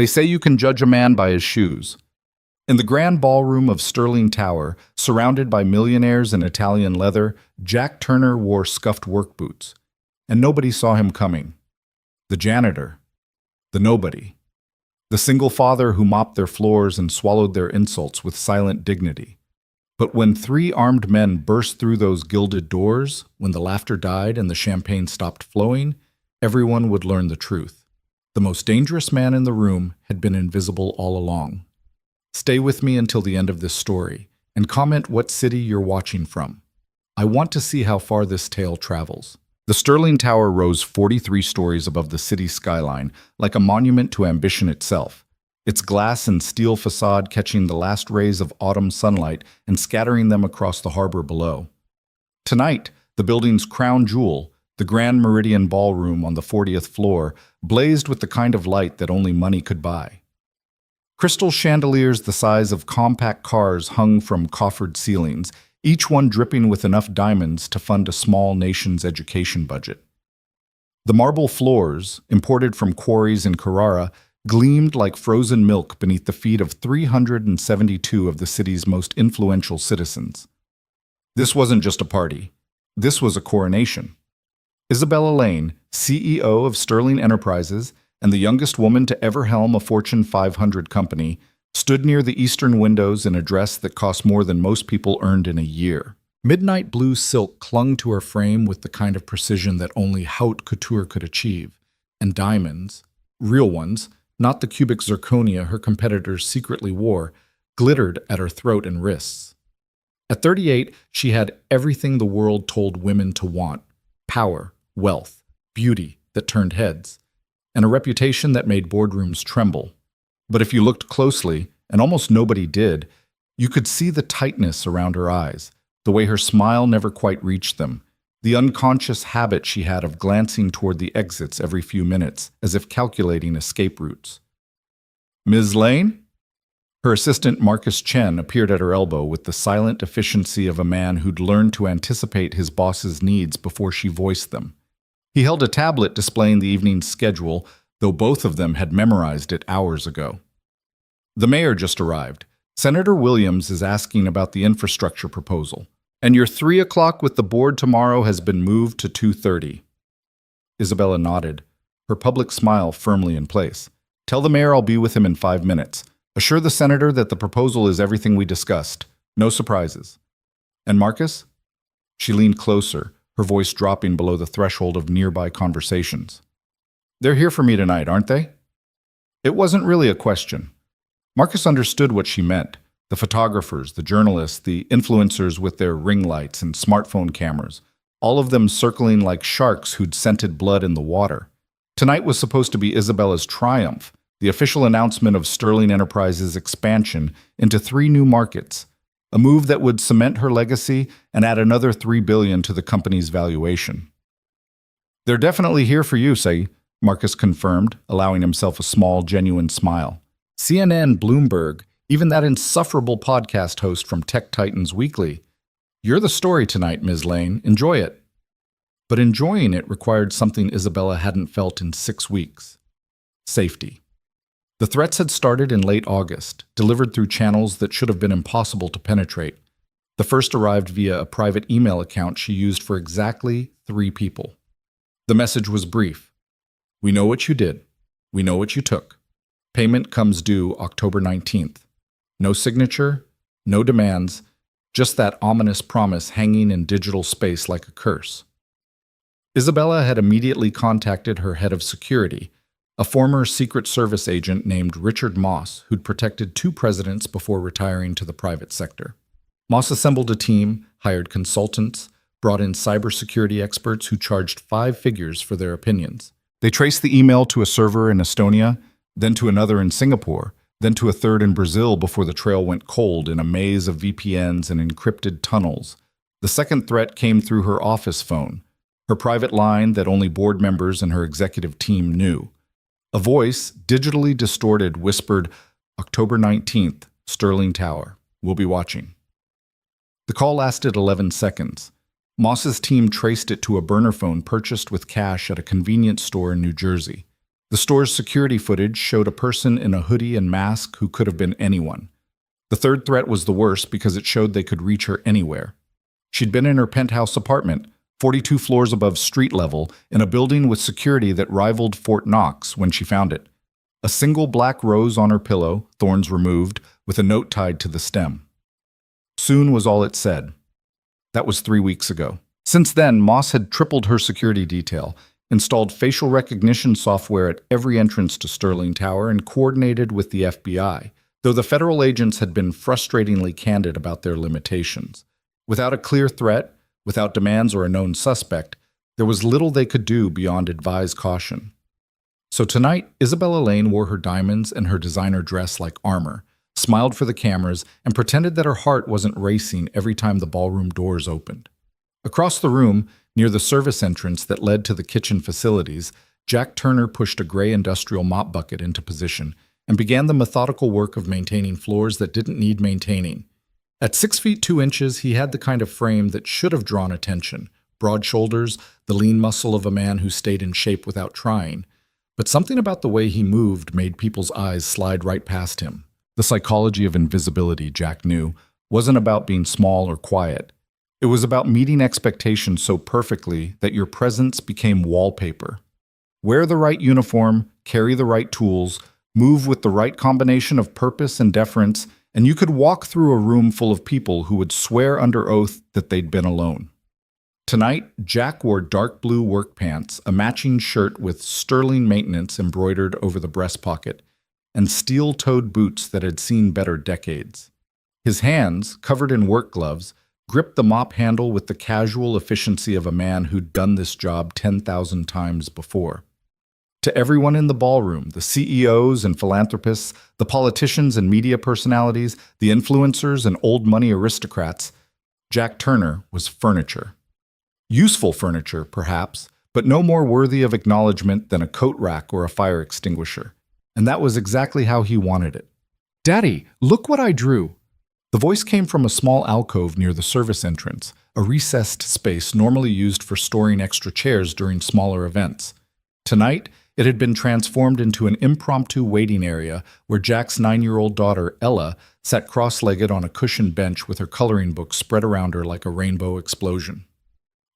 They say you can judge a man by his shoes. In the grand ballroom of Sterling Tower, surrounded by millionaires in Italian leather, Jack Turner wore scuffed work boots. And nobody saw him coming. The janitor. The nobody. The single father who mopped their floors and swallowed their insults with silent dignity. But when three armed men burst through those gilded doors, when the laughter died and the champagne stopped flowing, everyone would learn the truth. The most dangerous man in the room had been invisible all along. Stay with me until the end of this story, and comment what city you're watching from. I want to see how far this tale travels. The Sterling Tower rose 43 stories above the city's skyline, like a monument to ambition itself, its glass and steel facade catching the last rays of autumn sunlight and scattering them across the harbor below. Tonight, the building's crown jewel, the Grand Meridian Ballroom on the 40th floor, blazed with the kind of light that only money could buy. Crystal chandeliers the size of compact cars hung from coffered ceilings, each one dripping with enough diamonds to fund a small nation's education budget. The marble floors, imported from quarries in Carrara, gleamed like frozen milk beneath the feet of 372 of the city's most influential citizens. This wasn't just a party. This was a coronation. Isabella Lane, CEO of Sterling Enterprises and the youngest woman to ever helm a Fortune 500 company, stood near the eastern windows in a dress that cost more than most people earned in a year. Midnight blue silk clung to her frame with the kind of precision that only haute couture could achieve, and diamonds, real ones, not the cubic zirconia her competitors secretly wore, glittered at her throat and wrists. At 38, she had everything the world told women to want: power, wealth, beauty that turned heads, and a reputation that made boardrooms tremble. But if you looked closely, and almost nobody did, you could see the tightness around her eyes, the way her smile never quite reached them, the unconscious habit she had of glancing toward the exits every few minutes, as if calculating escape routes. "Ms. Lane?" Her assistant Marcus Chen appeared at her elbow with the silent efficiency of a man who'd learned to anticipate his boss's needs before she voiced them. He held a tablet displaying the evening's schedule, though both of them had memorized it hours ago. "The mayor just arrived. Senator Williams is asking about the infrastructure proposal, and your 3 o'clock with the board tomorrow has been moved to 2:30. Isabella nodded, her public smile firmly in place. "Tell the mayor I'll be with him in 5 minutes. Assure the senator that the proposal is everything we discussed. No surprises. And Marcus?" She leaned closer, her voice dropping below the threshold of nearby conversations. "They're here for me tonight, aren't they?" It wasn't really a question. Marcus understood what she meant. The photographers, the journalists, the influencers with their ring lights and smartphone cameras, all of them circling like sharks who'd scented blood in the water. Tonight was supposed to be Isabella's triumph, the official announcement of Sterling Enterprises' expansion into 3 new markets, a move that would cement her legacy and add another $3 billion to the company's valuation. "They're definitely here for you, Say," Marcus confirmed, allowing himself a small, genuine smile. "CNN, Bloomberg, even that insufferable podcast host from Tech Titans Weekly. You're the story tonight, Ms. Lane. Enjoy it." But enjoying it required something Isabella hadn't felt in 6 weeks: safety. The threats had started in late August, delivered through channels that should have been impossible to penetrate. The first arrived via a private email account she used for exactly 3 people. The message was brief. "We know what you did. We know what you took. Payment comes due October 19th. No signature, no demands, just that ominous promise hanging in digital space like a curse." Isabella had immediately contacted her head of security, a former Secret Service agent named Richard Moss, who'd protected 2 presidents before retiring to the private sector. Moss assembled a team, hired consultants, brought in cybersecurity experts who charged 5 figures for their opinions. They traced the email to a server in Estonia, then to another in Singapore, then to a third in Brazil before the trail went cold in a maze of VPNs and encrypted tunnels. The second threat came through her office phone, her private line that only board members and her executive team knew. A voice, digitally distorted, whispered, "October 19th, Sterling Tower. We'll be watching." The call lasted 11 seconds. Moss's team traced it to a burner phone purchased with cash at a convenience store in New Jersey. The store's security footage showed a person in a hoodie and mask who could have been anyone. The third threat was the worst because it showed they could reach her anywhere. She'd been in her penthouse apartment, 42 floors above street level, in a building with security that rivaled Fort Knox when she found it. A single black rose on her pillow, thorns removed, with a note tied to the stem. Soon was all it said. That was 3 weeks ago. Since then, Moss had tripled her security detail, installed facial recognition software at every entrance to Sterling Tower, and coordinated with the FBI, though the federal agents had been frustratingly candid about their limitations. Without a clear threat, without demands or a known suspect, there was little they could do beyond advise caution. So tonight, Isabella Lane wore her diamonds and her designer dress like armor, smiled for the cameras, and pretended that her heart wasn't racing every time the ballroom doors opened. Across the room, near the service entrance that led to the kitchen facilities, Jack Turner pushed a gray industrial mop bucket into position and began the methodical work of maintaining floors that didn't need maintaining. At 6 feet 2 inches, he had the kind of frame that should have drawn attention: broad shoulders, the lean muscle of a man who stayed in shape without trying. But something about the way he moved made people's eyes slide right past him. The psychology of invisibility, Jack knew, wasn't about being small or quiet. It was about meeting expectations so perfectly that your presence became wallpaper. Wear the right uniform, carry the right tools, move with the right combination of purpose and deference, and you could walk through a room full of people who would swear under oath that they'd been alone. Tonight, Jack wore dark blue work pants, a matching shirt with sterling maintenance embroidered over the breast pocket, and steel-toed boots that had seen better decades. His hands, covered in work gloves, gripped the mop handle with the casual efficiency of a man who'd done this job 10,000 times before. To everyone in the ballroom, the CEOs and philanthropists, the politicians and media personalities, the influencers and old money aristocrats, Jack Turner was furniture. Useful furniture, perhaps, but no more worthy of acknowledgement than a coat rack or a fire extinguisher. And that was exactly how he wanted it. "Daddy, look what I drew." The voice came from a small alcove near the service entrance, a recessed space normally used for storing extra chairs during smaller events. Tonight, it had been transformed into an impromptu waiting area where Jack's 9-year-old daughter, Ella, sat cross-legged on a cushioned bench with her coloring book spread around her like a rainbow explosion.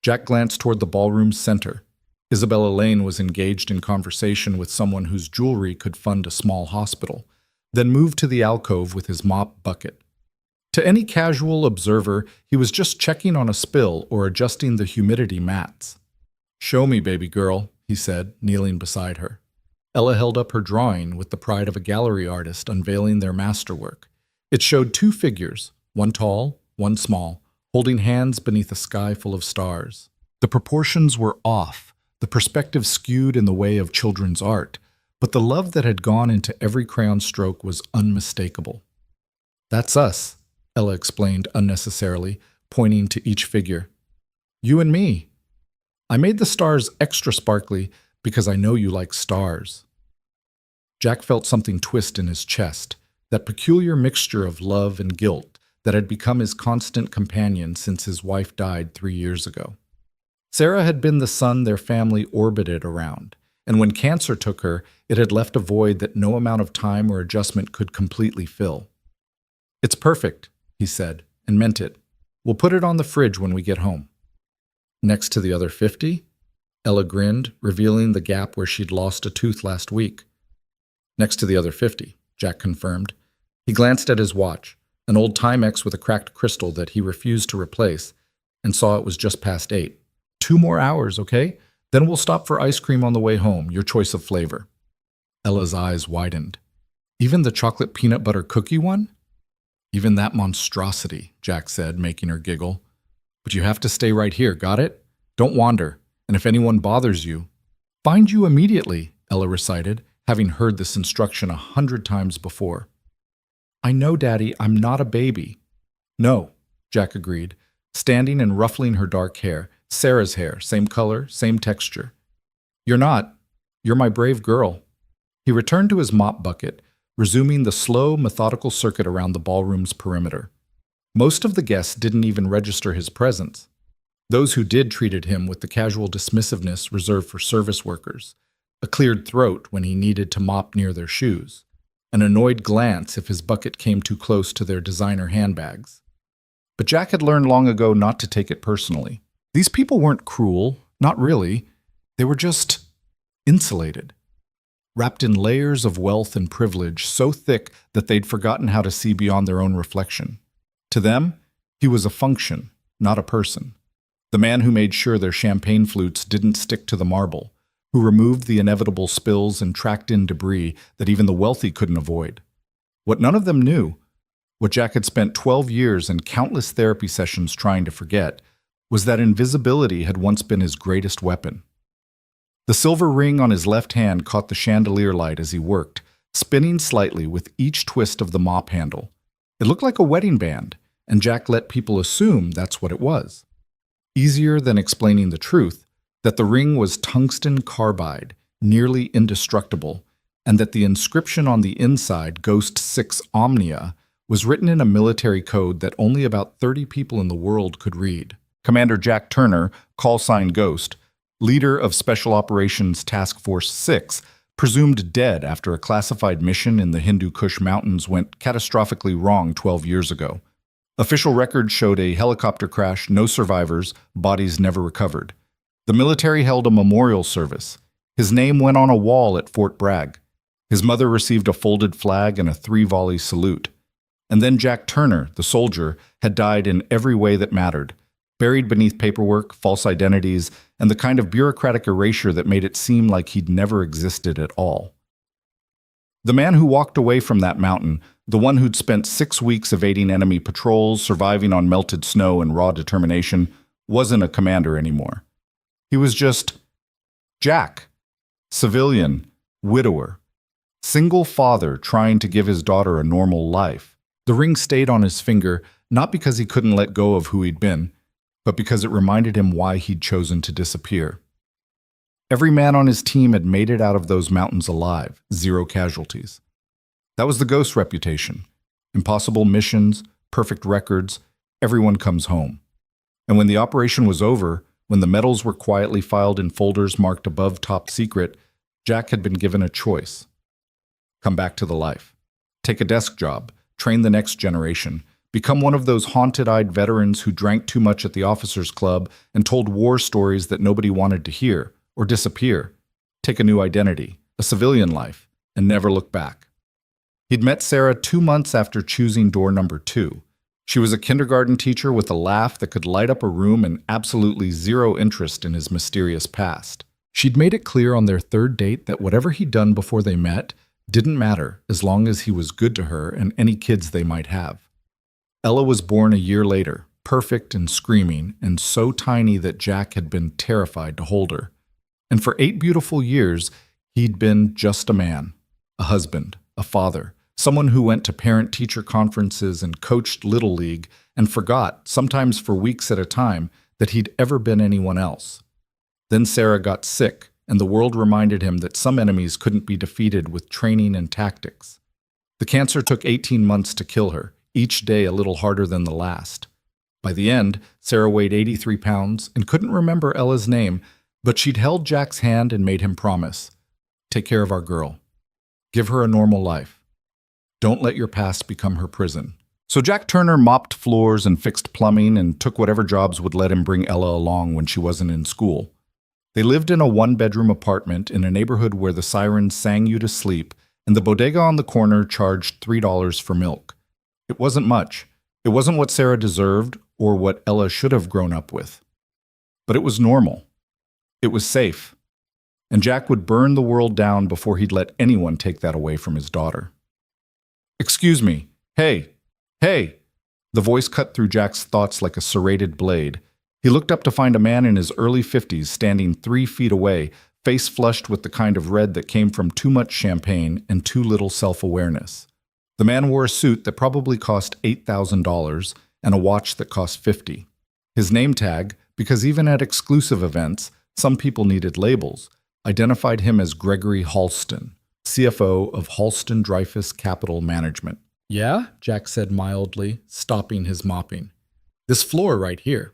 Jack glanced toward the ballroom's center. Isabella Lane was engaged in conversation with someone whose jewelry could fund a small hospital, then moved to the alcove with his mop bucket. To any casual observer, he was just checking on a spill or adjusting the humidity mats. "Show me, baby girl," he said, kneeling beside her. Ella held up her drawing with the pride of a gallery artist unveiling their masterwork. It showed 2 figures, one tall, one small, holding hands beneath a sky full of stars. The proportions were off, the perspective skewed in the way of children's art, but the love that had gone into every crayon stroke was unmistakable. "That's us," Ella explained unnecessarily, pointing to each figure. "You and me. I made the stars extra sparkly because I know you like stars." Jack felt something twist in his chest, that peculiar mixture of love and guilt that had become his constant companion since his wife died 3 years ago. Sarah had been the sun their family orbited around, and when cancer took her, it had left a void that no amount of time or adjustment could completely fill. "It's perfect," he said, and meant it. "We'll put it on the fridge when we get home." "Next to the other 50? Ella grinned, revealing the gap where she'd lost a tooth last week. "Next to the other 50, Jack confirmed. He glanced at his watch, an old Timex with a cracked crystal that he refused to replace, and saw it was just past 8. "2 more hours, okay? Then we'll stop for ice cream on the way home, your choice of flavor." Ella's eyes widened. "Even the chocolate peanut butter cookie one?" "Even that monstrosity," Jack said, making her giggle. "But you have to stay right here, got it? Don't wander, and if anyone bothers you—" "Find you immediately," Ella recited, having heard this instruction 100 times before. "I know, Daddy, I'm not a baby." "No," Jack agreed, standing and ruffling her dark hair, Sarah's hair, same color, same texture. "You're not. You're my brave girl." He returned to his mop bucket, resuming the slow, methodical circuit around the ballroom's perimeter. Most of the guests didn't even register his presence. Those who did treated him with the casual dismissiveness reserved for service workers, a cleared throat when he needed to mop near their shoes, an annoyed glance if his bucket came too close to their designer handbags. But Jack had learned long ago not to take it personally. These people weren't cruel, not really. They were just insulated, wrapped in layers of wealth and privilege so thick that they'd forgotten how to see beyond their own reflection. To them, he was a function, not a person. The man who made sure their champagne flutes didn't stick to the marble, who removed the inevitable spills and tracked in debris that even the wealthy couldn't avoid. What none of them knew, what Jack had spent 12 years and countless therapy sessions trying to forget, was that invisibility had once been his greatest weapon. The silver ring on his left hand caught the chandelier light as he worked, spinning slightly with each twist of the mop handle. It looked like a wedding band, and Jack let people assume that's what it was. Easier than explaining the truth, that the ring was tungsten carbide, nearly indestructible, and that the inscription on the inside, Ghost 6 Omnia, was written in a military code that only about 30 people in the world could read. Commander Jack Turner, call sign Ghost, leader of Special Operations Task Force 6, presumed dead after a classified mission in the Hindu Kush Mountains went catastrophically wrong 12 years ago. Official records showed a helicopter crash, no survivors, bodies never recovered. The military held a memorial service. His name went on a wall at Fort Bragg. His mother received a folded flag and a 3-volley salute. And then Jack Turner, the soldier, had died in every way that mattered, buried beneath paperwork, false identities, and the kind of bureaucratic erasure that made it seem like he'd never existed at all. The man who walked away from that mountain, the one who'd spent 6 weeks evading enemy patrols, surviving on melted snow and raw determination, wasn't a commander anymore. He was just Jack, civilian, widower, single father trying to give his daughter a normal life. The ring stayed on his finger, not because he couldn't let go of who he'd been, but because it reminded him why he'd chosen to disappear. Every man on his team had made it out of those mountains alive, 0 casualties. That was the Ghost reputation. Impossible missions, perfect records, everyone comes home. And when the operation was over, when the medals were quietly filed in folders marked above top secret, Jack had been given a choice. Come back to the life. Take a desk job, train the next generation, become one of those haunted-eyed veterans who drank too much at the officers' club and told war stories that nobody wanted to hear, or disappear. Take a new identity, a civilian life, and never look back. He'd met Sarah 2 months after choosing door number 2. She was a kindergarten teacher with a laugh that could light up a room and absolutely 0 interest in his mysterious past. She'd made it clear on their 3rd date that whatever he'd done before they met didn't matter as long as he was good to her and any kids they might have. Ella was born a year later, perfect and screaming, and so tiny that Jack had been terrified to hold her. And for 8 beautiful years, he'd been just a man, a husband, a father, someone who went to parent-teacher conferences and coached Little League and forgot, sometimes for weeks at a time, that he'd ever been anyone else. Then Sarah got sick, and the world reminded him that some enemies couldn't be defeated with training and tactics. The cancer took 18 months to kill her, each day a little harder than the last. By the end, Sarah weighed 83 pounds and couldn't remember Ella's name, but she'd held Jack's hand and made him promise, take care of our girl. Give her a normal life. Don't let your past become her prison. So Jack Turner mopped floors and fixed plumbing and took whatever jobs would let him bring Ella along when she wasn't in school. They lived in a 1-bedroom apartment in a neighborhood where the sirens sang you to sleep and the bodega on the corner charged $3 for milk. It wasn't much. It wasn't what Sarah deserved or what Ella should have grown up with. But it was normal. It was safe. And Jack would burn the world down before he'd let anyone take that away from his daughter. Excuse me. Hey. Hey. The voice cut through Jack's thoughts like a serrated blade. He looked up to find a man in his early 50s standing 3 feet away, face flushed with the kind of red that came from too much champagne and too little self-awareness. The man wore a suit that probably cost $8,000 and a watch that cost $50. His name tag, because even at exclusive events, some people needed labels, identified him as Gregory Halston, CFO of Halston Dreyfus Capital Management. Yeah, Jack said mildly, stopping his mopping. This floor right here.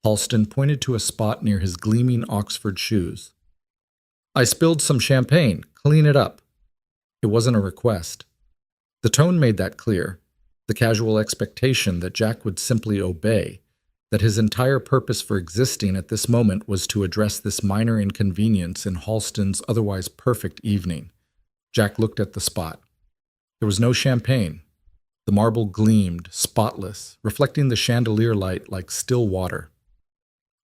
Halston pointed to a spot near his gleaming Oxford shoes. I spilled some champagne. Clean it up. It wasn't a request. The tone made that clear, the casual expectation that Jack would simply obey, that his entire purpose for existing at this moment was to address this minor inconvenience in Halston's otherwise perfect evening. Jack looked at the spot. There was no champagne. The marble gleamed, spotless, reflecting the chandelier light like still water.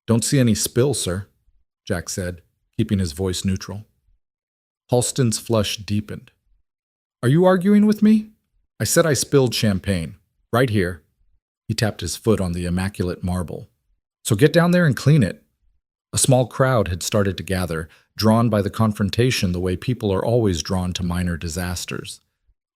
"Don't see any spill, sir," Jack said, keeping his voice neutral. Halston's flush deepened. "Are you arguing with me? I said I spilled champagne. Right here." He tapped his foot on the immaculate marble. "So get down there and clean it." A small crowd had started to gather, drawn by the confrontation the way people are always drawn to minor disasters.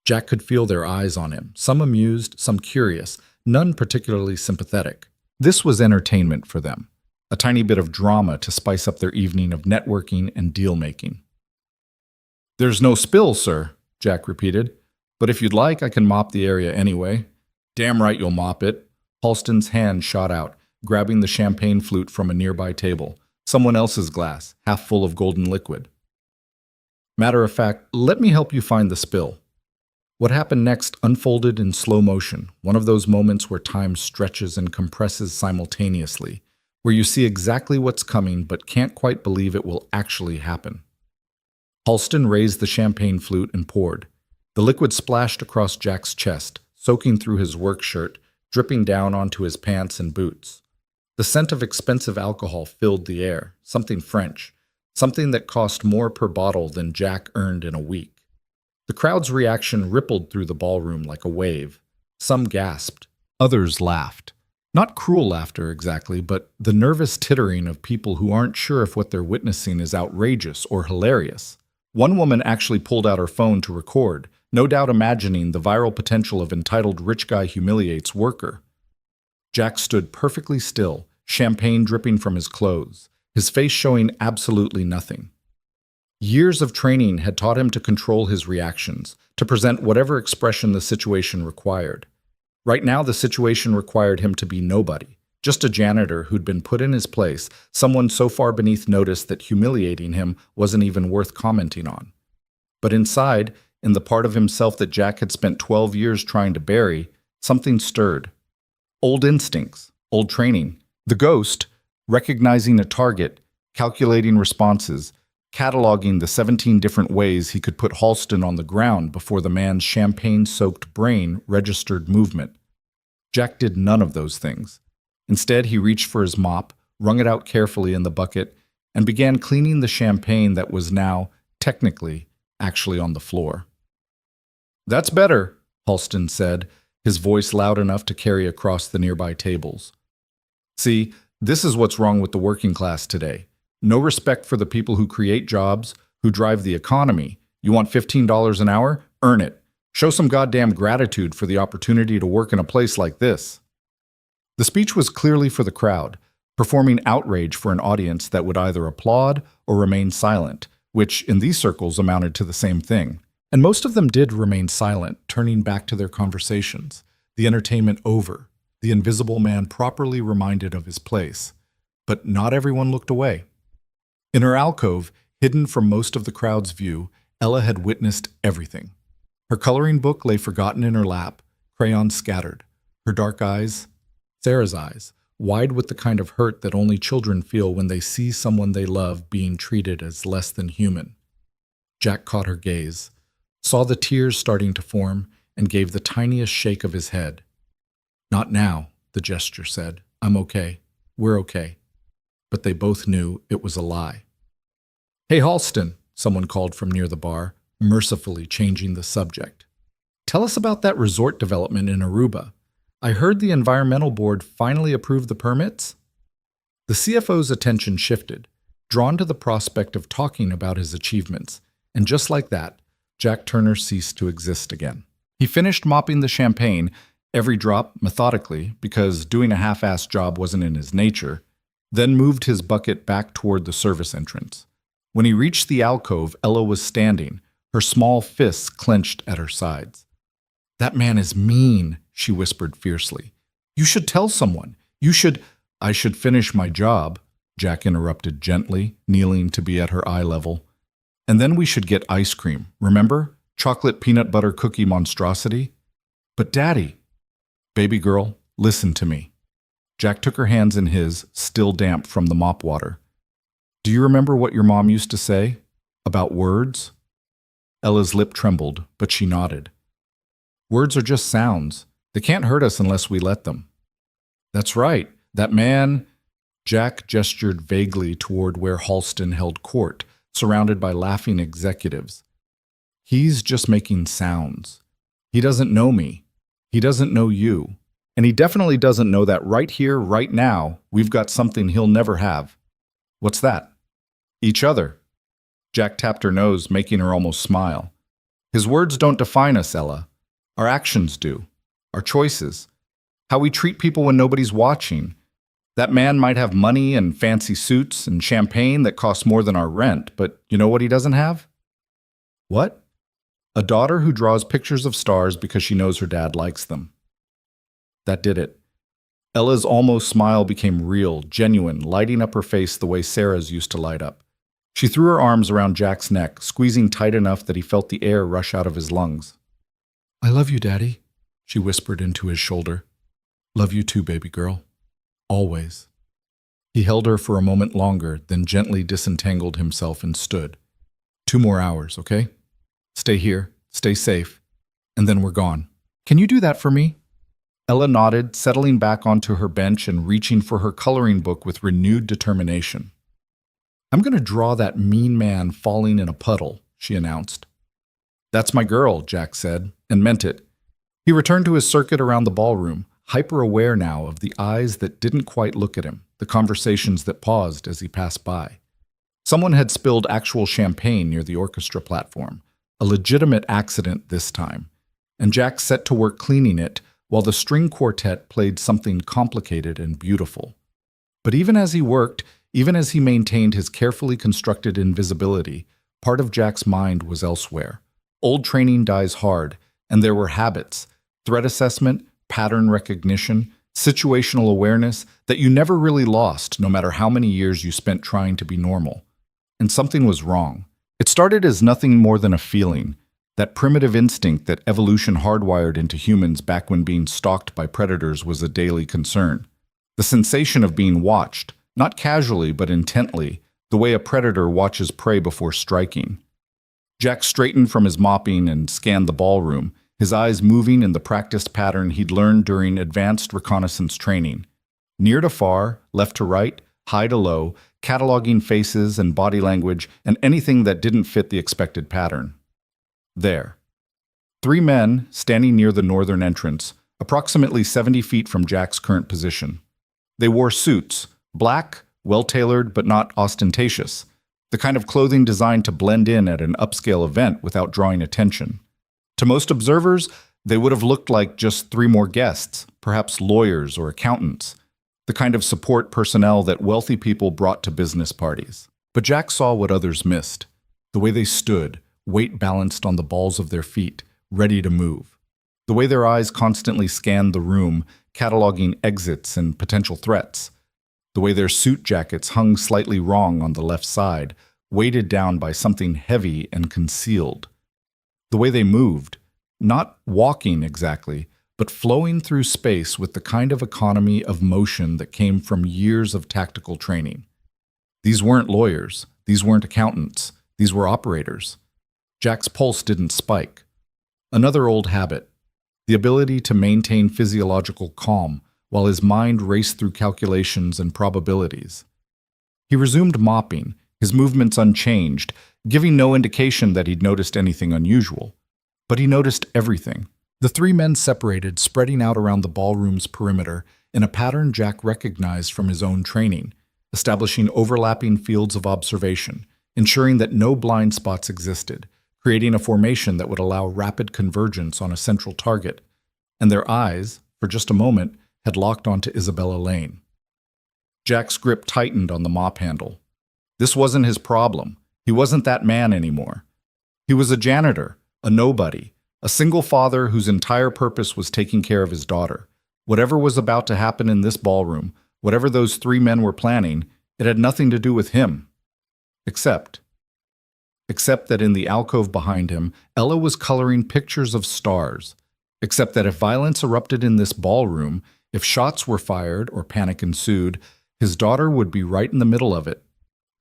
Jack could feel their eyes on him, some amused, some curious, none particularly sympathetic. This was entertainment for them, a tiny bit of drama to spice up their evening of networking and deal-making. "There's no spill, sir," Jack repeated. "But if you'd like, I can mop the area anyway." "Damn right you'll mop it." Halston's hand shot out, grabbing the champagne flute from a nearby table, someone else's glass, half full of golden liquid. "Matter of fact, let me help you find the spill." What happened next unfolded in slow motion, one of those moments where time stretches and compresses simultaneously, where you see exactly what's coming but can't quite believe it will actually happen. Halston raised the champagne flute and poured. The liquid splashed across Jack's chest, soaking through his work shirt, dripping down onto his pants and boots. The scent of expensive alcohol filled the air, something French, something that cost more per bottle than Jack earned in a week. The crowd's reaction rippled through the ballroom like a wave. Some gasped. Others laughed. Not cruel laughter exactly, but the nervous tittering of people who aren't sure if what they're witnessing is outrageous or hilarious. One woman actually pulled out her phone to record, no doubt imagining the viral potential of entitled rich guy humiliates worker. Jack stood perfectly still, champagne dripping from his clothes, his face showing absolutely nothing. Years of training had taught him to control his reactions, to present whatever expression the situation required. Right now, the situation required him to be nobody, just a janitor who'd been put in his place, someone so far beneath notice that humiliating him wasn't even worth commenting on. But inside, in the part of himself that Jack had spent 12 years trying to bury, something stirred. Old instincts, old training. The ghost, recognizing a target, calculating responses, cataloging the 17 different ways he could put Halston on the ground before the man's champagne-soaked brain registered movement. Jack did none of those things. Instead, he reached for his mop, wrung it out carefully in the bucket, and began cleaning the champagne that was now, technically, actually on the floor. "That's better," Halston said, his voice loud enough to carry across the nearby tables. "See, this is what's wrong with the working class today. No respect for the people who create jobs, who drive the economy. You want $15 an hour? Earn it. Show some goddamn gratitude for the opportunity to work in a place like this." The speech was clearly for the crowd, performing outrage for an audience that would either applaud or remain silent, which in these circles amounted to the same thing. And most of them did remain silent, turning back to their conversations, the entertainment over, the invisible man properly reminded of his place. But not everyone looked away. In her alcove, hidden from most of the crowd's view, Ella had witnessed everything. Her coloring book lay forgotten in her lap, crayons scattered. Her dark eyes, Sarah's eyes, wide with the kind of hurt that only children feel when they see someone they love being treated as less than human. Jack caught her gaze, saw the tears starting to form, and gave the tiniest shake of his head. "Not now," the gesture said. "I'm okay. We're okay." But they both knew it was a lie. "Hey, Halston," someone called from near the bar, mercifully changing the subject. "Tell us about that resort development in Aruba. I heard the environmental board finally approved the permits?" The CFO's attention shifted, drawn to the prospect of talking about his achievements, and just like that, Jack Turner ceased to exist again. He finished mopping the champagne, every drop methodically, because doing a half-assed job wasn't in his nature, then moved his bucket back toward the service entrance. When he reached the alcove, Ella was standing, her small fists clenched at her sides. "That man is mean," she whispered fiercely. "You should tell someone. You should—" "I should finish my job," Jack interrupted gently, kneeling to be at her eye level. And then we should get ice cream, remember? Chocolate peanut butter cookie monstrosity? But Daddy, baby girl, listen to me. Jack took her hands in his, still damp from the mop water. Do you remember what your mom used to say? About words? Ella's lip trembled, but she nodded. Words are just sounds. They can't hurt us unless we let them. That's right. That man... Jack gestured vaguely toward where Halston held court, surrounded by laughing executives. He's just making sounds. He doesn't know me. He doesn't know you. And he definitely doesn't know that right here, right now, we've got something he'll never have. What's that? Each other. Jack tapped her nose, making her almost smile. His words don't define us, Ella. Our actions do. Our choices. How we treat people when nobody's watching. That man might have money and fancy suits and champagne that costs more than our rent, but you know what he doesn't have? What? A daughter who draws pictures of stars because she knows her dad likes them. That did it. Ella's almost smile became real, genuine, lighting up her face the way Sarah's used to light up. She threw her arms around Jack's neck, squeezing tight enough that he felt the air rush out of his lungs. I love you, Daddy, she whispered into his shoulder. Love you too, baby girl. Always. He held her for a moment longer, then gently disentangled himself and stood. 2 more hours, okay? Stay here, stay safe, and then we're gone. Can you do that for me? Ella nodded, settling back onto her bench and reaching for her coloring book with renewed determination. I'm going to draw that mean man falling in a puddle, she announced. That's my girl, Jack said, and meant it. He returned to his circuit around the ballroom, hyper-aware now of the eyes that didn't quite look at him, the conversations that paused as he passed by. Someone had spilled actual champagne near the orchestra platform, a legitimate accident this time, and Jack set to work cleaning it while the string quartet played something complicated and beautiful. But even as he worked, even as he maintained his carefully constructed invisibility, part of Jack's mind was elsewhere. Old training dies hard, and there were habits, threat assessment, pattern recognition, situational awareness that you never really lost no matter how many years you spent trying to be normal. And something was wrong. It started as nothing more than a feeling, that primitive instinct that evolution hardwired into humans back when being stalked by predators was a daily concern. The sensation of being watched, not casually but intently, the way a predator watches prey before striking. Jack straightened from his mopping and scanned the ballroom, his eyes moving in the practiced pattern he'd learned during advanced reconnaissance training. Near to far, left to right, high to low, cataloging faces and body language and anything that didn't fit the expected pattern. There. 3 men standing near the northern entrance, approximately 70 feet from Jack's current position. They wore suits, black, well-tailored but not ostentatious, the kind of clothing designed to blend in at an upscale event without drawing attention. To most observers, they would have looked like just 3 more guests, perhaps lawyers or accountants, the kind of support personnel that wealthy people brought to business parties. But Jack saw what others missed, the way they stood, weight balanced on the balls of their feet, ready to move. The way their eyes constantly scanned the room, cataloging exits and potential threats. The way their suit jackets hung slightly wrong on the left side, weighted down by something heavy and concealed. The way they moved, not walking exactly, but flowing through space with the kind of economy of motion that came from years of tactical training. These weren't lawyers, these weren't accountants, these were operators. Jack's pulse didn't spike. Another old habit, the ability to maintain physiological calm while his mind raced through calculations and probabilities. He resumed mopping, his movements unchanged, giving no indication that he'd noticed anything unusual. But he noticed everything. The 3 men separated, spreading out around the ballroom's perimeter in a pattern Jack recognized from his own training, establishing overlapping fields of observation, ensuring that no blind spots existed, creating a formation that would allow rapid convergence on a central target. And their eyes, for just a moment, had locked onto Isabella Lane. Jack's grip tightened on the mop handle. This wasn't his problem. He wasn't that man anymore. He was a janitor, a nobody, a single father whose entire purpose was taking care of his daughter. Whatever was about to happen in this ballroom, whatever those 3 men were planning, it had nothing to do with him. Except except that in the alcove behind him, Ella was coloring pictures of stars, except that if violence erupted in this ballroom, if shots were fired or panic ensued, his daughter would be right in the middle of it.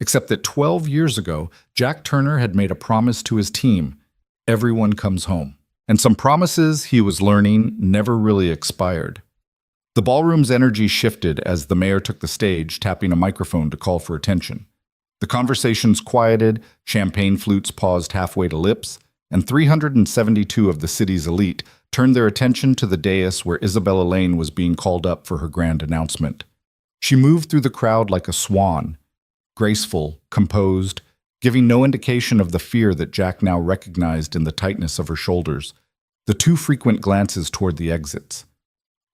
Except that 12 years ago, Jack Turner had made a promise to his team: everyone comes home. And some promises he was learning never really expired. The ballroom's energy shifted as the mayor took the stage, tapping a microphone to call for attention. The conversations quieted, champagne flutes paused halfway to lips, and 372 of the city's elite turned their attention to the dais where Isabella Lane was being called up for her grand announcement. She moved through the crowd like a swan, graceful, composed, giving no indication of the fear that Jack now recognized in the tightness of her shoulders, the too frequent glances toward the exits.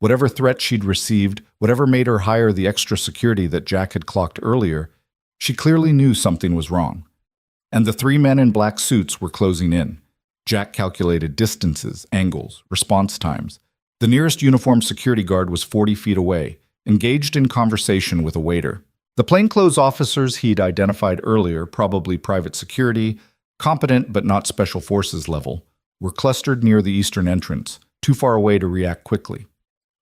Whatever threat she'd received, whatever made her hire the extra security that Jack had clocked earlier, she clearly knew something was wrong. And the three men in black suits were closing in. Jack calculated distances, angles, response times. The nearest uniformed security guard was 40 feet away, engaged in conversation with a waiter. The plainclothes officers he'd identified earlier, probably private security, competent but not special forces level, were clustered near the eastern entrance, too far away to react quickly.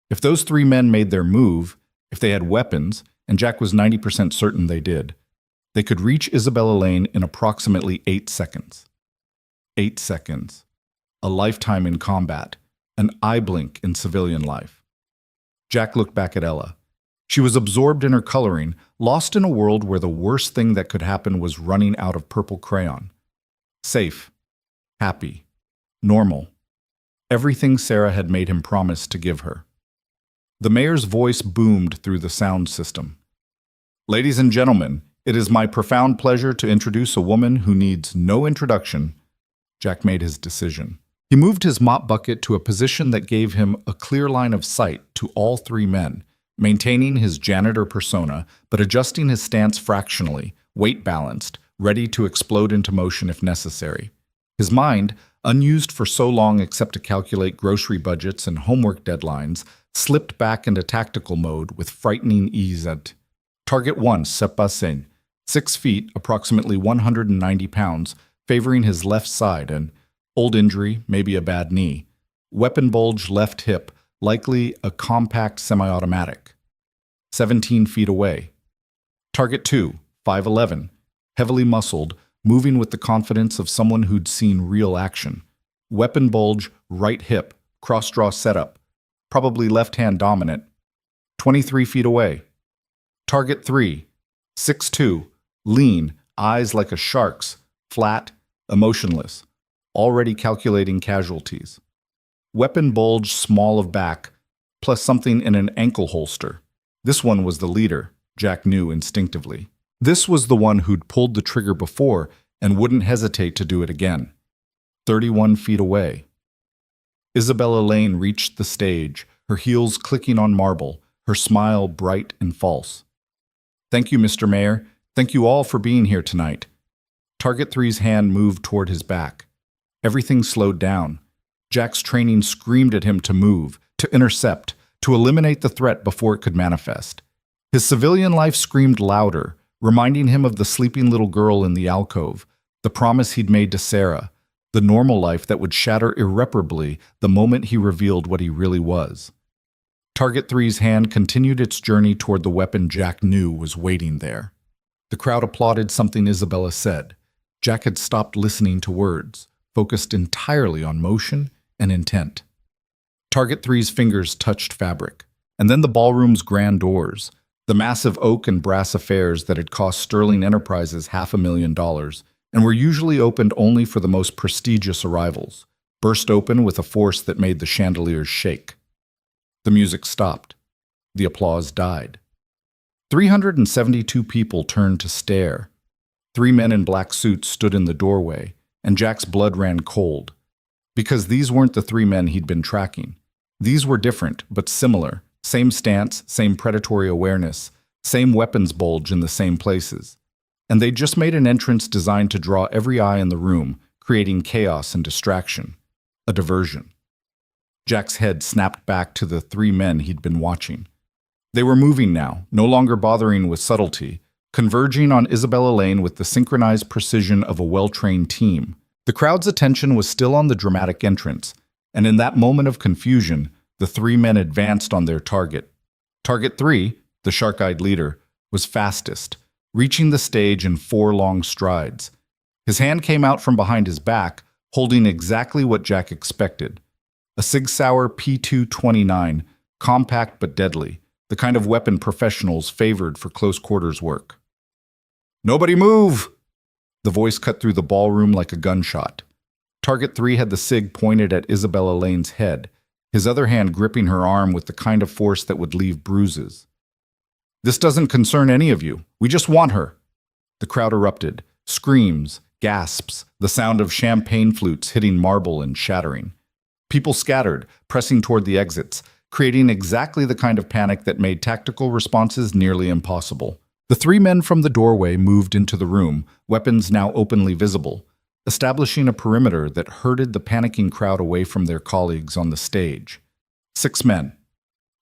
If those three men made their move, if they had weapons, and Jack was 90% certain they did, they could reach Isabella Lane in approximately 8 seconds. 8 seconds. A lifetime in combat, an eye blink in civilian life. Jack looked back at Ella. She was absorbed in her coloring, lost in a world where the worst thing that could happen was running out of purple crayon. Safe, happy, normal. Everything Sarah had made him promise to give her. The mayor's voice boomed through the sound system. Ladies and gentlemen, it is my profound pleasure to introduce a woman who needs no introduction. Jack made his decision. He moved his mop bucket to a position that gave him a clear line of sight to all three men, maintaining his janitor persona, but adjusting his stance fractionally, weight-balanced, ready to explode into motion if necessary. His mind, unused for so long except to calculate grocery budgets and homework deadlines, slipped back into tactical mode with frightening ease at Target 1, Sepasen, 6 feet, approximately 190 pounds, favoring his left side, and old injury, maybe a bad knee. Weapon bulge left hip, likely a compact semi-automatic. 17 feet away. Target 2, 5'11", heavily muscled, moving with the confidence of someone who'd seen real action. Weapon bulge, right hip, cross-draw setup, probably left-hand dominant. 23 feet away. Target 3, 6'2", lean, eyes like a shark's, flat, emotionless, already calculating casualties. Weapon bulge small of back, plus something in an ankle holster. This one was the leader, Jack knew instinctively. This was the one who'd pulled the trigger before and wouldn't hesitate to do it again. 31 feet away. Isabella Lane reached the stage, her heels clicking on marble, her smile bright and false. Thank you, Mr. Mayor. Thank you all for being here tonight. Target 3's hand moved toward his back. Everything slowed down. Jack's training screamed at him to move, to intercept, to eliminate the threat before it could manifest. His civilian life screamed louder, reminding him of the sleeping little girl in the alcove, the promise he'd made to Sarah, the normal life that would shatter irreparably the moment he revealed what he really was. Target 3's hand continued its journey toward the weapon Jack knew was waiting there. The crowd applauded something Isabella said. Jack had stopped listening to words, focused entirely on motion and intent. Target 3's fingers touched fabric, and then the ballroom's grand doors, the massive oak and brass affairs that had cost Sterling Enterprises $500,000 and were usually opened only for the most prestigious arrivals, burst open with a force that made the chandeliers shake. The music stopped. The applause died. 372 people turned to stare. 3 men in black suits stood in the doorway, and Jack's blood ran cold. Because these weren't the 3 men he'd been tracking. These were different, but similar. Same stance, same predatory awareness, same weapons bulge in the same places. And they'd just made an entrance designed to draw every eye in the room, creating chaos and distraction. A diversion. Jack's head snapped back to the 3 men he'd been watching. They were moving now, no longer bothering with subtlety, converging on Isabella Lane with the synchronized precision of a well-trained team. The crowd's attention was still on the dramatic entrance, and in that moment of confusion, the three men advanced on their target. Target 3, the shark-eyed leader, was fastest, reaching the stage in 4 long strides. His hand came out from behind his back, holding exactly what Jack expected. A Sig Sauer P229, compact but deadly, the kind of weapon professionals favored for close-quarters work. "Nobody move!" The voice cut through the ballroom like a gunshot. Target 3 had the Sig pointed at Isabella Lane's head, his other hand gripping her arm with the kind of force that would leave bruises. "This doesn't concern any of you. We just want her." The crowd erupted. Screams, gasps, the sound of champagne flutes hitting marble and shattering. People scattered, pressing toward the exits, creating exactly the kind of panic that made tactical responses nearly impossible. The 3 men from the doorway moved into the room, weapons now openly visible, establishing a perimeter that herded the panicking crowd away from their colleagues on the stage. 6 men,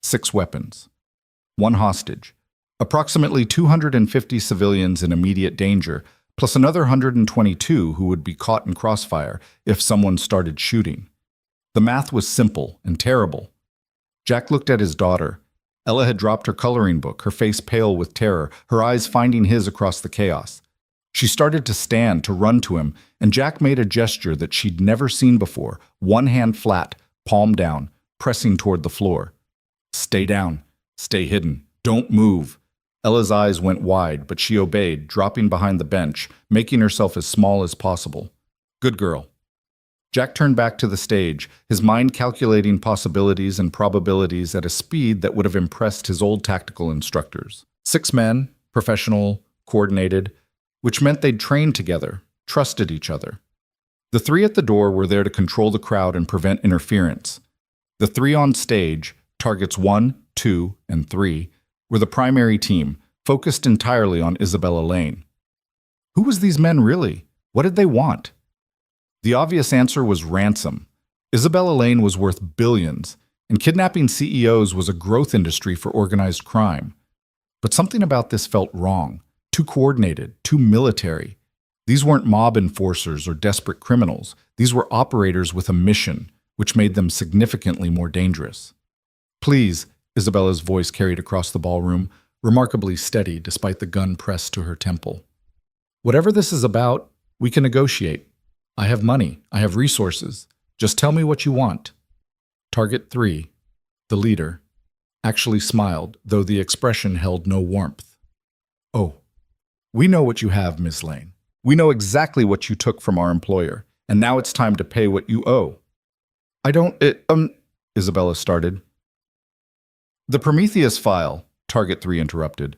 6 weapons, 1 hostage, approximately 250 civilians in immediate danger, plus another 122 who would be caught in crossfire if someone started shooting. The math was simple and terrible. Jack looked at his daughter. Ella had dropped her coloring book, her face pale with terror, her eyes finding his across the chaos. She started to stand, to run to him, and Jack made a gesture that she'd never seen before, one hand flat, palm down, pressing toward the floor. "Stay down. Stay hidden. Don't move." Ella's eyes went wide, but she obeyed, dropping behind the bench, making herself as small as possible. "Good girl." Jack turned back to the stage, his mind calculating possibilities and probabilities at a speed that would have impressed his old tactical instructors. 6 men, professional, coordinated, which meant they'd trained together, trusted each other. The 3 at the door were there to control the crowd and prevent interference. The 3 on stage, targets 1, 2, and 3, were the primary team, focused entirely on Isabella Lane. Who was these men really? What did they want? The obvious answer was ransom. Isabella Lane was worth billions, and kidnapping CEOs was a growth industry for organized crime. But something about this felt wrong, too coordinated, too military. These weren't mob enforcers or desperate criminals. These were operators with a mission, which made them significantly more dangerous. "Please," Isabella's voice carried across the ballroom, remarkably steady despite the gun pressed to her temple. "Whatever this is about, we can negotiate. I have money. I have resources. Just tell me what you want." Target 3, the leader, actually smiled, though the expression held no warmth. "Oh, we know what you have, Miss Lane. We know exactly what you took from our employer, and now it's time to pay what you owe." "I don't, Isabella started. "The Prometheus file," Target 3 interrupted.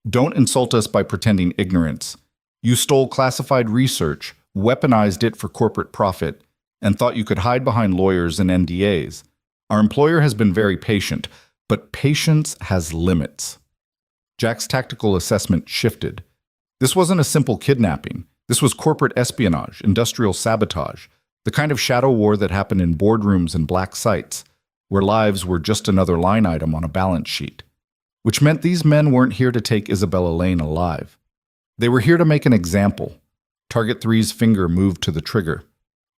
"Don't insult us by pretending ignorance. You stole classified research, weaponized it for corporate profit, and thought you could hide behind lawyers and NDAs. Our employer has been very patient, but patience has limits." Jack's tactical assessment shifted. This wasn't a simple kidnapping. This was corporate espionage, industrial sabotage, the kind of shadow war that happened in boardrooms and black sites, where lives were just another line item on a balance sheet. Which meant these men weren't here to take Isabella Lane alive. They were here to make an example. Target 3's finger moved to the trigger,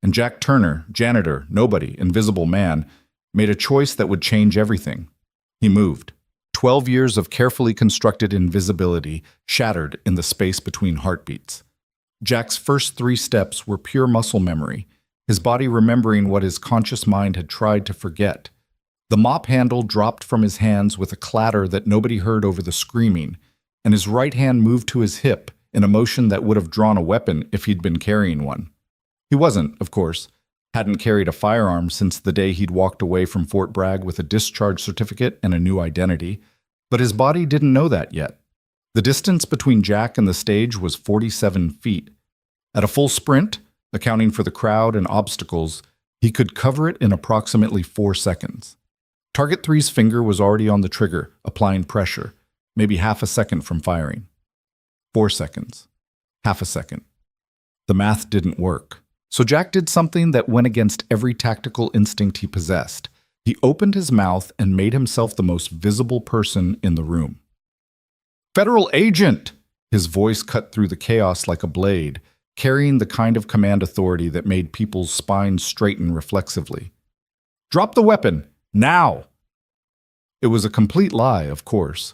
and Jack Turner, janitor, nobody, invisible man, made a choice that would change everything. He moved. 12 years of carefully constructed invisibility shattered in the space between heartbeats. Jack's first 3 steps were pure muscle memory, his body remembering what his conscious mind had tried to forget. The mop handle dropped from his hands with a clatter that nobody heard over the screaming, and his right hand moved to his hip, in a motion that would have drawn a weapon if he'd been carrying one. He wasn't, of course, hadn't carried a firearm since the day he'd walked away from Fort Bragg with a discharge certificate and a new identity, but his body didn't know that yet. The distance between Jack and the stage was 47 feet. At a full sprint, accounting for the crowd and obstacles, he could cover it in approximately 4 seconds. Target 3's finger was already on the trigger, applying pressure, maybe half a second from firing. 4 seconds. Half a second. The math didn't work. So Jack did something that went against every tactical instinct he possessed. He opened his mouth and made himself the most visible person in the room. "Federal agent!" His voice cut through the chaos like a blade, carrying the kind of command authority that made people's spines straighten reflexively. "Drop the weapon! Now!" It was a complete lie, of course.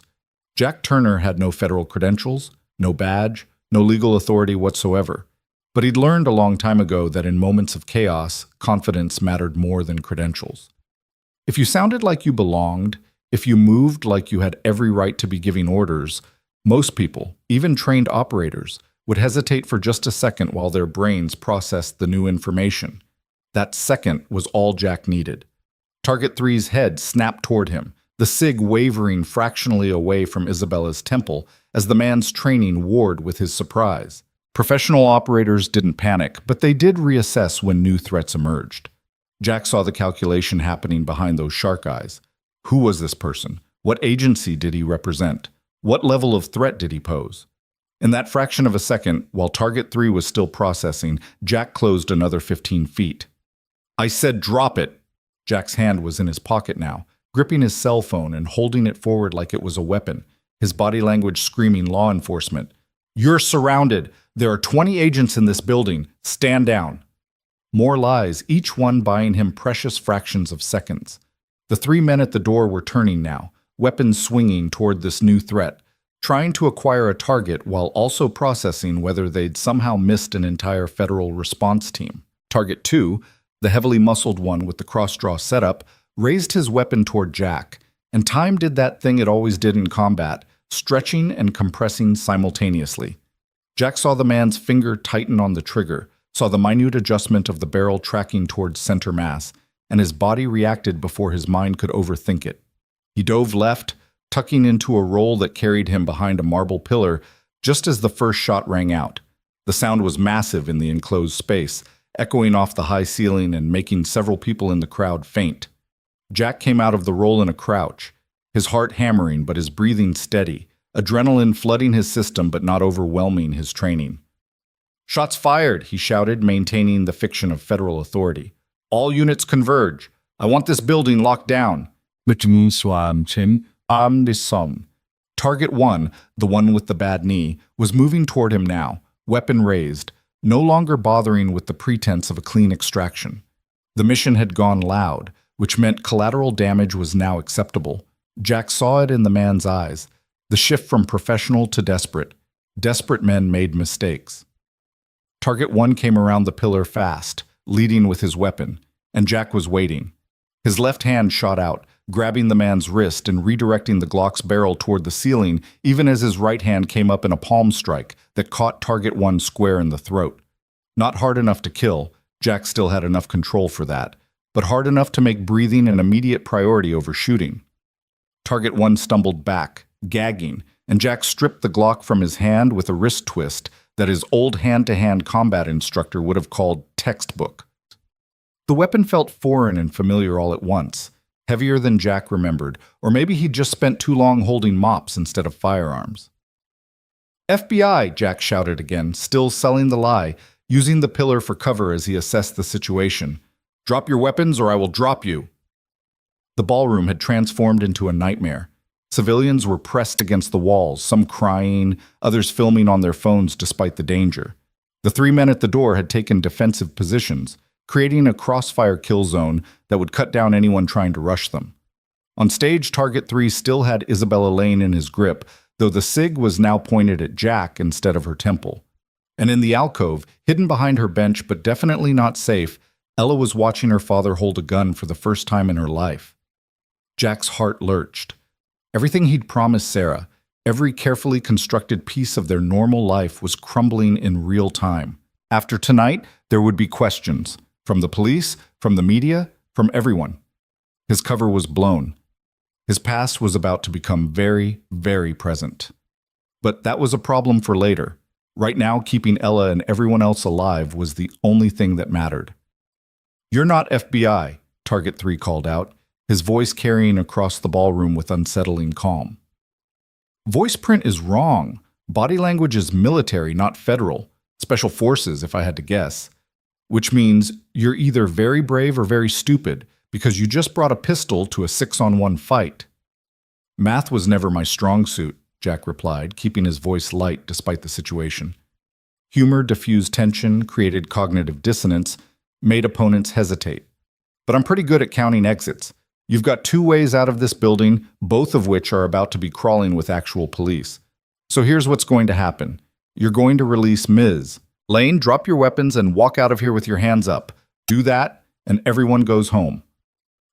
Jack Turner had no federal credentials, no badge, no legal authority whatsoever. But he'd learned a long time ago that in moments of chaos, confidence mattered more than credentials. If you sounded like you belonged, if you moved like you had every right to be giving orders, most people, even trained operators, would hesitate for just a second while their brains processed the new information. That second was all Jack needed. Target 3's head snapped toward him, the SIG wavering fractionally away from Isabella's temple as the man's training warred with his surprise. Professional operators didn't panic, but they did reassess when new threats emerged. Jack saw the calculation happening behind those shark eyes. Who was this person? What agency did he represent? What level of threat did he pose? In that fraction of a second, while Target 3 was still processing, Jack closed another 15 feet. "I said drop it!" Jack's hand was in his pocket now, gripping his cell phone and holding it forward like it was a weapon, his body language screaming law enforcement. "You're surrounded! There are 20 agents in this building. Stand down." More lies, each one buying him precious fractions of seconds. The 3 men at the door were turning now, weapons swinging toward this new threat, trying to acquire a target while also processing whether they'd somehow missed an entire federal response team. Target 2, the heavily muscled one with the cross-draw setup, raised his weapon toward Jack, and time did that thing it always did in combat, stretching and compressing simultaneously. Jack saw the man's finger tighten on the trigger, saw the minute adjustment of the barrel tracking towards center mass, and his body reacted before his mind could overthink it. He dove left, tucking into a roll that carried him behind a marble pillar just as the first shot rang out. The sound was massive in the enclosed space, echoing off the high ceiling and making several people in the crowd faint. Jack came out of the roll in a crouch, his heart hammering but his breathing steady, adrenaline flooding his system but not overwhelming his training. "Shots fired," he shouted, maintaining the fiction of federal authority. "All units converge. I want this building locked down." Target 1, the one with the bad knee, was moving toward him now, weapon raised, no longer bothering with the pretense of a clean extraction. The mission had gone loud, which meant collateral damage was now acceptable. Jack saw it in the man's eyes, the shift from professional to desperate. Desperate men made mistakes. Target 1 came around the pillar fast, leading with his weapon, and Jack was waiting. His left hand shot out, grabbing the man's wrist and redirecting the Glock's barrel toward the ceiling, even as his right hand came up in a palm strike that caught Target 1 square in the throat. Not hard enough to kill, Jack still had enough control for that, but hard enough to make breathing an immediate priority over shooting. Target 1 stumbled back, gagging, and Jack stripped the Glock from his hand with a wrist twist that his old hand-to-hand combat instructor would have called textbook. The weapon felt foreign and familiar all at once, heavier than Jack remembered, or maybe he'd just spent too long holding mops instead of firearms. "FBI!" Jack shouted again, still selling the lie, using the pillar for cover as he assessed the situation. "Drop your weapons or I will drop you." The ballroom had transformed into a nightmare. Civilians were pressed against the walls, some crying, others filming on their phones despite the danger. The 3 men at the door had taken defensive positions, creating a crossfire kill zone that would cut down anyone trying to rush them. On stage, Target 3 still had Isabella Lane in his grip, though the SIG was now pointed at Jack instead of her temple. And in the alcove, hidden behind her bench but definitely not safe, Ella was watching her father hold a gun for the first time in her life. Jack's heart lurched. Everything he'd promised Sarah, every carefully constructed piece of their normal life was crumbling in real time. After tonight, there would be questions. From the police, from the media, from everyone. His cover was blown. His past was about to become very, very present. But that was a problem for later. Right now, keeping Ella and everyone else alive was the only thing that mattered. "You're not FBI," Target 3 called out, his voice carrying across the ballroom with unsettling calm. Voice print is wrong. Body language is military, not federal. Special forces, if I had to guess. Which means you're either very brave or very stupid, because you just brought a pistol to a 6-on-1 fight. Math was never my strong suit, Jack replied, keeping his voice light despite the situation. Humor diffused tension, created cognitive dissonance, made opponents hesitate. But I'm pretty good at counting exits. You've got 2 ways out of this building, both of which are about to be crawling with actual police. So here's what's going to happen. You're going to release Ms. Lane, drop your weapons and walk out of here with your hands up. Do that, and everyone goes home.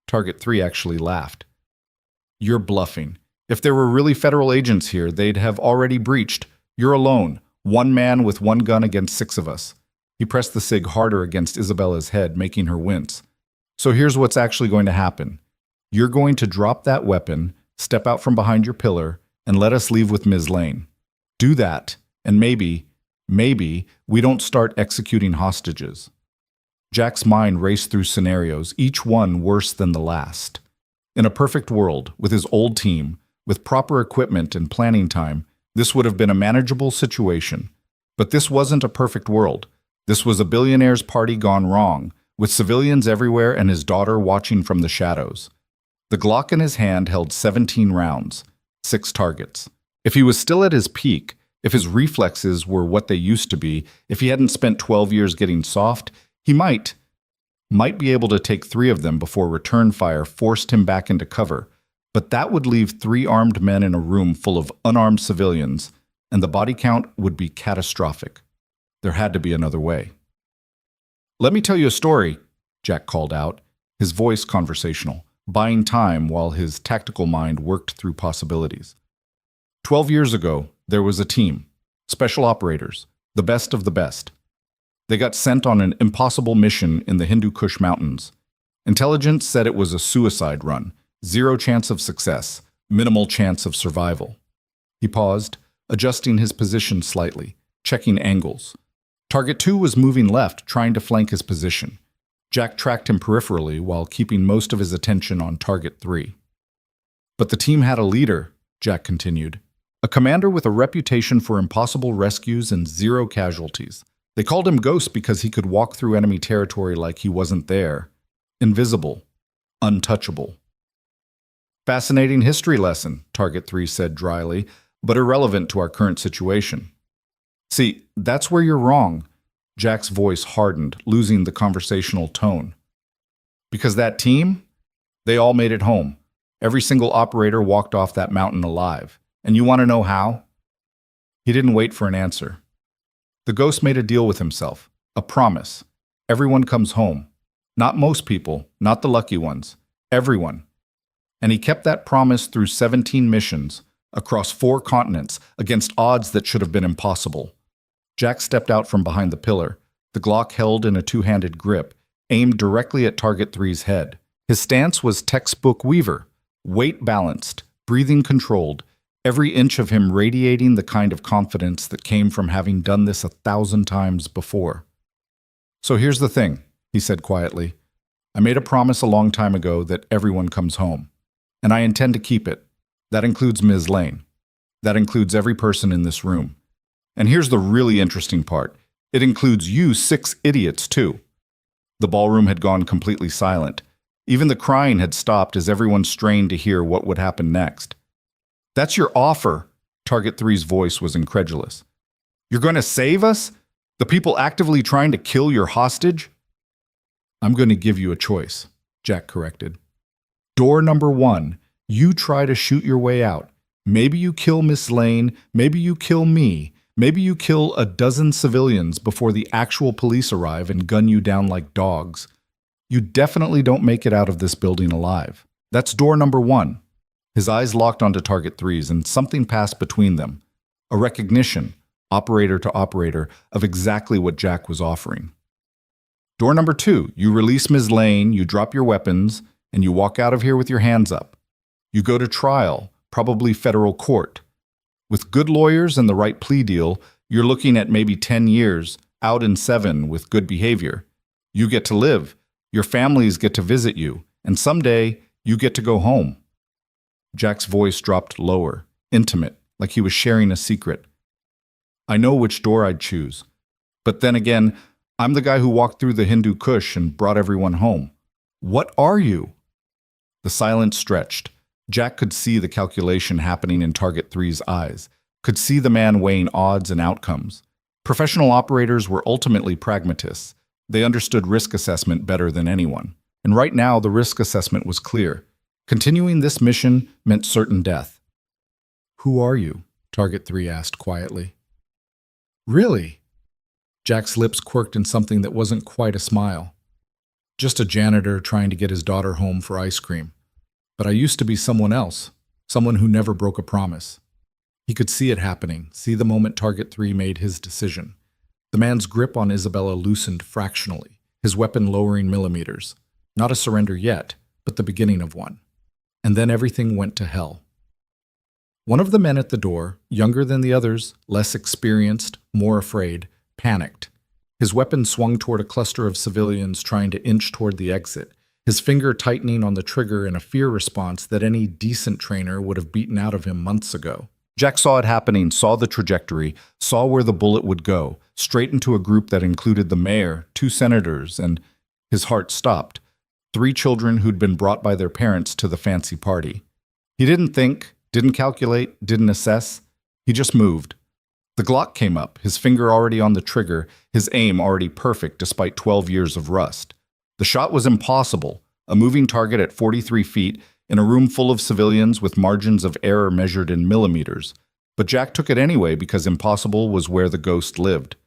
Target 3 actually laughed. You're bluffing. If there were really federal agents here, they'd have already breached. You're alone. 1 man with 1 gun against 6 of us. He pressed the cig harder against Isabella's head, making her wince. So here's what's actually going to happen. You're going to drop that weapon, step out from behind your pillar, and let us leave with Ms. Lane. Do that, and maybe we don't start executing hostages. Jack's mind raced through scenarios, each one worse than the last. In a perfect world, with his old team, with proper equipment and planning time, this would have been a manageable situation. But this wasn't a perfect world. This was a billionaire's party gone wrong, with civilians everywhere and his daughter watching from the shadows. The Glock in his hand held 17 rounds, 6 targets. If he was still at his peak, if his reflexes were what they used to be, if he hadn't spent 12 years getting soft, he might be able to take 3 of them before return fire forced him back into cover. But that would leave 3 armed men in a room full of unarmed civilians, and the body count would be catastrophic. There had to be another way. "Let me tell you a story," Jack called out, his voice conversational, buying time while his tactical mind worked through possibilities. 12 years ago, there was a team, special operators, the best of the best. They got sent on an impossible mission in the Hindu Kush Mountains. Intelligence said it was a suicide run, 0 chance of success, minimal chance of survival. He paused, adjusting his position slightly, checking angles. Target 2 was moving left, trying to flank his position. Jack tracked him peripherally while keeping most of his attention on Target 3. But the team had a leader, Jack continued. A commander with a reputation for impossible rescues and 0 casualties. They called him Ghost because he could walk through enemy territory like he wasn't there. Invisible. Untouchable. "Fascinating history lesson," Target 3 said dryly, but irrelevant to our current situation. "See, that's where you're wrong." Jack's voice hardened, losing the conversational tone. "Because that team, they all made it home. Every single operator walked off that mountain alive. And you want to know how?" He didn't wait for an answer. The Ghost made a deal with himself, a promise. Everyone comes home. Not most people, not the lucky ones. Everyone. And he kept that promise through 17 missions, across 4 continents, against odds that should have been impossible. Jack stepped out from behind the pillar, the Glock held in a 2-handed grip, aimed directly at Target 3's head. His stance was textbook Weaver, weight balanced, breathing controlled, every inch of him radiating the kind of confidence that came from having done this 1,000 times before. "So here's the thing," he said quietly. "I made a promise a long time ago that everyone comes home, and I intend to keep it. That includes Ms. Lane. That includes every person in this room. And here's the really interesting part. It includes you 6 idiots, too." The ballroom had gone completely silent. Even the crying had stopped as everyone strained to hear what would happen next. "That's your offer?" Target 3's voice was incredulous. "You're going to save us? The people actively trying to kill your hostage?" "I'm going to give you a choice," Jack corrected. "Door number 1, you try to shoot your way out. Maybe you kill Miss Lane, maybe you kill me, maybe you kill a dozen civilians before the actual police arrive and gun you down like dogs. You definitely don't make it out of this building alive. That's door number 1. His eyes locked onto Target 3's, and something passed between them. A recognition, operator to operator, of exactly what Jack was offering. Door number 2, you release Ms. Lane, you drop your weapons, and you walk out of here with your hands up. You go to trial, probably federal court. With good lawyers and the right plea deal, you're looking at maybe 10 years, out in 7 with good behavior. You get to live, your families get to visit you, and someday you get to go home. Jack's voice dropped lower, intimate, like he was sharing a secret. "I know which door I'd choose. But then again, I'm the guy who walked through the Hindu Kush and brought everyone home. What are you?" The silence stretched. Jack could see the calculation happening in Target Three's eyes, could see the man weighing odds and outcomes. Professional operators were ultimately pragmatists. They understood risk assessment better than anyone. And right now, the risk assessment was clear. Continuing this mission meant certain death. "Who are you?" Target 3 asked quietly. "Really?" Jack's lips quirked in something that wasn't quite a smile. "Just a janitor trying to get his daughter home for ice cream. But I used to be someone else, someone who never broke a promise." He could see it happening, see the moment Target 3 made his decision. The man's grip on Isabella loosened fractionally, his weapon lowering millimeters. Not a surrender yet, but the beginning of one. And then everything went to hell. One of the men at the door, younger than the others, less experienced, more afraid, panicked. His weapon swung toward a cluster of civilians trying to inch toward the exit, his finger tightening on the trigger in a fear response that any decent trainer would have beaten out of him months ago. Jack saw it happening, saw the trajectory, saw where the bullet would go, straight into a group that included the mayor, 2 senators, and his heart stopped. 3 children who'd been brought by their parents to the fancy party. He didn't think, didn't calculate, didn't assess. He just moved. The Glock came up, his finger already on the trigger, his aim already perfect despite 12 years of rust. The shot was impossible, a moving target at 43 feet, in a room full of civilians with margins of error measured in millimeters. But Jack took it anyway because impossible was where the ghost lived.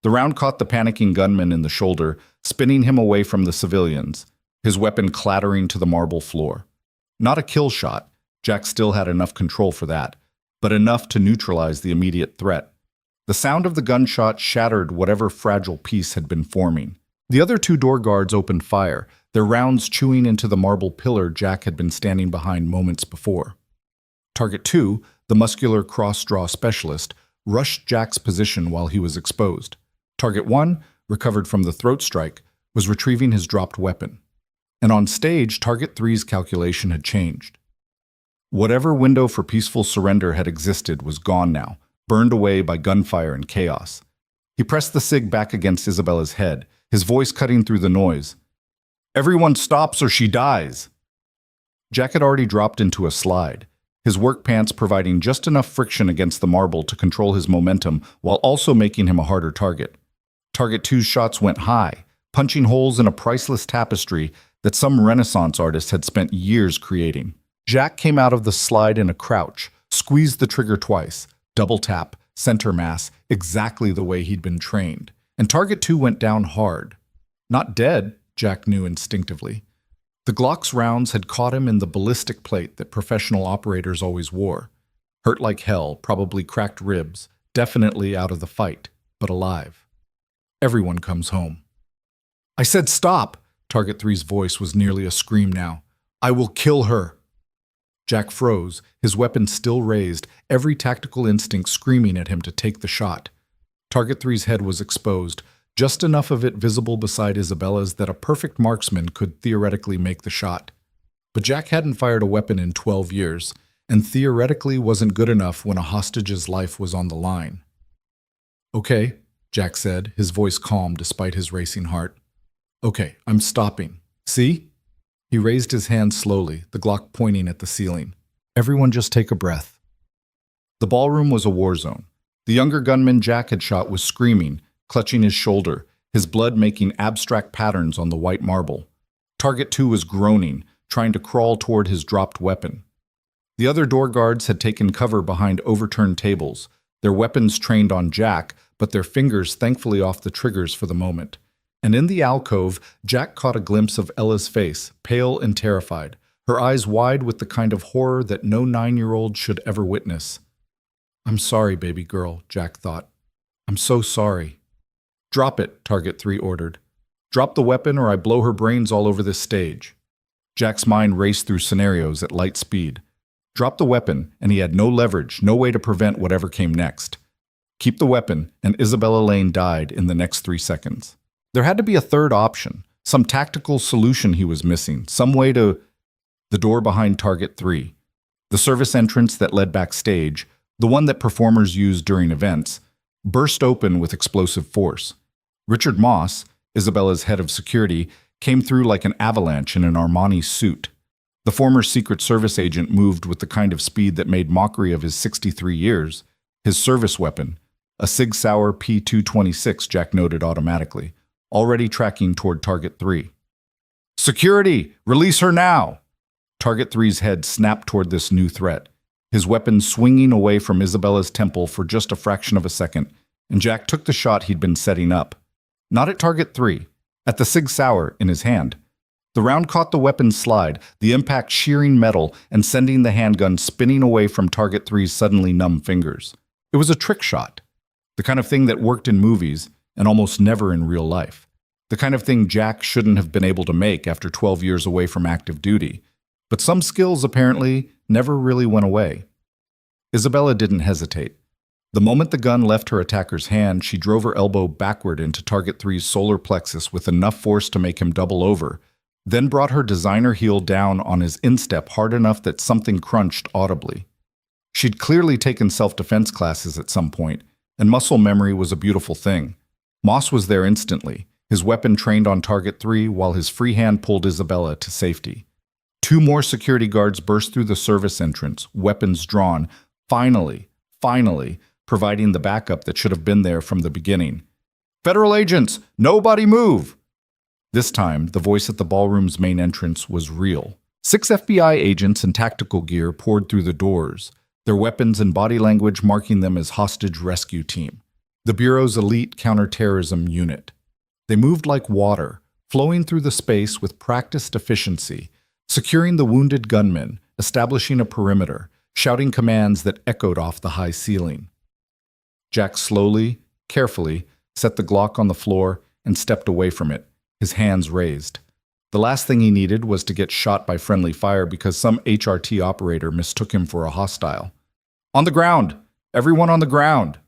The round caught the panicking gunman in the shoulder, spinning him away from the civilians, his weapon clattering to the marble floor. Not a kill shot. Jack still had enough control for that, but enough to neutralize the immediate threat. The sound of the gunshot shattered whatever fragile peace had been forming. The other 2 door guards opened fire, their rounds chewing into the marble pillar Jack had been standing behind moments before. Target 2, the muscular cross-draw specialist, rushed Jack's position while he was exposed. Target 1, recovered from the throat strike, was retrieving his dropped weapon. And on stage, Target 3's calculation had changed. Whatever window for peaceful surrender had existed was gone now, burned away by gunfire and chaos. He pressed the SIG back against Isabella's head, his voice cutting through the noise. "Everyone stops or she dies!" Jack had already dropped into a slide, his work pants providing just enough friction against the marble to control his momentum while also making him a harder target. Target 2's shots went high, punching holes in a priceless tapestry that some Renaissance artist had spent years creating. Jack came out of the slide in a crouch, squeezed the trigger twice, double tap, center mass, exactly the way he'd been trained. And Target 2 went down hard. Not dead, Jack knew instinctively. The Glock's rounds had caught him in the ballistic plate that professional operators always wore. Hurt like hell, probably cracked ribs, definitely out of the fight, but alive. Everyone comes home. "I said stop!" Target 3's voice was nearly a scream now. "I will kill her!" Jack froze, his weapon still raised, every tactical instinct screaming at him to take the shot. Target 3's head was exposed, just enough of it visible beside Isabella's that a perfect marksman could theoretically make the shot. But Jack hadn't fired a weapon in 12 years, and theoretically wasn't good enough when a hostage's life was on the line. "Okay," Jack said, his voice calm despite his racing heart. "Okay, I'm stopping. See?" He raised his hand slowly, the Glock pointing at the ceiling. "Everyone just take a breath." The ballroom was a war zone. The younger gunman Jack had shot was screaming, clutching his shoulder, his blood making abstract patterns on the white marble. Target 2 was groaning, trying to crawl toward his dropped weapon. The other door guards had taken cover behind overturned tables, their weapons trained on Jack, but their fingers thankfully off the triggers for the moment. And in the alcove, Jack caught a glimpse of Ella's face, pale and terrified, her eyes wide with the kind of horror that no 9-year-old should ever witness. "I'm sorry, baby girl," Jack thought. "I'm so sorry." "Drop it," Target 3 ordered. "Drop the weapon or I blow her brains all over this stage." Jack's mind raced through scenarios at light speed. Drop the weapon, and he had no leverage, no way to prevent whatever came next. Keep the weapon, and Isabella Lane died in the next 3 seconds. There had to be a third option, some tactical solution he was missing, some way to... The door behind Target 3, the service entrance that led backstage, the one that performers use during events, burst open with explosive force. Richard Moss, Isabella's head of security, came through like an avalanche in an Armani suit. The former Secret Service agent moved with the kind of speed that made mockery of his 63 years. His service weapon, a Sig Sauer P226, Jack noted automatically, already tracking toward Target 3. Security! Release her now! Target 3's head snapped toward this new threat, his weapon swinging away from Isabella's temple for just a fraction of a second, and Jack took the shot he'd been setting up. Not at Target 3, at the Sig Sauer in his hand. The round caught the weapon's slide, the impact shearing metal and sending the handgun spinning away from Target 3's suddenly numb fingers. It was a trick shot, the kind of thing that worked in movies and almost never in real life. The kind of thing Jack shouldn't have been able to make after 12 years away from active duty. But some skills apparently never really went away. Isabella didn't hesitate. The moment the gun left her attacker's hand, she drove her elbow backward into Target 3's solar plexus with enough force to make him double over, then brought her designer heel down on his instep hard enough that something crunched audibly. She'd clearly taken self-defense classes at some point, and muscle memory was a beautiful thing. Moss was there instantly, his weapon trained on Target 3 while his free hand pulled Isabella to safety. 2 more security guards burst through the service entrance, weapons drawn, finally, providing the backup that should have been there from the beginning. "Federal agents, nobody move!" This time, the voice at the ballroom's main entrance was real. 6 FBI agents in tactical gear poured through the doors, their weapons and body language marking them as hostage rescue team, the Bureau's elite counterterrorism unit. They moved like water, flowing through the space with practiced efficiency, securing the wounded gunmen, establishing a perimeter, shouting commands that echoed off the high ceiling. Jack slowly, carefully, set the Glock on the floor and stepped away from it, his hands raised. The last thing he needed was to get shot by friendly fire because some HRT operator mistook him for a hostile. "On the ground! Everyone on the ground!"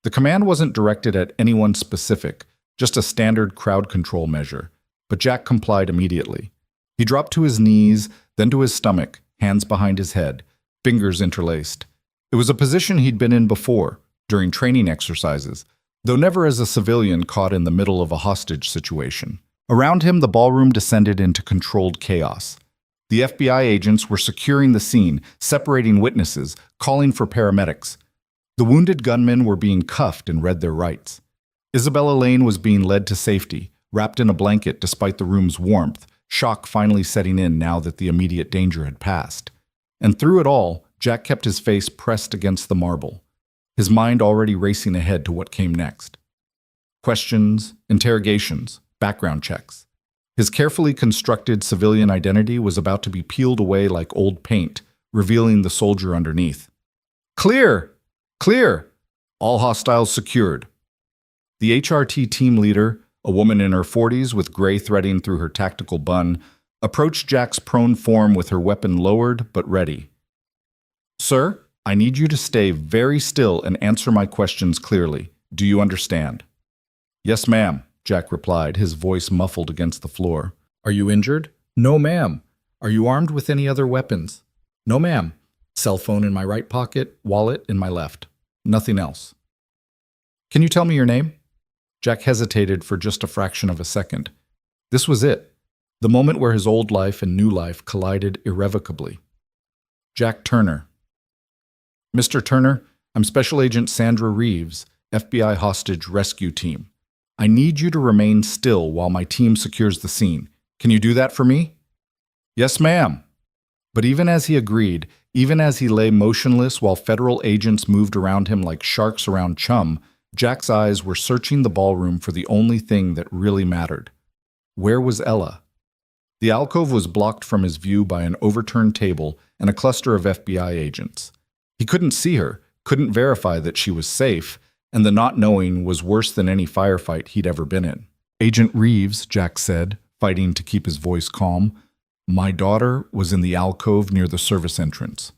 The command wasn't directed at anyone specific, just a standard crowd control measure, but Jack complied immediately. He dropped to his knees, then to his stomach, hands behind his head, fingers interlaced. It was a position he'd been in before, during training exercises, though never as a civilian caught in the middle of a hostage situation. Around him, the ballroom descended into controlled chaos. The FBI agents were securing the scene, separating witnesses, calling for paramedics. The wounded gunmen were being cuffed and read their rights. Isabella Lane was being led to safety, wrapped in a blanket despite the room's warmth, shock finally setting in now that the immediate danger had passed. And through it all, Jack kept his face pressed against the marble, his mind already racing ahead to what came next. Questions, interrogations, background checks. His carefully constructed civilian identity was about to be peeled away like old paint, revealing the soldier underneath. "Clear! Clear! All hostiles secured." The HRT team leader, a woman in her 40s with gray threading through her tactical bun, approached Jack's prone form with her weapon lowered but ready. "Sir, I need you to stay very still and answer my questions clearly. Do you understand?" "Yes, ma'am," Jack replied, his voice muffled against the floor. "Are you injured?" "No, ma'am." "Are you armed with any other weapons?" "No, ma'am." "Cell phone in my right pocket, wallet in my left. Nothing else." "Can you tell me your name?" Jack hesitated for just a fraction of a second. This was it, the moment where his old life and new life collided irrevocably. "Jack Turner." "Mr. Turner, I'm Special Agent Sandra Reeves, FBI Hostage Rescue Team. I need you to remain still while my team secures the scene. Can you do that for me?" "Yes, ma'am." But even as he agreed, even as he lay motionless while federal agents moved around him like sharks around chum, Jack's eyes were searching the ballroom for the only thing that really mattered. Where was Ella? The alcove was blocked from his view by an overturned table and a cluster of FBI agents. He couldn't see her, couldn't verify that she was safe, and the not knowing was worse than any firefight he'd ever been in. "Agent Reeves," Jack said, fighting to keep his voice calm, "my daughter was in the alcove near the service entrance.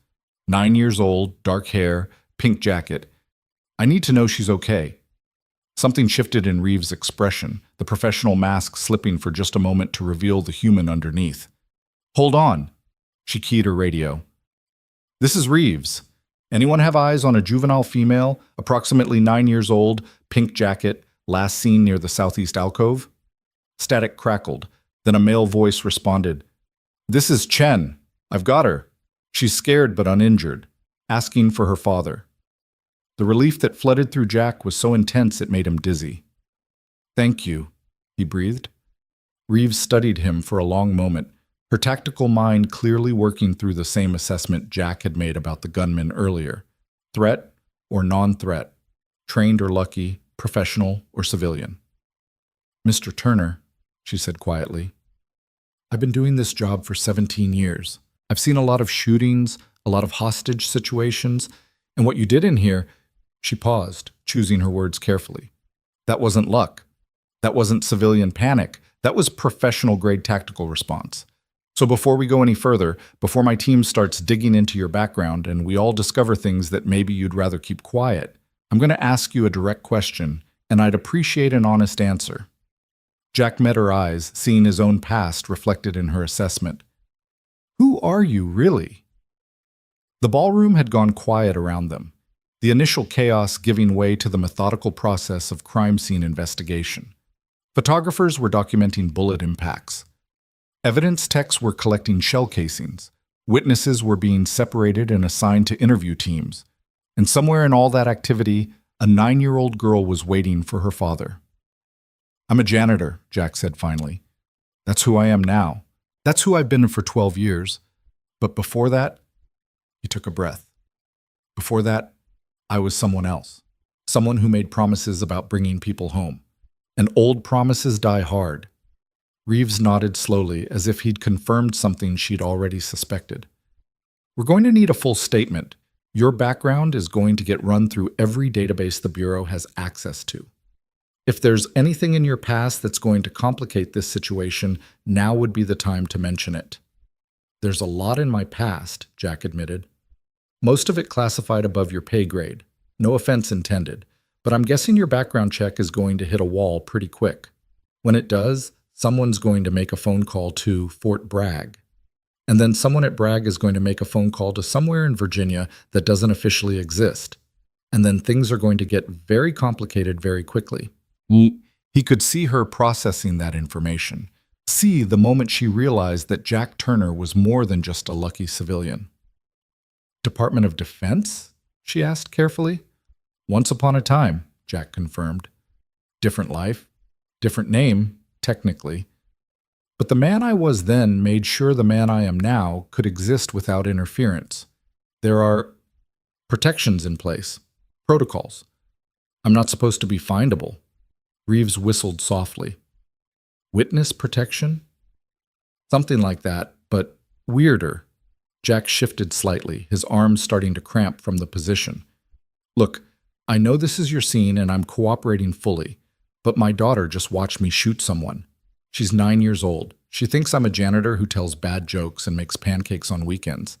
9 years old, dark hair, pink jacket. I need to know she's okay." Something shifted in Reeves' expression, the professional mask slipping for just a moment to reveal the human underneath. "Hold on." She keyed her radio. "This is Reeves. Anyone have eyes on a juvenile female, approximately 9 years old, pink jacket, last seen near the southeast alcove?" Static crackled. Then a male voice responded, This is Chen. I've got her. She's scared but uninjured, asking for her father. The relief that flooded through Jack was so intense it made him dizzy. Thank you, he breathed. Reeves studied him for a long moment, her tactical mind clearly working through the same assessment Jack had made about the gunman earlier. Threat or non-threat, trained or lucky, professional or civilian. Mr. Turner, she said quietly, I've been doing this job for 17 years. I've seen a lot of shootings, a lot of hostage situations, and what you did in here, she paused, choosing her words carefully. That wasn't luck. That wasn't civilian panic. That was professional-grade tactical response. So before we go any further, before my team starts digging into your background and we all discover things that maybe you'd rather keep quiet, I'm going to ask you a direct question, and I'd appreciate an honest answer. Jack met her eyes, seeing his own past reflected in her assessment. Who are you, really? The ballroom had gone quiet around them, the initial chaos giving way to the methodical process of crime scene investigation. Photographers were documenting bullet impacts. Evidence techs were collecting shell casings. Witnesses were being separated and assigned to interview teams. And somewhere in all that activity, a 9-year-old girl was waiting for her father. I'm a janitor, Jack said finally. That's who I am now. That's who I've been for 12 years. But before that, he took a breath. Before that, I was someone else. Someone who made promises about bringing people home. And old promises die hard. Reeves nodded slowly, as if he'd confirmed something she'd already suspected. We're going to need a full statement. Your background is going to get run through every database the Bureau has access to. If there's anything in your past that's going to complicate this situation, now would be the time to mention it. There's a lot in my past, Jack admitted. Most of it classified above your pay grade. No offense intended, but I'm guessing your background check is going to hit a wall pretty quick. When it does, someone's going to make a phone call to Fort Bragg. And then someone at Bragg is going to make a phone call to somewhere in Virginia that doesn't officially exist. And then things are going to get very complicated very quickly. He could see her processing that information. See the moment she realized that Jack Turner was more than just a lucky civilian. Department of Defense? She asked carefully. Once upon a time, Jack confirmed. Different life, different name, technically. But the man I was then made sure the man I am now could exist without interference. There are protections in place, protocols. I'm not supposed to be findable. Reeves whistled softly. Witness protection? Something like that, but weirder. Jack shifted slightly, his arms starting to cramp from the position. Look, I know this is your scene and I'm cooperating fully, but my daughter just watched me shoot someone. She's 9 years old. She thinks I'm a janitor who tells bad jokes and makes pancakes on weekends.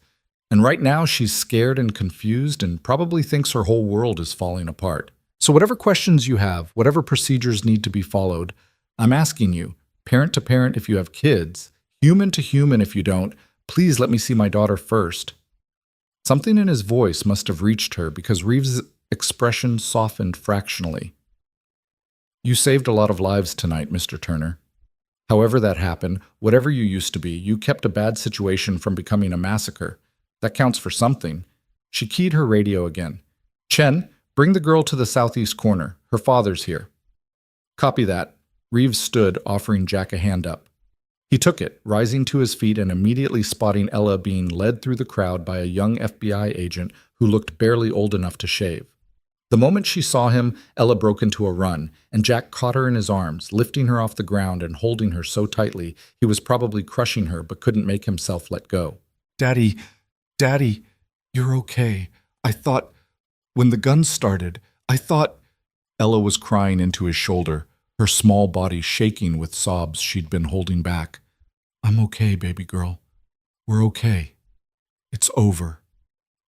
And right now she's scared and confused and probably thinks her whole world is falling apart. So whatever questions you have, whatever procedures need to be followed, I'm asking you, parent to parent if you have kids, human to human if you don't, please let me see my daughter first. Something in his voice must have reached her because Reeves' expression softened fractionally. You saved a lot of lives tonight, Mr. Turner. However that happened, whatever you used to be, you kept a bad situation from becoming a massacre. That counts for something. She keyed her radio again. Chen, bring the girl to the southeast corner. Her father's here. Copy that. Reeves stood, offering Jack a hand up. He took it, rising to his feet and immediately spotting Ella being led through the crowd by a young FBI agent who looked barely old enough to shave. The moment she saw him, Ella broke into a run, and Jack caught her in his arms, lifting her off the ground and holding her so tightly he was probably crushing her but couldn't make himself let go. Daddy, you're okay. I thought, when the gun started, I thought... Ella was crying into his shoulder, her small body shaking with sobs she'd been holding back. I'm okay, baby girl. We're okay. It's over.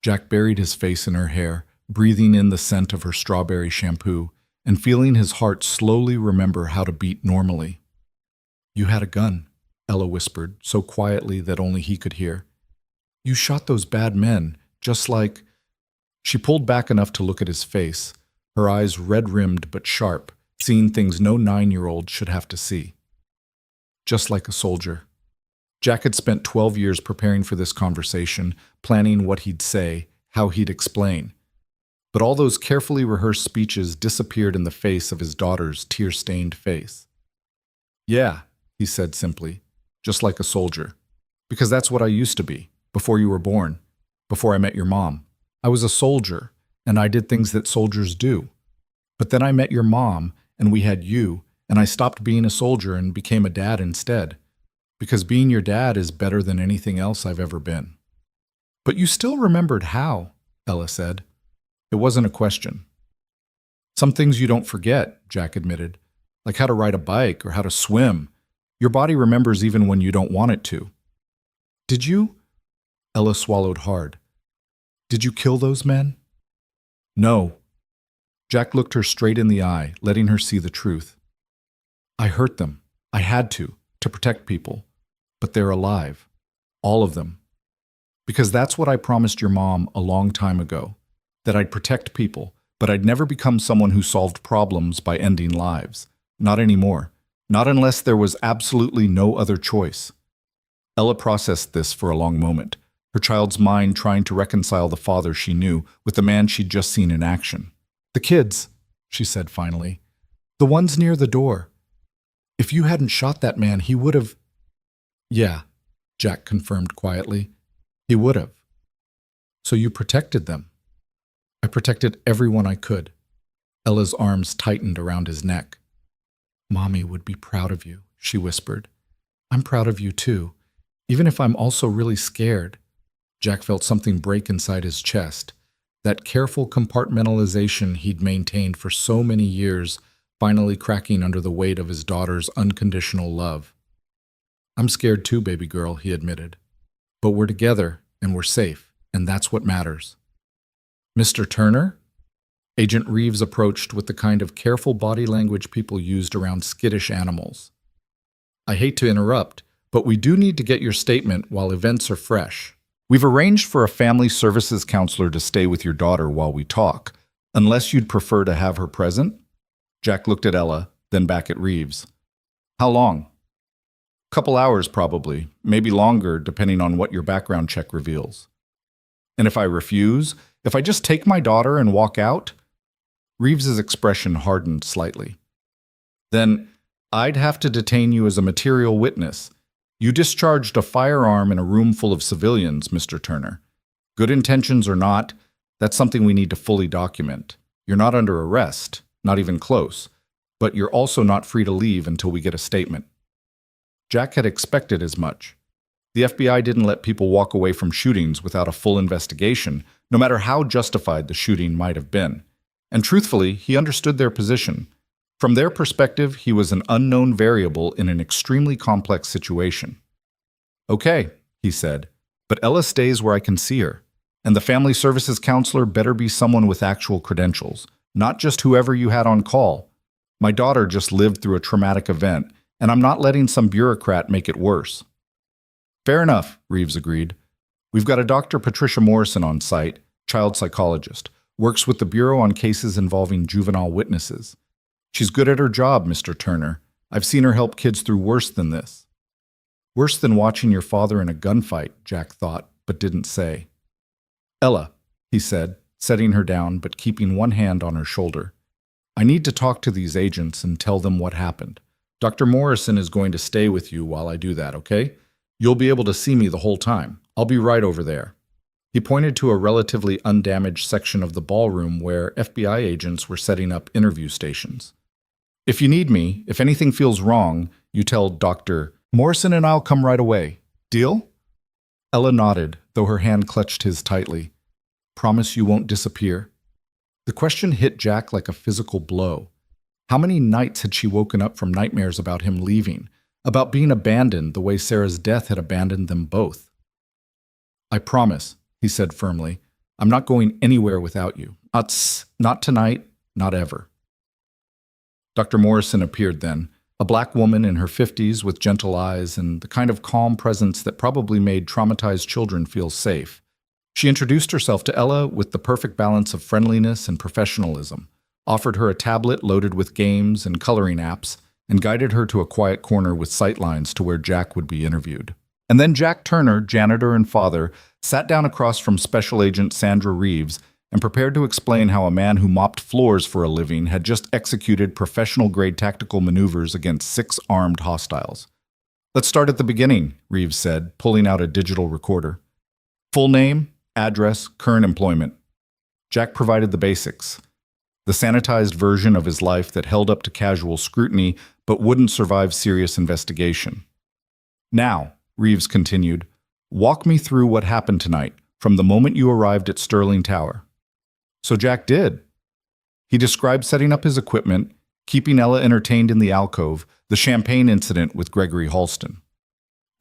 Jack buried his face in her hair, breathing in the scent of her strawberry shampoo, and feeling his heart slowly remember how to beat normally. You had a gun, Ella whispered, so quietly that only he could hear. You shot those bad men, just like... She pulled back enough to look at his face, her eyes red-rimmed but sharp, seeing things no 9-year-old should have to see. Just like a soldier. Jack had spent 12 years preparing for this conversation, planning what he'd say, how he'd explain. But all those carefully rehearsed speeches disappeared in the face of his daughter's tear-stained face. "Yeah," he said simply, "just like a soldier. Because that's what I used to be, before you were born, before I met your mom. I was a soldier, and I did things that soldiers do. But then I met your mom, and we had you, and I stopped being a soldier and became a dad instead. Because being your dad is better than anything else I've ever been." "But you still remembered how," Ella said. It wasn't a question. "Some things you don't forget," Jack admitted, "like how to ride a bike or how to swim. Your body remembers even when you don't want it to." "Did you?" Ella swallowed hard. "Did you kill those men?" "No." Jack looked her straight in the eye, letting her see the truth. "I hurt them. I had to protect people. But they're alive. All of them. Because that's what I promised your mom a long time ago. That I'd protect people, but I'd never become someone who solved problems by ending lives. Not anymore. Not unless there was absolutely no other choice." Ella processed this for a long moment, her child's mind trying to reconcile the father she knew with the man she'd just seen in action. "The kids," she said finally. "The ones near the door. If you hadn't shot that man, he would have—" "Yeah," Jack confirmed quietly. "He would have." "So you protected them?" "I protected everyone I could." Ella's arms tightened around his neck. "Mommy would be proud of you," she whispered. "I'm proud of you too, even if I'm also really scared." Jack felt something break inside his chest. That careful compartmentalization he'd maintained for so many years finally cracking under the weight of his daughter's unconditional love. "I'm scared too, baby girl," he admitted. "But we're together, and we're safe, and that's what matters." "Mr. Turner?" Agent Reeves approached with the kind of careful body language people used around skittish animals. "I hate to interrupt, but we do need to get your statement while events are fresh. We've arranged for a family services counselor to stay with your daughter while we talk, unless you'd prefer to have her present." Jack looked at Ella, then back at Reeves. "How long?" "Couple hours, probably. Maybe longer, depending on what your background check reveals." "And if I refuse? If I just take my daughter and walk out?" Reeves's expression hardened slightly. "Then I'd have to detain you as a material witness. You discharged a firearm in a room full of civilians, Mr. Turner. Good intentions or not, that's something we need to fully document. You're not under arrest. Not even close, but you're also not free to leave until we get a statement." Jack had expected as much. The FBI didn't let people walk away from shootings without a full investigation, no matter how justified the shooting might have been. And truthfully, he understood their position. From their perspective, he was an unknown variable in an extremely complex situation. "Okay," he said, "but Ella stays where I can see her, and the family services counselor better be someone with actual credentials. Not just whoever you had on call. My daughter just lived through a traumatic event, and I'm not letting some bureaucrat make it worse." "Fair enough," Reeves agreed. "We've got a Dr. Patricia Morrison on site, child psychologist, works with the Bureau on cases involving juvenile witnesses. She's good at her job, Mr. Turner. I've seen her help kids through worse than this." Worse than watching your father in a gunfight, Jack thought, but didn't say. "Ella," he said, setting her down but keeping one hand on her shoulder. "I need to talk to these agents and tell them what happened. Dr. Morrison is going to stay with you while I do that, okay? You'll be able to see me the whole time. I'll be right over there." He pointed to a relatively undamaged section of the ballroom where FBI agents were setting up interview stations. "If you need me, if anything feels wrong, you tell Dr. Morrison and I'll come right away. Deal?" Ella nodded, though her hand clutched his tightly. "Promise you won't disappear?" The question hit Jack like a physical blow. How many nights had she woken up from nightmares about him leaving, about being abandoned the way Sarah's death had abandoned them both? "I promise," he said firmly. "I'm not going anywhere without you. Not tonight, not ever." Dr. Morrison appeared then, a black woman in her 50s with gentle eyes and the kind of calm presence that probably made traumatized children feel safe. She introduced herself to Ella with the perfect balance of friendliness and professionalism, offered her a tablet loaded with games and coloring apps, and guided her to a quiet corner with sightlines to where Jack would be interviewed. And then Jack Turner, janitor and father, sat down across from Special Agent Sandra Reeves and prepared to explain how a man who mopped floors for a living had just executed professional-grade tactical maneuvers against 6 armed hostiles. "Let's start at the beginning," Reeves said, pulling out a digital recorder. "Full name, address, current employment." Jack provided the basics. The sanitized version of his life that held up to casual scrutiny but wouldn't survive serious investigation. "Now," Reeves continued, "walk me through what happened tonight, from the moment you arrived at Sterling Tower." So Jack did. He described setting up his equipment, keeping Ella entertained in the alcove, the champagne incident with Gregory Halston.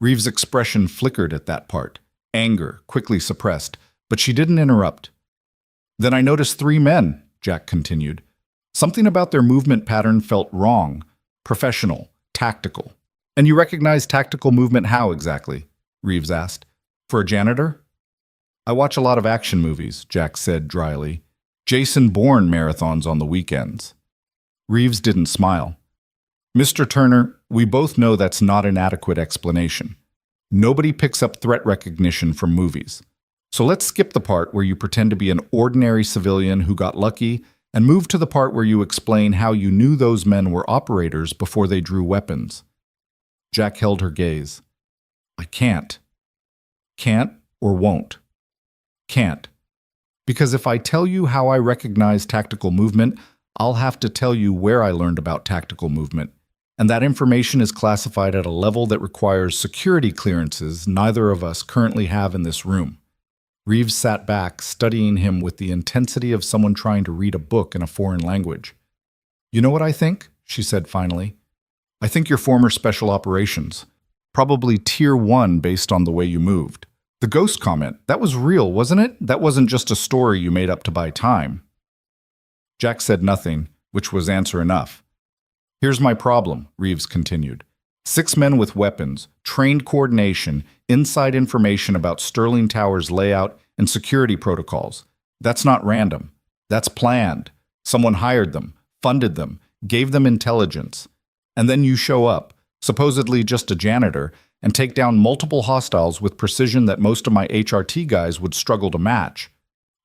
Reeves' expression flickered at that part, anger quickly suppressed, but she didn't interrupt. "Then I noticed 3 men," Jack continued. "Something about their movement pattern felt wrong, professional, tactical." "And you recognize tactical movement how exactly?" Reeves asked. "For a janitor?" "I watch a lot of action movies," Jack said dryly. "Jason Bourne marathons on the weekends." Reeves didn't smile. "Mr. Turner, we both know that's not an adequate explanation. Nobody picks up threat recognition from movies. So let's skip the part where you pretend to be an ordinary civilian who got lucky and move to the part where you explain how you knew those men were operators before they drew weapons." Jack held her gaze. "I can't. Can't or won't. Can't. Because if I tell you how I recognize tactical movement, I'll have to tell you where I learned about tactical movement. And that information is classified at a level that requires security clearances neither of us currently have in this room." Reeves sat back, studying him with the intensity of someone trying to read a book in a foreign language. "You know what I think?" she said finally. "I think you're former special operations. Probably Tier 1 based on the way you moved. The ghost comment, that was real, wasn't it? That wasn't just a story you made up to buy time." Jack said nothing, which was answer enough. "Here's my problem," Reeves continued. 6 men with weapons, trained coordination, inside information about Sterling Tower's layout and security protocols. That's not random. That's planned. Someone hired them, funded them, gave them intelligence. And then you show up, supposedly just a janitor, and take down multiple hostiles with precision that most of my HRT guys would struggle to match.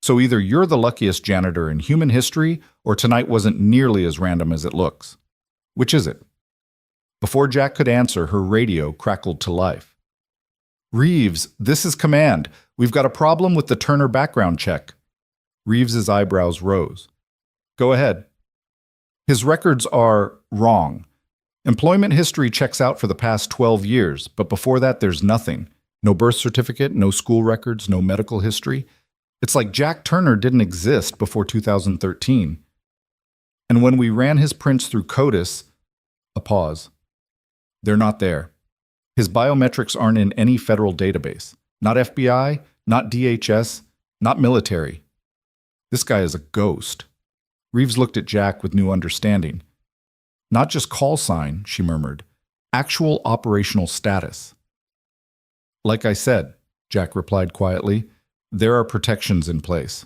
So either you're the luckiest janitor in human history, or tonight wasn't nearly as random as it looks. Which is it?" Before Jack could answer, her radio crackled to life. "Reeves, this is command. We've got a problem with the Turner background check." Reeves's eyebrows rose. "Go ahead." "His records are wrong. Employment history checks out for the past 12 years, but before that there's nothing. No birth certificate, no school records, no medical history. It's like Jack Turner didn't exist before 2013. And when we ran his prints through CODIS," a pause, "they're not there. His biometrics aren't in any federal database. Not FBI, not DHS, not military. This guy is a ghost." Reeves looked at Jack with new understanding. "Not just call sign," she murmured. "Actual operational status." "Like I said," Jack replied quietly, "there are protections in place.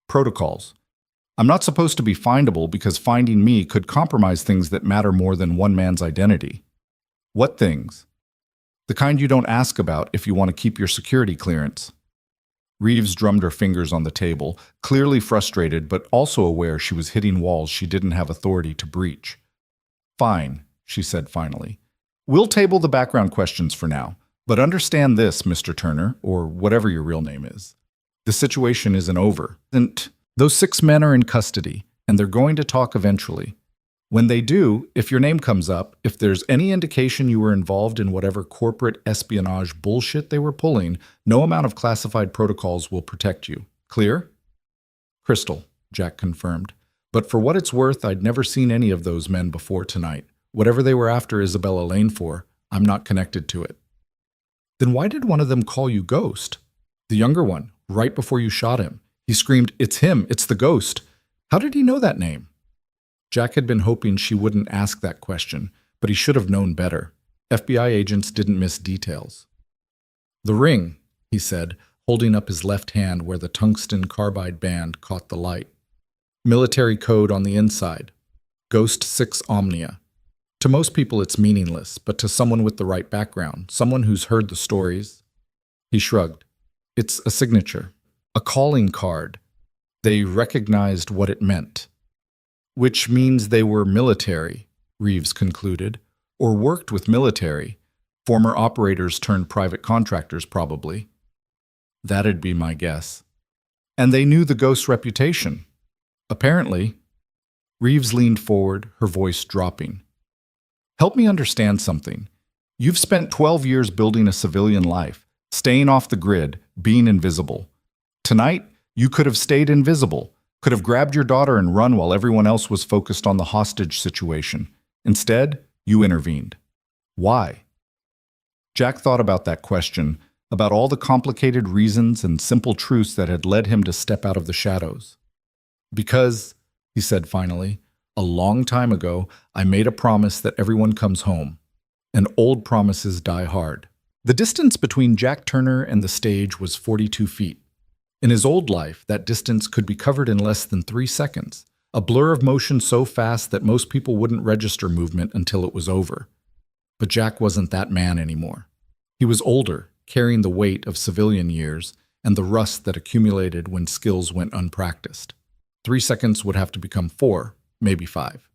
Protocols. I'm not supposed to be findable because finding me could compromise things that matter more than one man's identity." "What things?" "The kind you don't ask about if you want to keep your security clearance." Reeves drummed her fingers on the table, clearly frustrated but also aware she was hitting walls she didn't have authority to breach. "Fine," she said finally. "We'll table the background questions for now, but understand this, Mr. Turner, or whatever your real name is. The situation isn't over. And those 6 men are in custody, and they're going to talk eventually. When they do, if your name comes up, if there's any indication you were involved in whatever corporate espionage bullshit they were pulling, no amount of classified protocols will protect you. Clear?" "Crystal," Jack confirmed. "But for what it's worth, I'd never seen any of those men before tonight. Whatever they were after Isabella Lane for, I'm not connected to it." "Then why did one of them call you Ghost?" "The younger one, right before you shot him. He screamed, 'It's him, it's the Ghost.' How did he know that name?" Jack had been hoping she wouldn't ask that question, but he should have known better. FBI agents didn't miss details. "The ring," he said, holding up his left hand where the tungsten carbide band caught the light. "Military code on the inside. Ghost 6 Omnia. To most people, it's meaningless, but to someone with the right background, someone who's heard the stories, he shrugged. It's a signature, a calling card. They recognized what it meant. Which means they were military, Reeves concluded, or worked with military. Former operators turned private contractors, probably. That'd be my guess. And they knew the ghost's reputation. Apparently. Reeves leaned forward, her voice dropping. Help me understand something. You've spent 12 years building a civilian life, staying off the grid, being invisible. Tonight, you could have stayed invisible, could have grabbed your daughter and run while everyone else was focused on the hostage situation. Instead, you intervened. Why? Jack thought about that question, about all the complicated reasons and simple truths that had led him to step out of the shadows. Because, he said finally, a long time ago, I made a promise that everyone comes home. And old promises die hard. The distance between Jack Turner and the stage was 42 feet. In his old life, that distance could be covered in less than 3 seconds, a blur of motion so fast that most people wouldn't register movement until it was over. But Jack wasn't that man anymore. He was older, carrying the weight of civilian years and the rust that accumulated when skills went unpracticed. 3 seconds would have to become 4, maybe 5.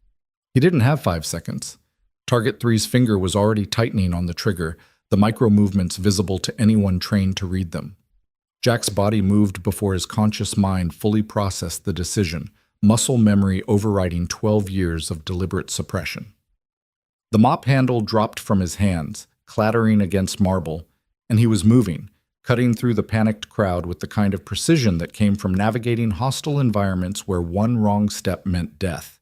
He didn't have 5 seconds. Target 3's finger was already tightening on the trigger, the micro-movements visible to anyone trained to read them. Jack's body moved before his conscious mind fully processed the decision, muscle memory overriding 12 years of deliberate suppression. The mop handle dropped from his hands, clattering against marble, and he was moving, cutting through the panicked crowd with the kind of precision that came from navigating hostile environments where one wrong step meant death.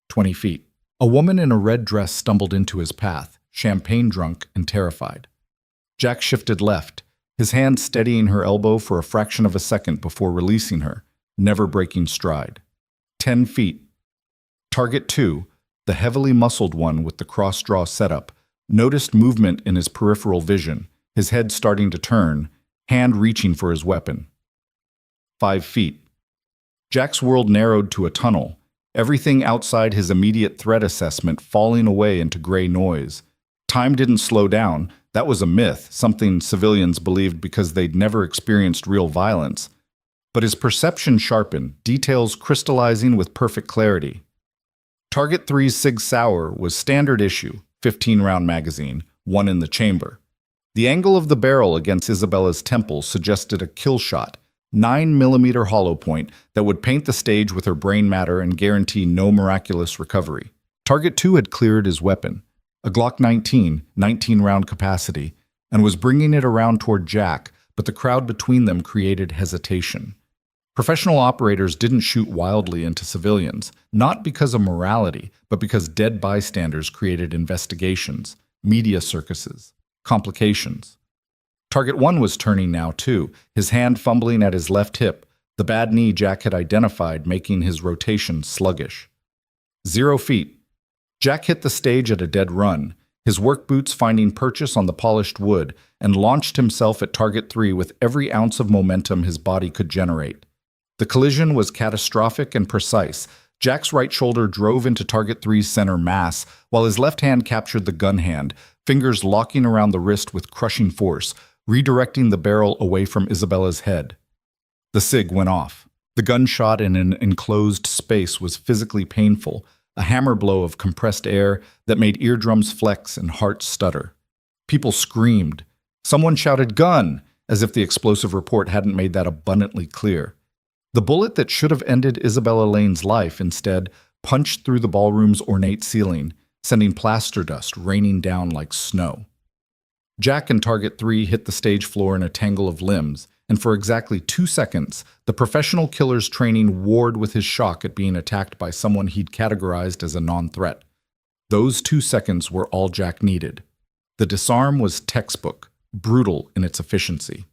20 feet. A woman in a red dress stumbled into his path, champagne-drunk and terrified. Jack shifted left, his hand steadying her elbow for a fraction of a second before releasing her, never breaking stride. 10 feet. Target 2, the heavily muscled one with the cross-draw setup, noticed movement in his peripheral vision, his head starting to turn, hand reaching for his weapon. 5 feet. Jack's world narrowed to a tunnel, everything outside his immediate threat assessment falling away into gray noise. Time didn't slow down. That was a myth, something civilians believed because they'd never experienced real violence. But his perception sharpened, details crystallizing with perfect clarity. Target 3's Sig Sauer was standard issue, 15-round magazine, one in the chamber. The angle of the barrel against Isabella's temple suggested a kill shot, 9mm hollow point that would paint the stage with her brain matter and guarantee no miraculous recovery. Target 2 had cleared his weapon, a Glock 19, 19-round capacity, and was bringing it around toward Jack, but the crowd between them created hesitation. Professional operators didn't shoot wildly into civilians, not because of morality, but because dead bystanders created investigations, media circuses, complications. Target 1 was turning now, too, his hand fumbling at his left hip, the bad knee Jack had identified making his rotation sluggish. 0 feet. Jack hit the stage at a dead run, his work boots finding purchase on the polished wood, and launched himself at Target 3 with every ounce of momentum his body could generate. The collision was catastrophic and precise. Jack's right shoulder drove into Target 3's center mass, while his left hand captured the gun hand, fingers locking around the wrist with crushing force, redirecting the barrel away from Isabella's head. The SIG went off. The gunshot in an enclosed space was physically painful, a hammer blow of compressed air that made eardrums flex and hearts stutter. People screamed. Someone shouted, "Gun!" as if the explosive report hadn't made that abundantly clear. The bullet that should have ended Isabella Lane's life instead punched through the ballroom's ornate ceiling, sending plaster dust raining down like snow. Jack and Target 3 hit the stage floor in a tangle of limbs, and for exactly 2 seconds, the professional killer's training warred with his shock at being attacked by someone he'd categorized as a non-threat. Those 2 seconds were all Jack needed. The disarm was textbook, brutal in its efficiency.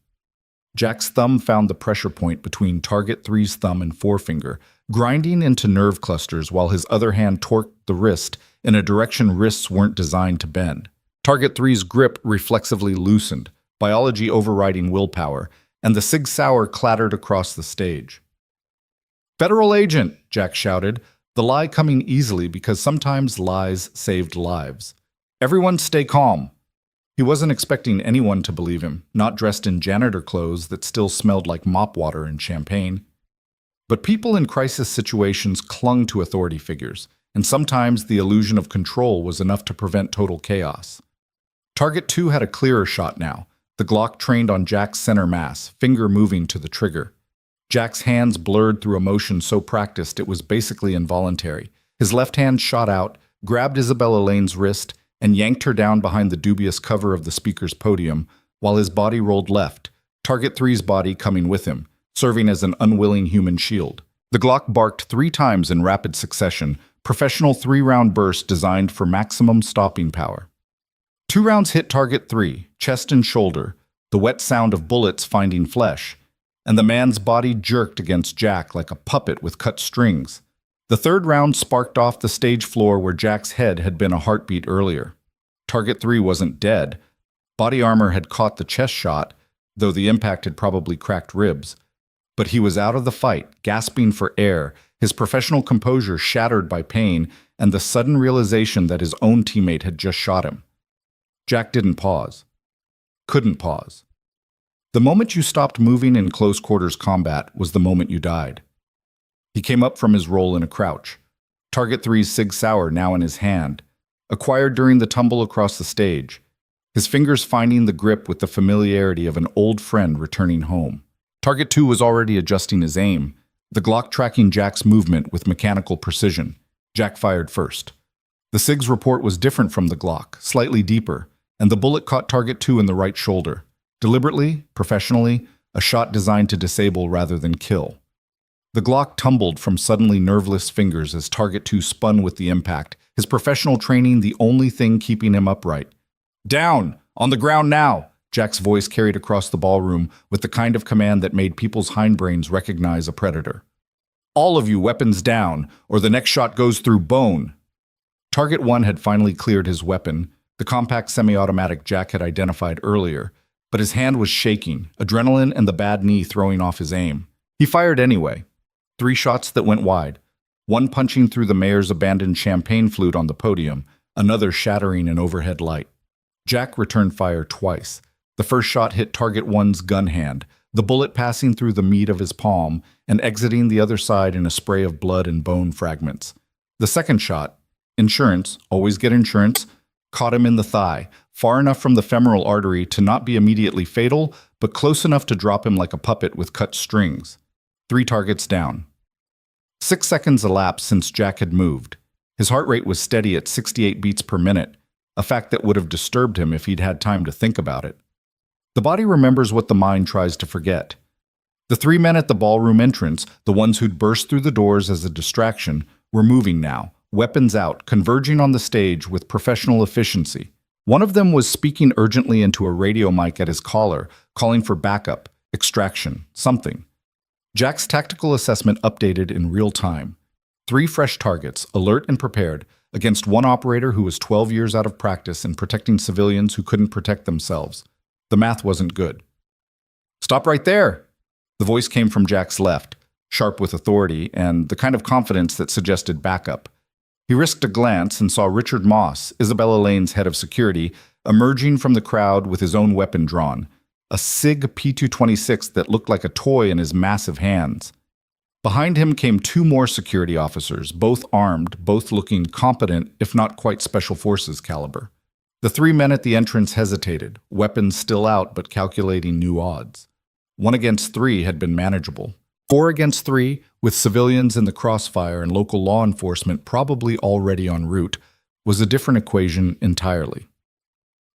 Jack's thumb found the pressure point between Target 3's thumb and forefinger, grinding into nerve clusters while his other hand torqued the wrist in a direction wrists weren't designed to bend. Target 3's grip reflexively loosened, biology overriding willpower, and the Sig Sauer clattered across the stage. "Federal agent!" Jack shouted, The lie coming easily because sometimes lies saved lives. Everyone stay calm. He wasn't expecting anyone to believe him, not dressed in janitor clothes that still smelled like mop water and champagne. But people in crisis situations clung to authority figures, and sometimes the illusion of control was enough to prevent total chaos. Target 2 had a clearer shot now, the Glock trained on Jack's center mass, finger moving to the trigger. Jack's hands blurred through a motion so practiced it was basically involuntary. His left hand shot out, grabbed Isabella Lane's wrist, and yanked her down behind the dubious cover of the speaker's podium, while his body rolled left, Target 3's body coming with him, serving as an unwilling human shield. The Glock barked 3 times in rapid succession, professional 3-round burst designed for maximum stopping power. 2 rounds hit Target 3, chest and shoulder, the wet sound of bullets finding flesh, and the man's body jerked against Jack like a puppet with cut strings. The 3rd round sparked off the stage floor where Jack's head had been a heartbeat earlier. Target 3 wasn't dead. Body armor had caught the chest shot, though the impact had probably cracked ribs. But he was out of the fight, gasping for air, his professional composure shattered by pain and the sudden realization that his own teammate had just shot him. Jack didn't pause. Couldn't pause. The moment you stopped moving in close-quarters combat was the moment you died. He came up from his roll in a crouch. Target 3's Sig Sauer now in his hand, acquired during the tumble across the stage, his fingers finding the grip with the familiarity of an old friend returning home. Target 2 was already adjusting his aim, the Glock tracking Jack's movement with mechanical precision. Jack fired first. The SIG's report was different from the Glock, slightly deeper, and the bullet caught Target 2 in the right shoulder. Deliberately, professionally, a shot designed to disable rather than kill. The Glock tumbled from suddenly nerveless fingers as Target 2 spun with the impact, his professional training the only thing keeping him upright. "Down! On the ground now!" Jack's voice carried across the ballroom with the kind of command that made people's hindbrains recognize a predator. "All of you, weapons down, or the next shot goes through bone." Target 1 had finally cleared his weapon, the compact semi-automatic Jack had identified earlier, but his hand was shaking, adrenaline and the bad knee throwing off his aim. He fired anyway. 3 shots that went wide, one punching through the mayor's abandoned champagne flute on the podium, another shattering an overhead light. Jack returned fire twice. The first shot hit Target 1's gun hand, the bullet passing through the meat of his palm and exiting the other side in a spray of blood and bone fragments. The second shot, insurance, always get insurance, caught him in the thigh, far enough from the femoral artery to not be immediately fatal, but close enough to drop him like a puppet with cut strings. 3 targets down. 6 seconds elapsed since Jack had moved. His heart rate was steady at 68 beats per minute, a fact that would have disturbed him if he'd had time to think about it. The body remembers what the mind tries to forget. The 3 men at the ballroom entrance, the ones who'd burst through the doors as a distraction, were moving now, weapons out, converging on the stage with professional efficiency. One of them was speaking urgently into a radio mic at his collar, calling for backup, extraction, something. Jack's tactical assessment updated in real time. 3 fresh targets, alert and prepared, against one operator who was 12 years out of practice in protecting civilians who couldn't protect themselves. The math wasn't good. "Stop right there!" The voice came from Jack's left, sharp with authority and the kind of confidence that suggested backup. He risked a glance and saw Richard Moss, Isabella Lane's head of security, emerging from the crowd with his own weapon drawn, a SIG P226 that looked like a toy in his massive hands. Behind him came 2 more security officers, both armed, both looking competent, if not quite special forces caliber. The 3 men at the entrance hesitated, weapons still out but calculating new odds. 1 against 3 had been manageable. 4 against 3, with civilians in the crossfire and local law enforcement probably already en route, was a different equation entirely.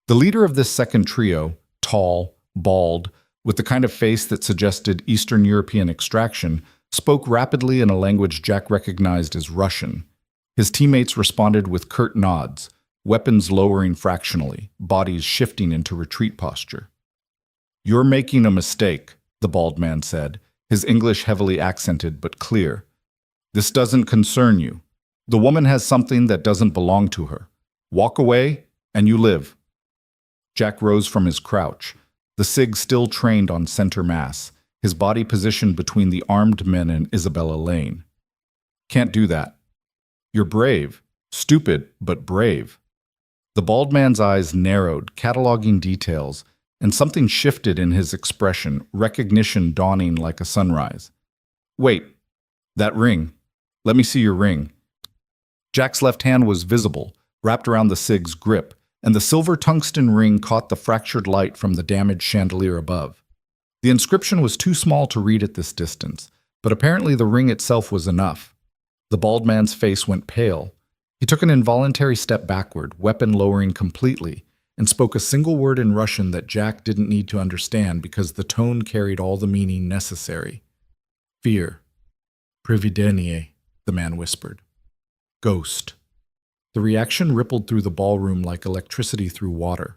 The leader of this second trio, tall, bald, with the kind of face that suggested Eastern European extraction, spoke rapidly in a language Jack recognized as Russian. His teammates responded with curt nods, weapons lowering fractionally, bodies shifting into retreat posture. "You're making a mistake," the bald man said, his English heavily accented but clear. "This doesn't concern you. The woman has something that doesn't belong to her. Walk away, and you live." Jack rose from his crouch, the SIG still trained on center mass, his body positioned between the armed men and Isabella Lane. "Can't do that." You're brave. Stupid, but brave. The bald man's eyes narrowed, cataloging details, and something shifted in his expression, recognition dawning like a sunrise. Wait, that ring. Let me see your ring. Jack's left hand was visible, wrapped around the cig's grip, and the silver tungsten ring caught the fractured light from the damaged chandelier above. The inscription was too small to read at this distance, but apparently the ring itself was enough. The bald man's face went pale. He took an involuntary step backward, weapon lowering completely, and spoke a single word in Russian that Jack didn't need to understand because the tone carried all the meaning necessary. Fear. Привидение, the man whispered. Ghost. The reaction rippled through the ballroom like electricity through water.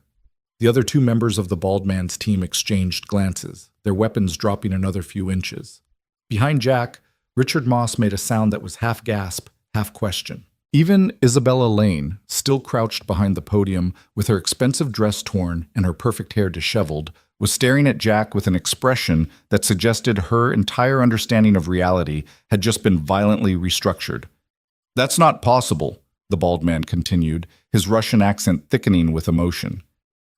The other two members of the bald man's team exchanged glances, their weapons dropping another few inches. Behind Jack, Richard Moss made a sound that was half gasp, half question. Even Isabella Lane, still crouched behind the podium with her expensive dress torn and her perfect hair disheveled, was staring at Jack with an expression that suggested her entire understanding of reality had just been violently restructured. That's not possible, the bald man continued, his Russian accent thickening with emotion.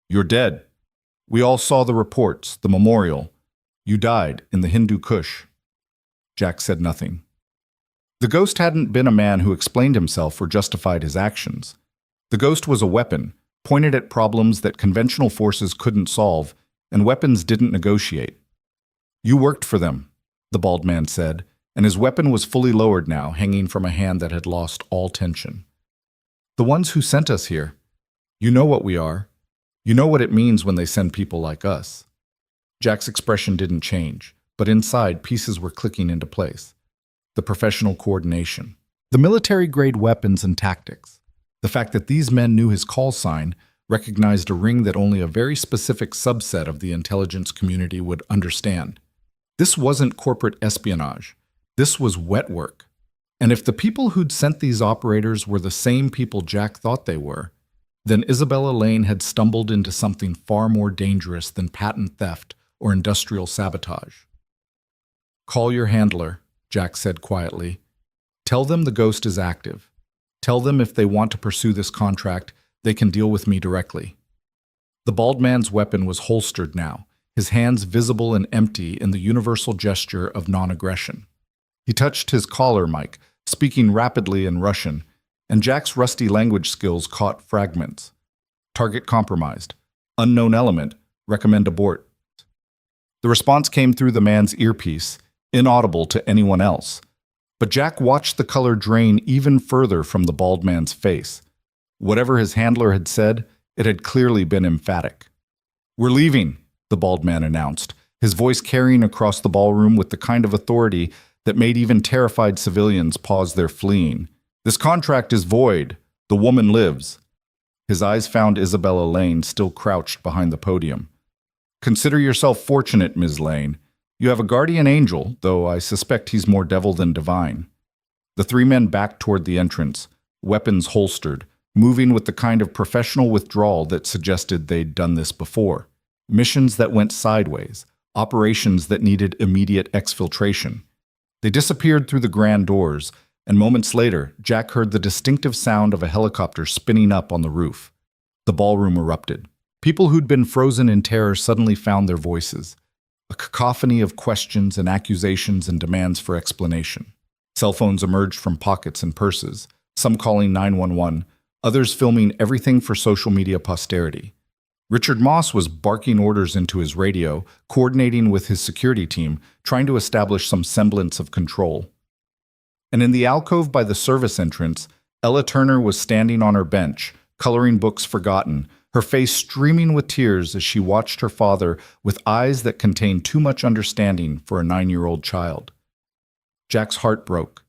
You're dead. We all saw the reports, the memorial. You died in the Hindu Kush. Jack said nothing. The ghost hadn't been a man who explained himself or justified his actions. The ghost was a weapon, pointed at problems that conventional forces couldn't solve, and weapons didn't negotiate. You worked for them, the bald man said, and his weapon was fully lowered now, hanging from a hand that had lost all tension. The ones who sent us here. You know what we are. You know what it means when they send people like us. Jack's expression didn't change, but inside pieces were clicking into place. The professional coordination, the military-grade weapons and tactics, the fact that these men knew his call sign, recognized a ring that only a very specific subset of the intelligence community would understand. This wasn't corporate espionage. This was wet work. And if the people who'd sent these operators were the same people Jack thought they were, then Isabella Lane had stumbled into something far more dangerous than patent theft or industrial sabotage. Call your handler, Jack said quietly. Tell them the ghost is active. Tell them if they want to pursue this contract, they can deal with me directly. The bald man's weapon was holstered now, his hands visible and empty in the universal gesture of non-aggression. He touched his collar mic, speaking rapidly in Russian, and Jack's rusty language skills caught fragments. Target compromised. Unknown element. Recommend abort. The response came through the man's earpiece, inaudible to anyone else. But Jack watched the color drain even further from the bald man's face. Whatever his handler had said, it had clearly been emphatic. We're leaving, the bald man announced, his voice carrying across the ballroom with the kind of authority that made even terrified civilians pause their fleeing. This contract is void. The woman lives. His eyes found Isabella Lane still crouched behind the podium. Consider yourself fortunate, Ms. Lane. You have a guardian angel, though I suspect he's more devil than divine. The three men backed toward the entrance, weapons holstered, moving with the kind of professional withdrawal that suggested they'd done this before. Missions that went sideways, operations that needed immediate exfiltration. They disappeared through the grand doors, and moments later, Jack heard the distinctive sound of a helicopter spinning up on the roof. The ballroom erupted. People who'd been frozen in terror suddenly found their voices. A cacophony of questions and accusations and demands for explanation. Cell phones emerged from pockets and purses, some calling 911, others filming everything for social media posterity. Richard Moss was barking orders into his radio, coordinating with his security team, trying to establish some semblance of control. And in the alcove by the service entrance, Ella Turner was standing on her bench, coloring books forgotten, her face streaming with tears as she watched her father with eyes that contained too much understanding for a 9-year-old child. Jack's heart broke.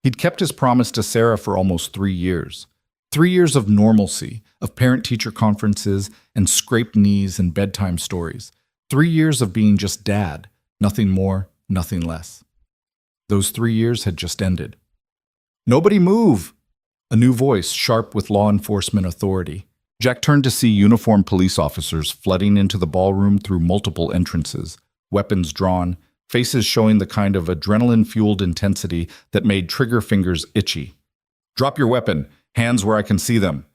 He'd kept his promise to Sarah for almost 3 years. 3 years of normalcy, of parent-teacher conferences and scraped knees and bedtime stories. 3 years of being just dad, nothing more, nothing less. Those 3 years had just ended. Nobody move! A new voice, sharp with law enforcement authority. Jack turned to see uniformed police officers flooding into the ballroom through multiple entrances, weapons drawn, faces showing the kind of adrenaline-fueled intensity that made trigger fingers itchy. Drop your weapon. Hands where I can see them.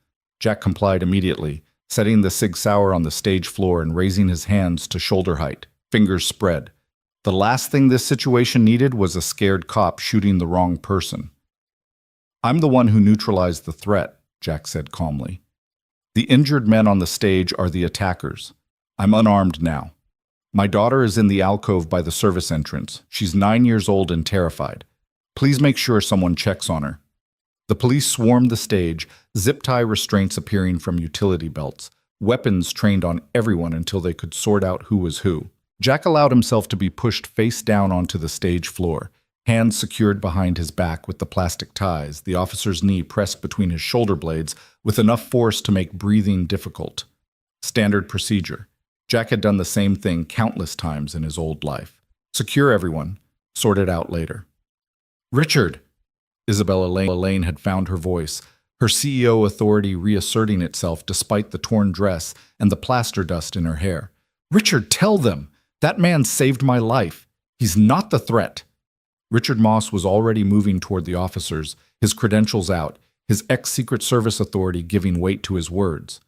Jack complied immediately, setting the Sig Sauer on the stage floor and raising his hands to shoulder height, fingers spread. The last thing this situation needed was a scared cop shooting the wrong person. I'm the one who neutralized the threat, Jack said calmly. The injured men on the stage are the attackers. I'm unarmed now. My daughter is in the alcove by the service entrance. She's 9 years old and terrified. Please make sure someone checks on her. The police swarmed the stage, zip-tie restraints appearing from utility belts, weapons trained on everyone until they could sort out who was who. Jack allowed himself to be pushed face down onto the stage floor, hands secured behind his back with the plastic ties, the officer's knee pressed between his shoulder blades with enough force to make breathing difficult. Standard procedure. Jack had done the same thing countless times in his old life. Secure everyone. Sort it out later. Richard! Isabella Lane had found her voice, her CEO authority reasserting itself despite the torn dress and the plaster dust in her hair. Richard, tell them! That man saved my life. He's not the threat. Richard Moss was already moving toward the officers, his credentials out, his ex-Secret Service authority giving weight to his words.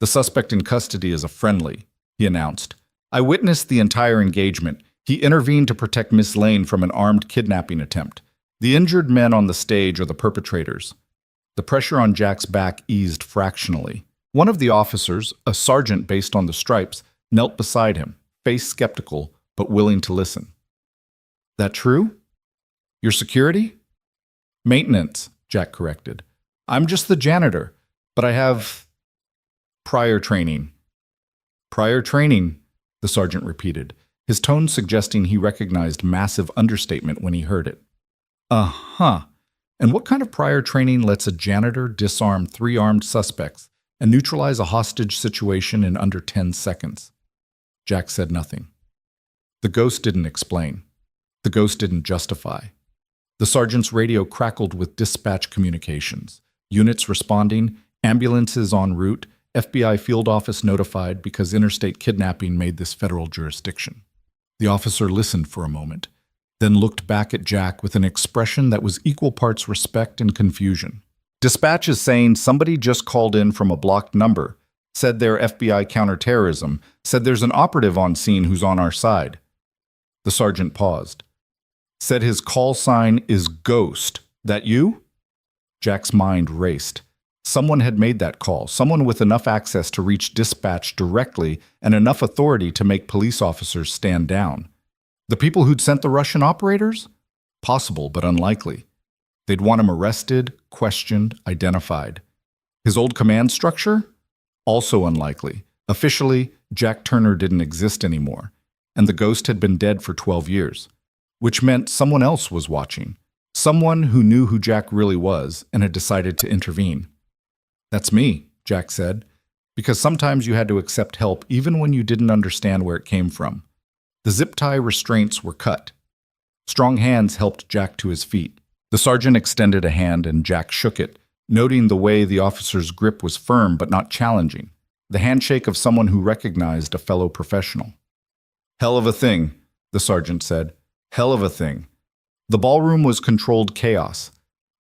The suspect in custody is a friendly, he announced. I witnessed the entire engagement. He intervened to protect Miss Lane from an armed kidnapping attempt. The injured men on the stage are the perpetrators. The pressure on Jack's back eased fractionally. One of the officers, a sergeant based on the stripes, knelt beside him, face skeptical, but willing to listen. That true? Your security? Maintenance, Jack corrected. I'm just the janitor, but I have prior training. Prior training, the sergeant repeated, his tone suggesting he recognized massive understatement when he heard it. Uh-huh. And what kind of prior training lets a janitor disarm 3 armed suspects and neutralize a hostage situation in under 10 seconds? Jack said nothing. The ghost didn't explain. The ghost didn't justify. The sergeant's radio crackled with dispatch communications. Units responding, ambulances en route, FBI field office notified because interstate kidnapping made this federal jurisdiction. The officer listened for a moment, then looked back at Jack with an expression that was equal parts respect and confusion. Dispatch is saying somebody just called in from a blocked number, said they're FBI counterterrorism, said there's an operative on scene who's on our side. The sergeant paused. Said his call sign is Ghost. That you? Jack's mind raced. Someone had made that call, someone with enough access to reach dispatch directly and enough authority to make police officers stand down. The people who'd sent the Russian operators? Possible, but unlikely. They'd want him arrested, questioned, identified. His old command structure? Also unlikely. Officially, Jack Turner didn't exist anymore, and the ghost had been dead for 12 years, which meant someone else was watching, someone who knew who Jack really was and had decided to intervene. That's me, Jack said, because sometimes you had to accept help even when you didn't understand where it came from. The zip-tie restraints were cut. Strong hands helped Jack to his feet. The sergeant extended a hand and Jack shook it, noting the way the officer's grip was firm but not challenging, the handshake of someone who recognized a fellow professional. Hell of a thing, the sergeant said. Hell of a thing. The ballroom was controlled chaos.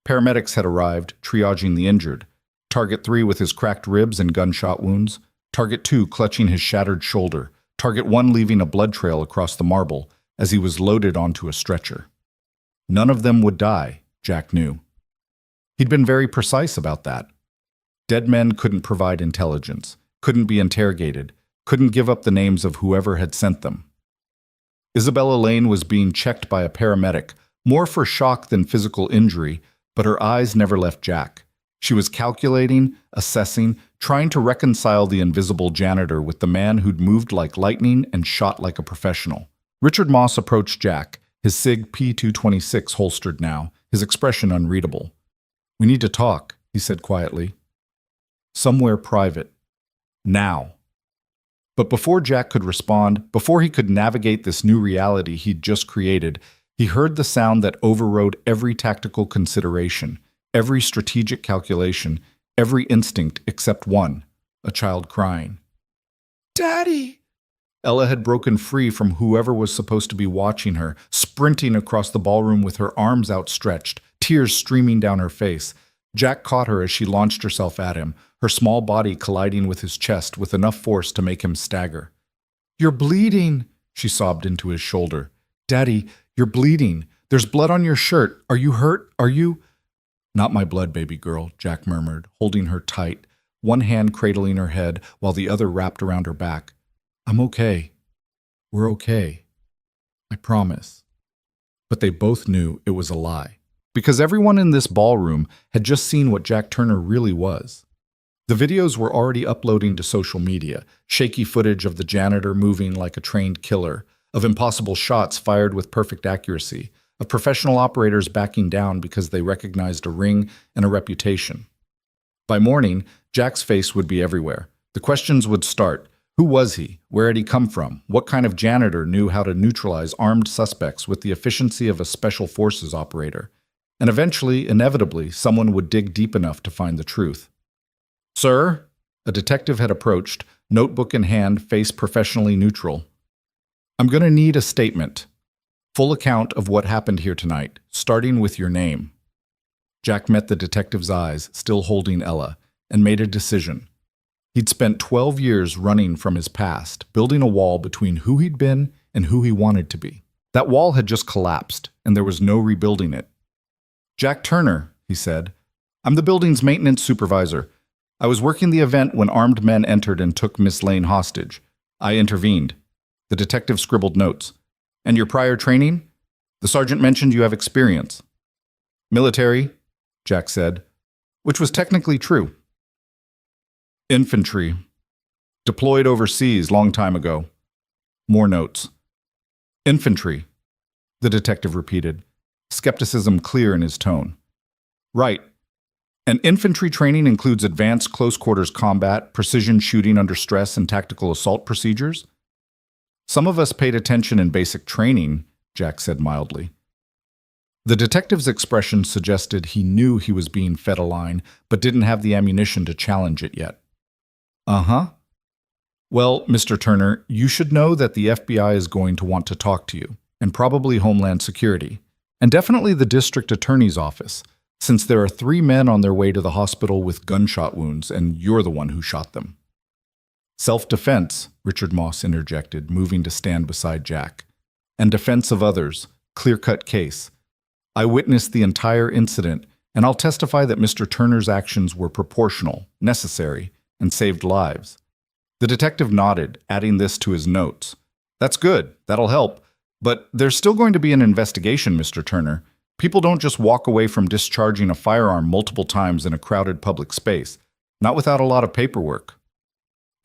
Paramedics had arrived, triaging the injured. Target 3 with his cracked ribs and gunshot wounds. Target 2 clutching his shattered shoulder. Target 1 leaving a blood trail across the marble as he was loaded onto a stretcher. None of them would die, Jack knew. He'd been very precise about that. Dead men couldn't provide intelligence, couldn't be interrogated, couldn't give up the names of whoever had sent them. Isabella Lane was being checked by a paramedic, more for shock than physical injury, but her eyes never left Jack. She was calculating, assessing, trying to reconcile the invisible janitor with the man who'd moved like lightning and shot like a professional. Richard Moss approached Jack, his SIG P226 holstered now, his expression unreadable. We need to talk, he said quietly. Somewhere private. Now. But before Jack could respond, before he could navigate this new reality he'd just created, he heard the sound that overrode every tactical consideration, every strategic calculation, every instinct except one, a child crying. Daddy! Ella had broken free from whoever was supposed to be watching her, sprinting across the ballroom with her arms outstretched, tears streaming down her face. Jack caught her as she launched herself at him, her small body colliding with his chest with enough force to make him stagger. "You're bleeding," she sobbed into his shoulder. "Daddy, you're bleeding. There's blood on your shirt. Are you hurt? Are you—" "Not my blood, baby girl," Jack murmured, holding her tight, one hand cradling her head while the other wrapped around her back. "I'm okay. We're okay. I promise." But they both knew it was a lie, because everyone in this ballroom had just seen what Jack Turner really was. The videos were already uploading to social media, shaky footage of the janitor moving like a trained killer, of impossible shots fired with perfect accuracy, of professional operators backing down because they recognized a ring and a reputation. By morning, Jack's face would be everywhere. The questions would start. Who was he? Where had he come from? What kind of janitor knew how to neutralize armed suspects with the efficiency of a special forces operator? And eventually, inevitably, someone would dig deep enough to find the truth. "Sir?" A detective had approached, notebook in hand, face professionally neutral. "I'm going to need a statement. Full account of what happened here tonight, starting with your name." Jack met the detective's eyes, still holding Ella, and made a decision. He'd spent 12 years running from his past, building a wall between who he'd been and who he wanted to be. That wall had just collapsed, and there was no rebuilding it. "Jack Turner," he said. "I'm the building's maintenance supervisor. I was working the event when armed men entered and took Miss Lane hostage. I intervened." The detective scribbled notes. "And your prior training? The sergeant mentioned you have experience." "Military," Jack said, which was technically true. "Infantry. Deployed overseas long time ago." More notes. "Infantry," the detective repeated, skepticism clear in his tone. "Right. And infantry training includes advanced close-quarters combat, precision shooting under stress, and tactical assault procedures?" "Some of us paid attention in basic training," Jack said mildly. The detective's expression suggested he knew he was being fed a line, but didn't have the ammunition to challenge it yet. "Uh-huh. Well, Mr. Turner, you should know that the FBI is going to want to talk to you, and probably Homeland Security, and definitely the district attorney's office, since there are 3 men on their way to the hospital with gunshot wounds, and you're the one who shot them." "Self-defense," Richard Moss interjected, moving to stand beside Jack. "And defense of others. Clear-cut case. I witnessed the entire incident, and I'll testify that Mr. Turner's actions were proportional, necessary, and saved lives." The detective nodded, adding this to his notes. "That's good. That'll help. But there's still going to be an investigation, Mr. Turner. People don't just walk away from discharging a firearm multiple times in a crowded public space, not without a lot of paperwork."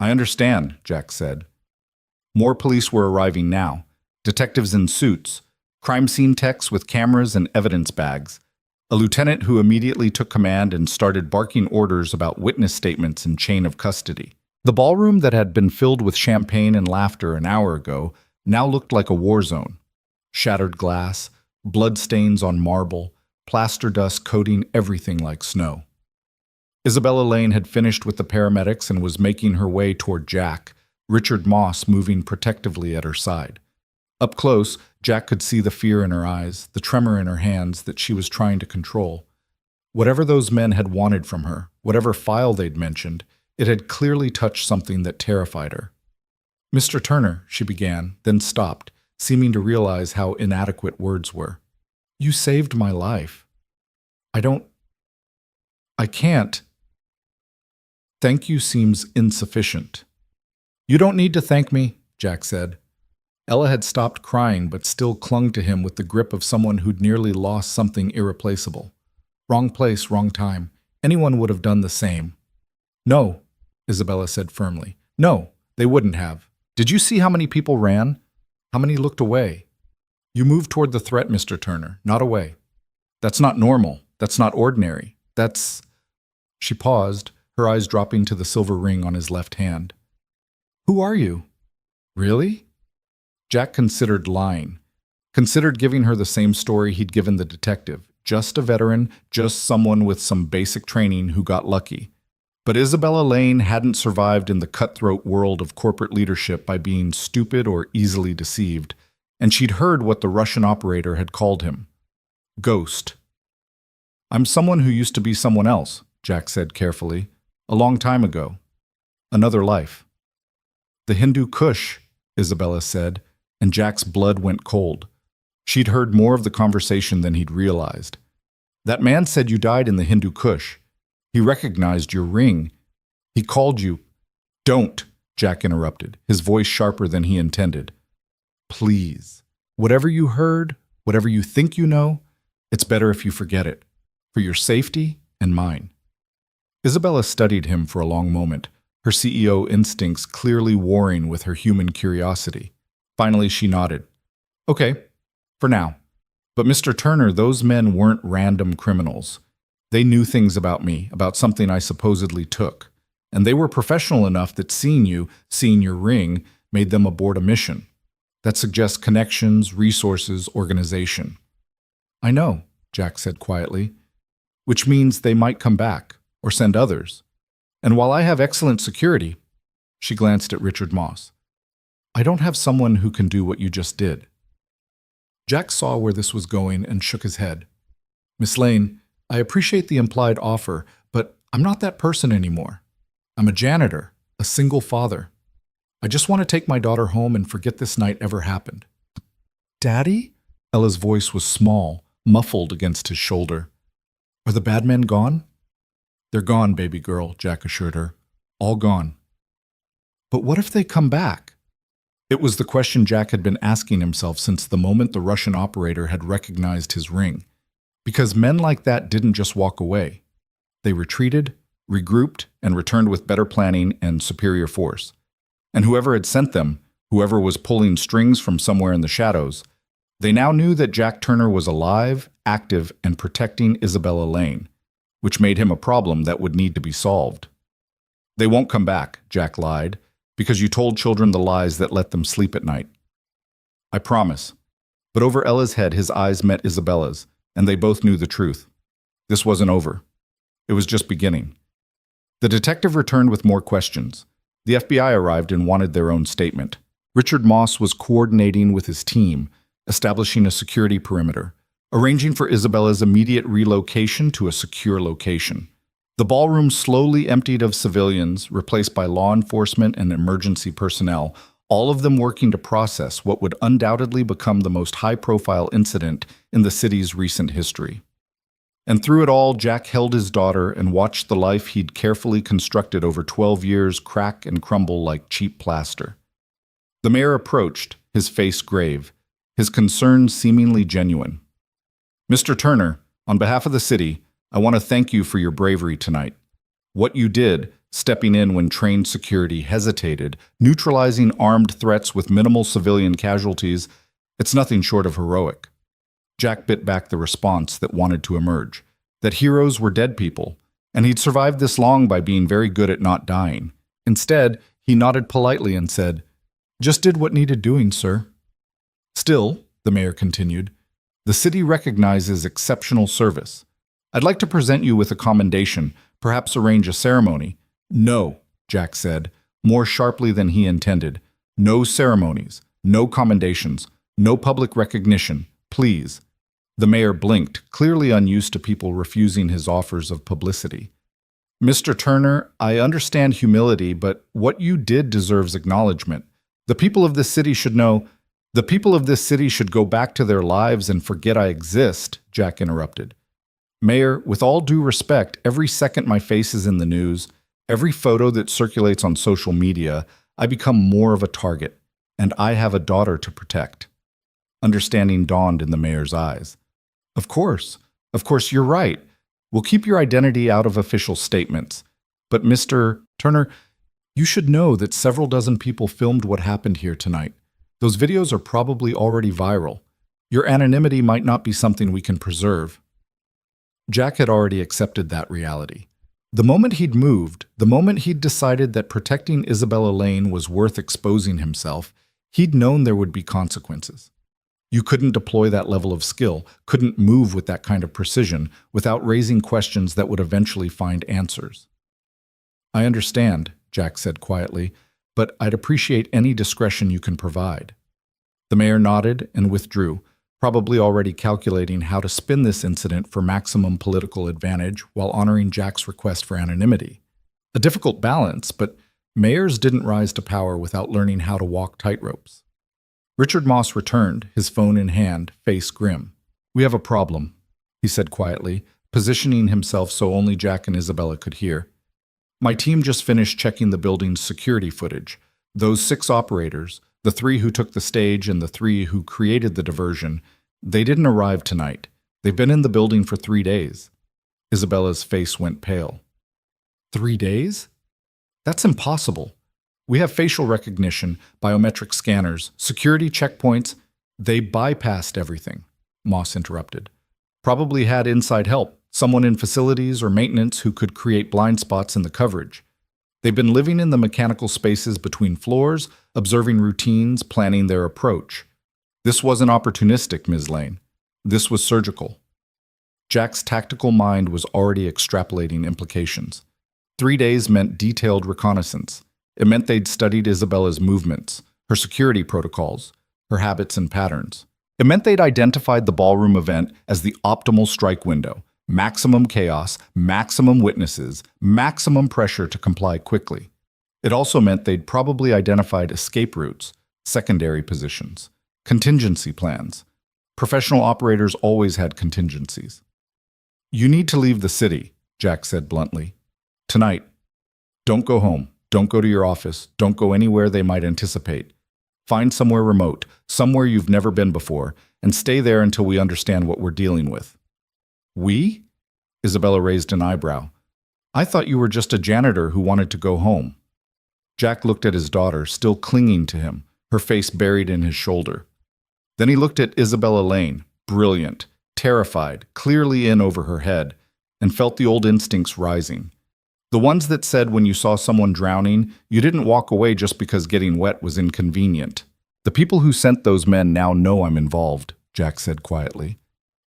"I understand," Jack said. More police were arriving now, detectives in suits, crime scene techs with cameras and evidence bags, a lieutenant who immediately took command and started barking orders about witness statements and chain of custody. The ballroom that had been filled with champagne and laughter an hour ago now looked like a war zone. Shattered glass, blood stains on marble, plaster dust coating everything like snow. Isabella Lane had finished with the paramedics and was making her way toward Jack, Richard Moss moving protectively at her side. Up close, Jack could see the fear in her eyes, the tremor in her hands that she was trying to control. Whatever those men had wanted from her, whatever file they'd mentioned, it had clearly touched something that terrified her. "Mr. Turner," she began, then stopped, seeming to realize how inadequate words were. "You saved my life. I can't. Thank you seems insufficient." "You don't need to thank me," Jack said. Ella had stopped crying but still clung to him with the grip of someone who'd nearly lost something irreplaceable. Wrong place, wrong time. Anyone would have done the same. "No," Isabella said firmly. "No, they wouldn't have. Did you see how many people ran? How many looked away? You moved toward the threat, Mr. Turner, not away. That's not normal. That's not ordinary. That's—" She paused, her eyes dropping to the silver ring on his left hand. "Who are you? Really?" Jack considered lying, considered giving her the same story he'd given the detective. Just a veteran, just someone with some basic training who got lucky. But Isabella Lane hadn't survived in the cutthroat world of corporate leadership by being stupid or easily deceived, and she'd heard what the Russian operator had called him. Ghost. I'm someone who used to be someone else, Jack said carefully. A long time ago. Another life. The Hindu Kush, Isabella said, and Jack's blood went cold. She'd heard more of the conversation than he'd realized. That man said you died in the Hindu Kush. He recognized your ring. He called you. Don't, Jack interrupted, his voice sharper than he intended. Please. Whatever you heard, whatever you think you know, it's better if you forget it, for your safety and mine. Isabella studied him for a long moment, her CEO instincts clearly warring with her human curiosity. Finally, she nodded. Okay, for now. But Mr. Turner, those men weren't random criminals. They knew things about me, about something I supposedly took. And they were professional enough that seeing your ring, made them abort a mission. That suggests connections, resources, organization. I know, Jack said quietly, which means they might come back, or send others. And while I have excellent security, she glanced at Richard Moss, I don't have someone who can do what you just did. Jack saw where this was going and shook his head. Miss Lane, I appreciate the implied offer, but I'm not that person anymore. I'm a janitor, a single father. I just want to take my daughter home and forget this night ever happened. Daddy? Ella's voice was small, muffled against his shoulder. Are the bad men gone? They're gone, baby girl, Jack assured her. All gone. But what if they come back? It was the question Jack had been asking himself since the moment the Russian operator had recognized his ring. Because men like that didn't just walk away. They retreated, regrouped, and returned with better planning and superior force. And whoever had sent them, whoever was pulling strings from somewhere in the shadows, they now knew that Jack Turner was alive, active, and protecting Isabella Lane, which made him a problem that would need to be solved. They won't come back, Jack lied, because you told children the lies that let them sleep at night. I promise. But over Ella's head, his eyes met Isabella's, and they both knew the truth. This wasn't over. It was just beginning. The detective returned with more questions. The FBI arrived and wanted their own statement. Richard Moss was coordinating with his team, establishing a security perimeter, arranging for Isabella's immediate relocation to a secure location. The ballroom slowly emptied of civilians, replaced by law enforcement and emergency personnel, all of them working to process what would undoubtedly become the most high-profile incident in the city's recent history. And through it all, Jack held his daughter and watched the life he'd carefully constructed over 12 years crack and crumble like cheap plaster. The mayor approached, his face grave, his concerns seemingly genuine. Mr. Turner, on behalf of the city, I want to thank you for your bravery tonight. What you did, stepping in when trained security hesitated, neutralizing armed threats with minimal civilian casualties, it's nothing short of heroic. Jack bit back the response that wanted to emerge, that heroes were dead people, and he'd survived this long by being very good at not dying. Instead, he nodded politely and said, "Just did what needed doing, sir." Still, the mayor continued, the city recognizes exceptional service. I'd like to present you with a commendation, perhaps arrange a ceremony. No, Jack said, more sharply than he intended. No ceremonies, no commendations, no public recognition, please. The mayor blinked, clearly unused to people refusing his offers of publicity. Mr. Turner, I understand humility, but what you did deserves acknowledgement. The people of this city should know. The people of this city should go back to their lives and forget I exist, Jack interrupted. Mayor, with all due respect, every second my face is in the news, every photo that circulates on social media, I become more of a target, and I have a daughter to protect. Understanding dawned in the mayor's eyes. Of course, you're right. We'll keep your identity out of official statements. But Mr. Turner, you should know that several dozen people filmed what happened here tonight. Those videos are probably already viral. Your anonymity might not be something we can preserve. Jack had already accepted that reality. The moment he'd moved, the moment he'd decided that protecting Isabella Lane was worth exposing himself, he'd known there would be consequences. You couldn't deploy that level of skill, couldn't move with that kind of precision without raising questions that would eventually find answers. I understand, Jack said quietly, but I'd appreciate any discretion you can provide. The mayor nodded and withdrew, probably already calculating how to spin this incident for maximum political advantage while honoring Jack's request for anonymity. A difficult balance, but mayors didn't rise to power without learning how to walk tightropes. Richard Moss returned, his phone in hand, face grim. "We have a problem," he said quietly, positioning himself so only Jack and Isabella could hear. "My team just finished checking the building's security footage. Those 6 operators, the 3 who took the stage and the 3 who created the diversion, they didn't arrive tonight. They've been in the building for 3 days. Isabella's face went pale. 3 days? That's impossible. We have facial recognition, biometric scanners, security checkpoints. They bypassed everything, Moss interrupted. Probably had inside help, someone in facilities or maintenance who could create blind spots in the coverage. They've been living in the mechanical spaces between floors, observing routines, planning their approach. This wasn't opportunistic, Ms. Lane. This was surgical. Jack's tactical mind was already extrapolating implications. 3 days meant detailed reconnaissance. It meant they'd studied Isabella's movements, her security protocols, her habits and patterns. It meant they'd identified the ballroom event as the optimal strike window. Maximum chaos, maximum witnesses, maximum pressure to comply quickly. It also meant they'd probably identified escape routes, secondary positions, contingency plans. Professional operators always had contingencies. "You need to leave the city," Jack said bluntly. "Tonight. Don't go home. Don't go to your office. Don't go anywhere they might anticipate. Find somewhere remote, somewhere you've never been before, and stay there until we understand what we're dealing with." "We?" Isabella raised an eyebrow. "I thought you were just a janitor who wanted to go home." Jack looked at his daughter, still clinging to him, her face buried in his shoulder. Then he looked at Isabella Lane, brilliant, terrified, clearly in over her head, and felt the old instincts rising. The ones that said when you saw someone drowning, you didn't walk away just because getting wet was inconvenient. "The people who sent those men now know I'm involved," Jack said quietly.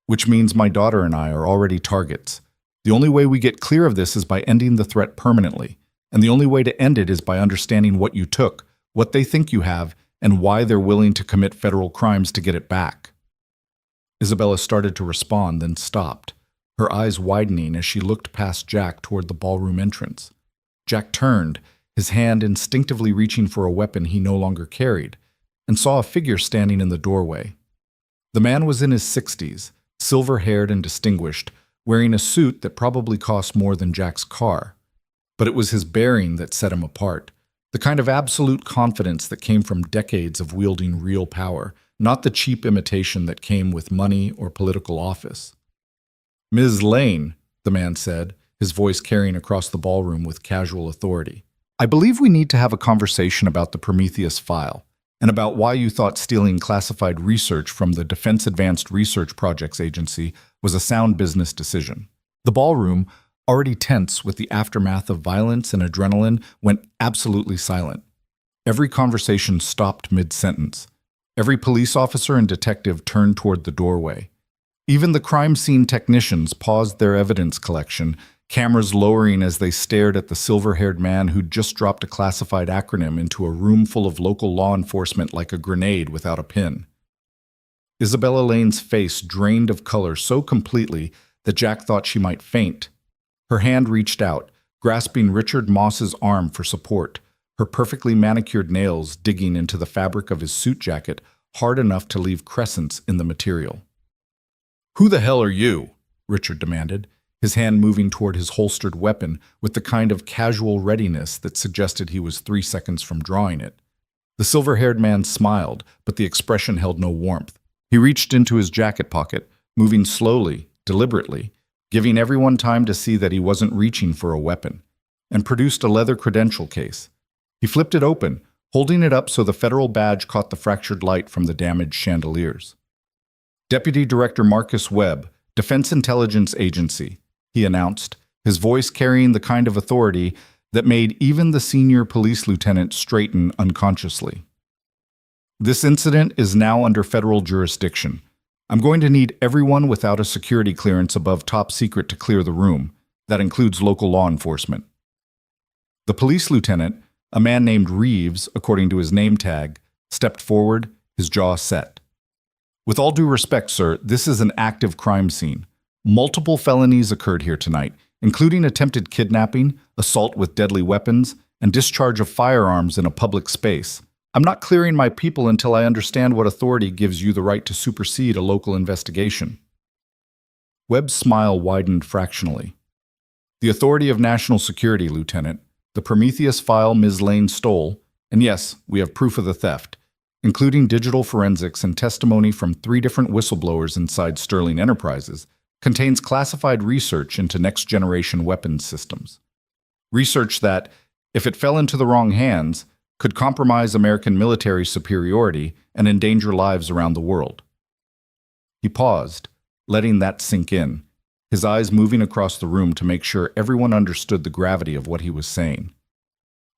"Which means my daughter and I are already targets. The only way we get clear of this is by ending the threat permanently. And the only way to end it is by understanding what you took, what they think you have, and why they're willing to commit federal crimes to get it back." Isabella started to respond, then stopped, her eyes widening as she looked past Jack toward the ballroom entrance. Jack turned, his hand instinctively reaching for a weapon he no longer carried, and saw a figure standing in the doorway. The man was in his 60s, silver-haired and distinguished, wearing a suit that probably cost more than Jack's car. But it was his bearing that set him apart, the kind of absolute confidence that came from decades of wielding real power, not the cheap imitation that came with money or political office. "Ms. Lane," the man said, his voice carrying across the ballroom with casual authority, "I believe we need to have a conversation about the Prometheus file, and about why you thought stealing classified research from the Defense Advanced Research Projects Agency was a sound business decision." The ballroom, already tense with the aftermath of violence and adrenaline, went absolutely silent. Every conversation stopped mid-sentence. Every police officer and detective turned toward the doorway. Even the crime scene technicians paused their evidence collection, cameras lowering as they stared at the silver-haired man who'd just dropped a classified acronym into a room full of local law enforcement like a grenade without a pin. Isabella Lane's face drained of color so completely that Jack thought she might faint. Her hand reached out, grasping Richard Moss's arm for support, her perfectly manicured nails digging into the fabric of his suit jacket hard enough to leave crescents in the material. "Who the hell are you?" Richard demanded, his hand moving toward his holstered weapon with the kind of casual readiness that suggested he was 3 seconds from drawing it. The silver-haired man smiled, but the expression held no warmth. He reached into his jacket pocket, moving slowly, deliberately, giving everyone time to see that he wasn't reaching for a weapon, and produced a leather credential case. He flipped it open, holding it up so the federal badge caught the fractured light from the damaged chandeliers. "Deputy Director Marcus Webb, Defense Intelligence Agency," he announced, his voice carrying the kind of authority that made even the senior police lieutenant straighten unconsciously. "This incident is now under federal jurisdiction. I'm going to need everyone without a security clearance above top secret to clear the room. That includes local law enforcement." The police lieutenant, a man named Reeves, according to his name tag, stepped forward, his jaw set. With all due respect, sir, this is an active crime scene. Multiple felonies occurred here tonight, including attempted kidnapping, assault with deadly weapons, and discharge of firearms in a public space. I'm not clearing my people until I understand what authority gives you the right to supersede a local investigation. Webb's smile widened fractionally. The authority of national security, Lieutenant. The Prometheus file Ms. Lane stole, and yes, we have proof of the theft, including digital forensics and testimony from 3 different whistleblowers inside Sterling Enterprises, contains classified research into next-generation weapons systems. Research that, if it fell into the wrong hands, could compromise American military superiority and endanger lives around the world. He paused, letting that sink in, his eyes moving across the room to make sure everyone understood the gravity of what he was saying.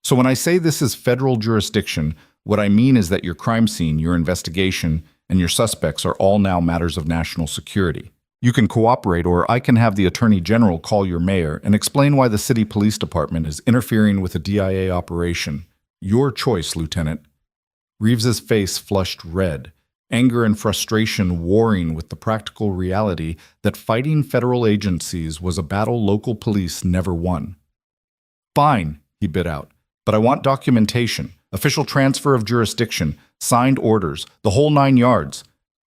So when I say this is federal jurisdiction, what I mean is that your crime scene, your investigation, and your suspects are all now matters of national security. You can cooperate, or I can have the Attorney General call your mayor and explain why the city police department is interfering with a DIA operation. Your choice, Lieutenant. Reeves's face flushed red, anger and frustration warring with the practical reality that fighting federal agencies was a battle local police never won. Fine, he bit out, but I want documentation, official transfer of jurisdiction, signed orders, the whole 9 yards.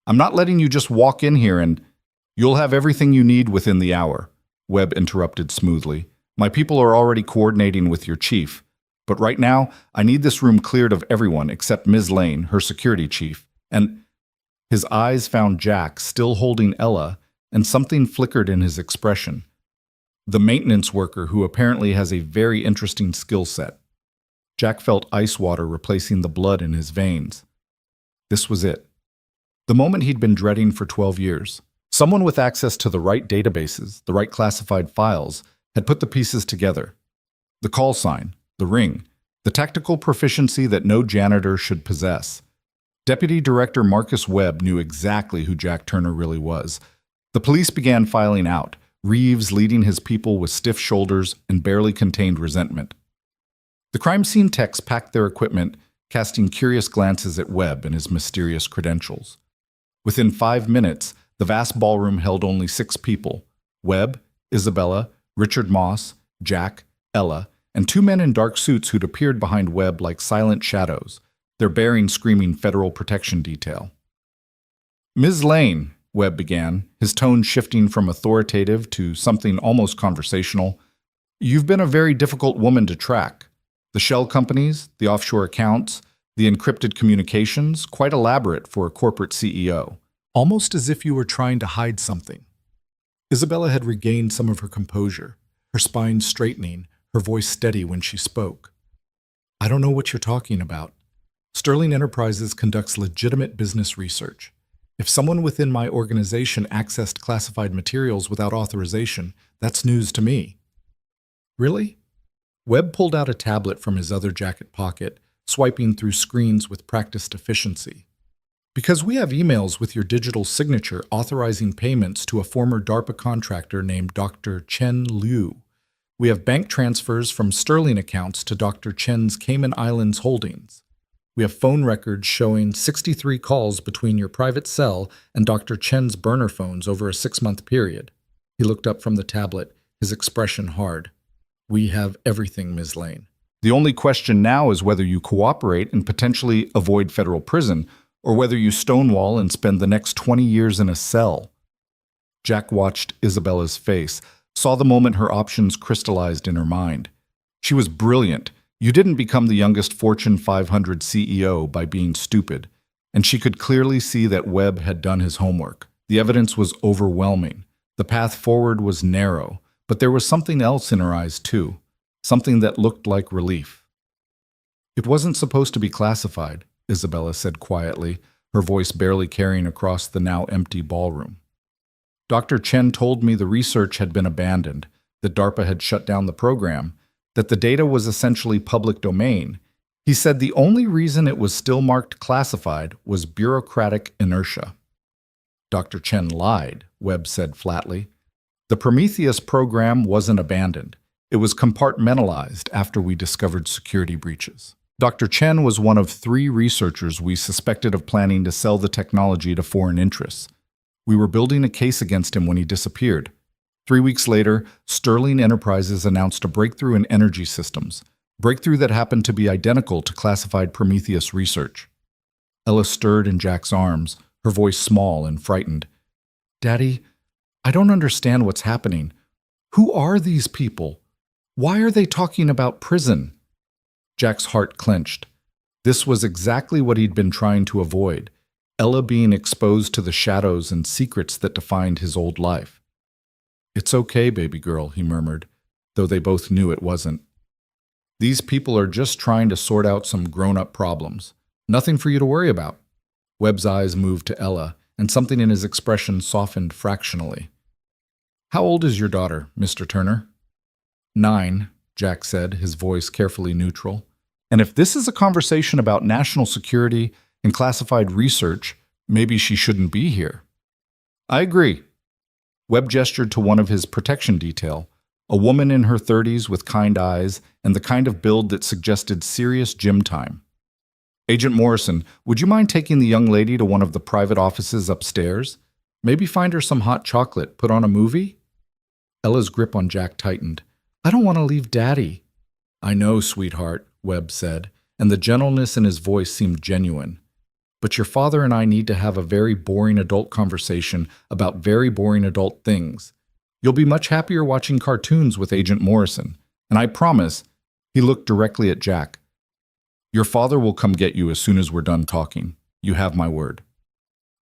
I'm not letting you just walk in here and... You'll have everything you need within the hour, Webb interrupted smoothly. My people are already coordinating with your chief. But right now, I need this room cleared of everyone except Ms. Lane, her security chief. And his eyes found Jack still holding Ella, and something flickered in his expression. The maintenance worker who apparently has a very interesting skill set. Jack felt ice water replacing the blood in his veins. This was it. The moment he'd been dreading for 12 years. Someone with access to the right databases, the right classified files, had put the pieces together. The call sign, the ring, the tactical proficiency that no janitor should possess. Deputy Director Marcus Webb knew exactly who Jack Turner really was. The police began filing out, Reeves leading his people with stiff shoulders and barely contained resentment. The crime scene techs packed their equipment, casting curious glances at Webb and his mysterious credentials. Within 5 minutes, the vast ballroom held only 6 people: Webb, Isabella, Richard Moss, Jack, Ella, and 2 men in dark suits who'd appeared behind Webb like silent shadows, their bearing screaming Federal Protection Detail. Ms. Lane, Webb began, his tone shifting from authoritative to something almost conversational, you've been a very difficult woman to track. The shell companies, the offshore accounts, the encrypted communications, quite elaborate for a corporate CEO. Almost as if you were trying to hide something. Isabella had regained some of her composure, her spine straightening, her voice steady when she spoke. I don't know what you're talking about. Sterling Enterprises conducts legitimate business research. If someone within my organization accessed classified materials without authorization, that's news to me. Really? Webb pulled out a tablet from his other jacket pocket, swiping through screens with practiced efficiency. Because we have emails with your digital signature authorizing payments to a former DARPA contractor named Dr. Chen Liu. We have bank transfers from Sterling accounts to Dr. Chen's Cayman Islands holdings. We have phone records showing 63 calls between your private cell and Dr. Chen's burner phones over a 6-month period. He looked up from the tablet, his expression hard. We have everything, Ms. Lane. The only question now is whether you cooperate and potentially avoid federal prison, or whether you stonewall and spend the next 20 years in a cell. Jack watched Isabella's face, saw the moment her options crystallized in her mind. She was brilliant. You didn't become the youngest Fortune 500 CEO by being stupid, and she could clearly see that Webb had done his homework. The evidence was overwhelming. The path forward was narrow, but there was something else in her eyes too, something that looked like relief. It wasn't supposed to be classified, Isabella said quietly, her voice barely carrying across the now empty ballroom. Dr. Chen told me the research had been abandoned, that DARPA had shut down the program, that the data was essentially public domain. He said the only reason it was still marked classified was bureaucratic inertia. Dr. Chen lied, Webb said flatly. The Prometheus program wasn't abandoned. It was compartmentalized after we discovered security breaches. Dr. Chen was one of 3 researchers we suspected of planning to sell the technology to foreign interests. We were building a case against him when he disappeared. 3 weeks later, Sterling Enterprises announced a breakthrough in energy systems, breakthrough that happened to be identical to classified Prometheus research. Ella stirred in Jack's arms, her voice small and frightened. "Daddy, I don't understand what's happening. Who are these people? Why are they talking about prison?" Jack's heart clenched. This was exactly what he'd been trying to avoid, Ella being exposed to the shadows and secrets that defined his old life. "It's okay, baby girl," he murmured, though they both knew it wasn't. "These people are just trying to sort out some grown-up problems. Nothing for you to worry about." Webb's eyes moved to Ella, and something in his expression softened fractionally. "How old is your daughter, Mr. Turner?" 9, Jack said, his voice carefully neutral. "And if this is a conversation about national security and classified research, maybe she shouldn't be here." "I agree." Webb gestured to one of his protection detail, a woman in her 30s with kind eyes and the kind of build that suggested serious gym time. "Agent Morrison, would you mind taking the young lady to one of the private offices upstairs? Maybe find her some hot chocolate, put on a movie?" Ella's grip on Jack tightened. "I don't want to leave Daddy." "I know, sweetheart," Webb said, and the gentleness in his voice seemed genuine. "But your father and I need to have a very boring adult conversation about very boring adult things. You'll be much happier watching cartoons with Agent Morrison, and I promise," he looked directly at Jack, "your father will come get you as soon as we're done talking. You have my word."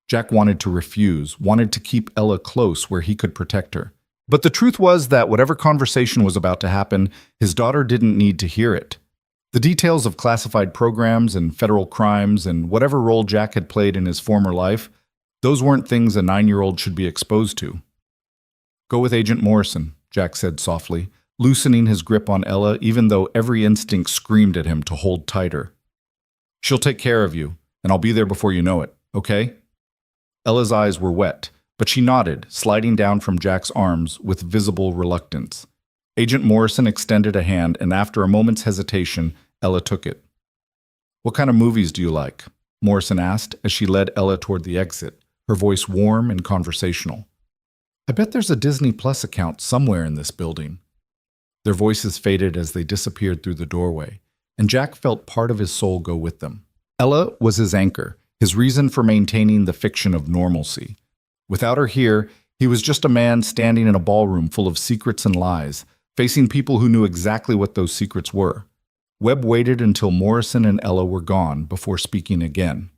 Jack wanted to refuse, wanted to keep Ella close where he could protect her. But the truth was that whatever conversation was about to happen, his daughter didn't need to hear it. The details of classified programs and federal crimes and whatever role Jack had played in his former life, those weren't things a 9-year-old should be exposed to. "Go with Agent Morrison," Jack said softly, loosening his grip on Ella even though every instinct screamed at him to hold tighter. "She'll take care of you, and I'll be there before you know it, okay?" Ella's eyes were wet, but she nodded, sliding down from Jack's arms with visible reluctance. Agent Morrison extended a hand, and after a moment's hesitation, Ella took it. "What kind of movies do you like?" Morrison asked as she led Ella toward the exit, her voice warm and conversational. "I bet there's a Disney Plus account somewhere in this building." Their voices faded as they disappeared through the doorway, and Jack felt part of his soul go with them. Ella was his anchor, his reason for maintaining the fiction of normalcy. Without her here, he was just a man standing in a ballroom full of secrets and lies, facing people who knew exactly what those secrets were. Webb waited until Morrison and Ella were gone before speaking again.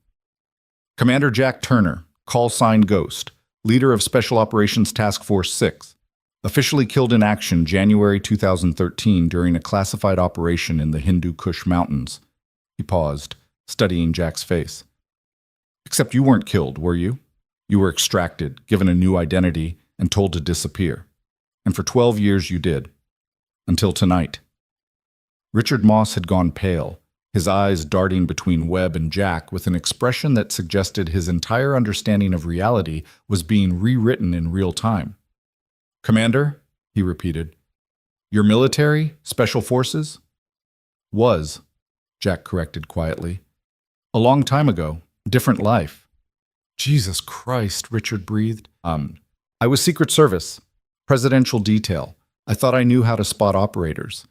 "Commander Jack Turner, call sign Ghost, leader of Special Operations Task Force 6, officially killed in action January 2013 during a classified operation in the Hindu Kush Mountains." He paused, studying Jack's face. "Except you weren't killed, were you? You were extracted, given a new identity, and told to disappear. And for 12 years you did. Until tonight." Richard Moss had gone pale, his eyes darting between Webb and Jack with an expression that suggested his entire understanding of reality was being rewritten in real time. "Commander," he repeated, "your military, special forces?" "Was," Jack corrected quietly. "A long time ago, different life." "Jesus Christ," Richard breathed. I was Secret Service, presidential detail. I thought I knew how to spot operators.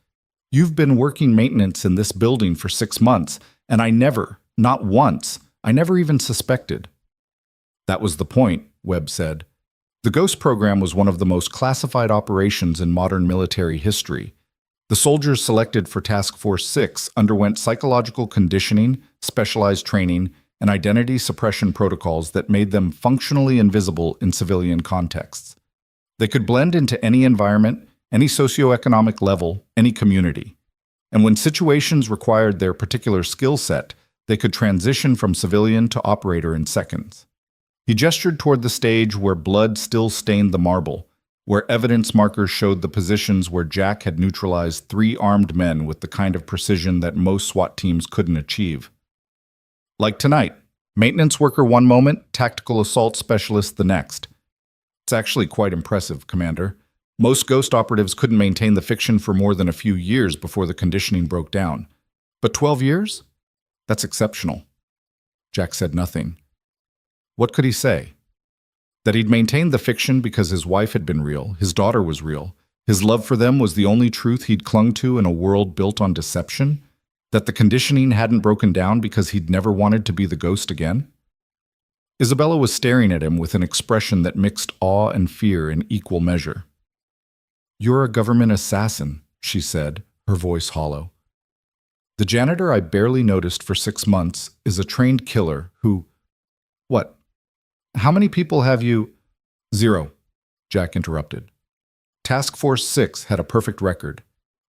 You've been working maintenance in this building for 6 months, and I never, not once, I never even suspected." "That was the point," Webb said. "The Ghost program was one of the most classified operations in modern military history. The soldiers selected for Task Force 6 underwent psychological conditioning, specialized training, and identity suppression protocols that made them functionally invisible in civilian contexts. They could blend into any environment, any socioeconomic level, any community. And when situations required their particular skill set, they could transition from civilian to operator in seconds." He gestured toward the stage where blood still stained the marble, where evidence markers showed the positions where Jack had neutralized 3 armed men with the kind of precision that most SWAT teams couldn't achieve. "Like tonight, maintenance worker one moment, tactical assault specialist the next. It's actually quite impressive, Commander. Most Ghost operatives couldn't maintain the fiction for more than a few years before the conditioning broke down. But 12 years? That's exceptional. Jack said nothing. What could he say? That he'd maintained the fiction because his wife had been real, his daughter was real, his love for them was the only truth he'd clung to in a world built on deception? That the conditioning hadn't broken down because he'd never wanted to be the ghost again? Isabella was staring at him with an expression that mixed awe and fear in equal measure. "You're a government assassin," she said, her voice hollow. "The janitor I barely noticed for 6 months is a trained killer who—" "What? How many people have you—" "0, Jack interrupted. Task Force 6 had a perfect record.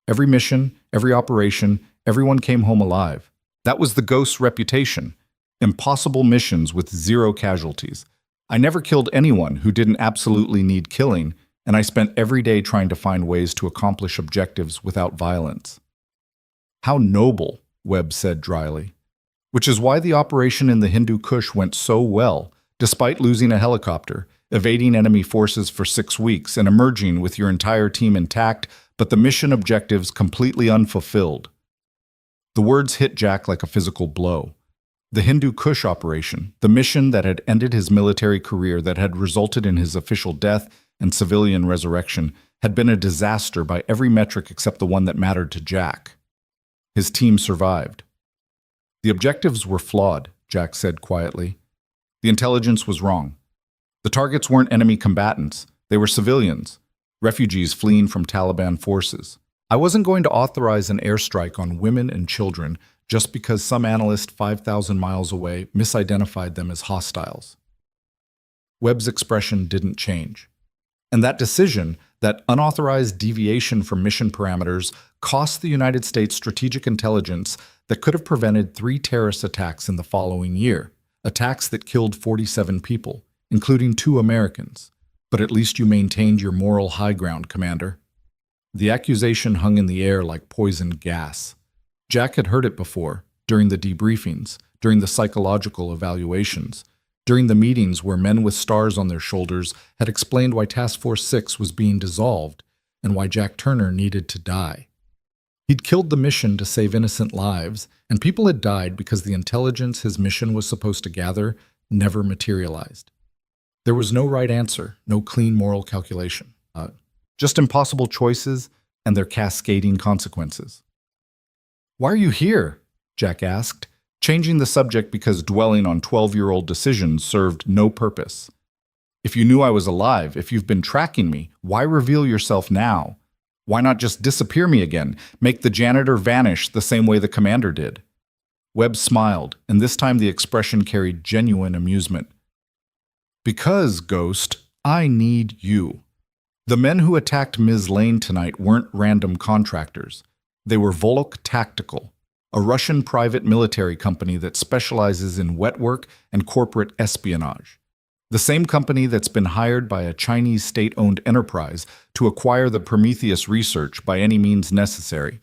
Every mission, every operation, everyone came home alive. That was the Ghost's reputation. Impossible missions with 0 casualties. I never killed anyone who didn't absolutely need killing, and I spent every day trying to find ways to accomplish objectives without violence." "How noble," Webb said dryly. "Which is why the operation in the Hindu Kush went so well, despite losing a helicopter, evading enemy forces for 6 weeks, and emerging with your entire team intact, but the mission objectives completely unfulfilled." The words hit Jack like a physical blow. The Hindu Kush operation, the mission that had ended his military career, that had resulted in his official death and civilian resurrection, had been a disaster by every metric except the one that mattered to Jack. His team survived. "The objectives were flawed," Jack said quietly. "The intelligence was wrong. The targets weren't enemy combatants. They were civilians, refugees fleeing from Taliban forces. I wasn't going to authorize an airstrike on women and children just because some analyst 5,000 miles away misidentified them as hostiles." Webb's expression didn't change. And that decision, that unauthorized deviation from mission parameters, cost the United States strategic intelligence that could have prevented 3 terrorist attacks in the following year, attacks that killed 47 people, including 2 Americans. But at least you maintained your moral high ground, Commander. The accusation hung in the air like poison gas. Jack had heard it before, during the debriefings, during the psychological evaluations, during the meetings where men with stars on their shoulders had explained why Task Force 6 was being dissolved and why Jack Turner needed to die. He'd killed the mission to save innocent lives, and people had died because the intelligence his mission was supposed to gather never materialized. There was no right answer, no clean moral calculation. Just impossible choices and their cascading consequences. "Why are you here?" Jack asked, changing the subject because dwelling on 12-year-old decisions served no purpose. "If you knew I was alive, if you've been tracking me, why reveal yourself now? Why not just disappear me again, make the janitor vanish the same way the commander did?" Webb smiled, and this time the expression carried genuine amusement. "Because, Ghost, I need you. The men who attacked Ms. Lane tonight weren't random contractors. They were Volok Tactical, a Russian private military company that specializes in wet work and corporate espionage. The same company that's been hired by a Chinese state-owned enterprise to acquire the Prometheus research by any means necessary."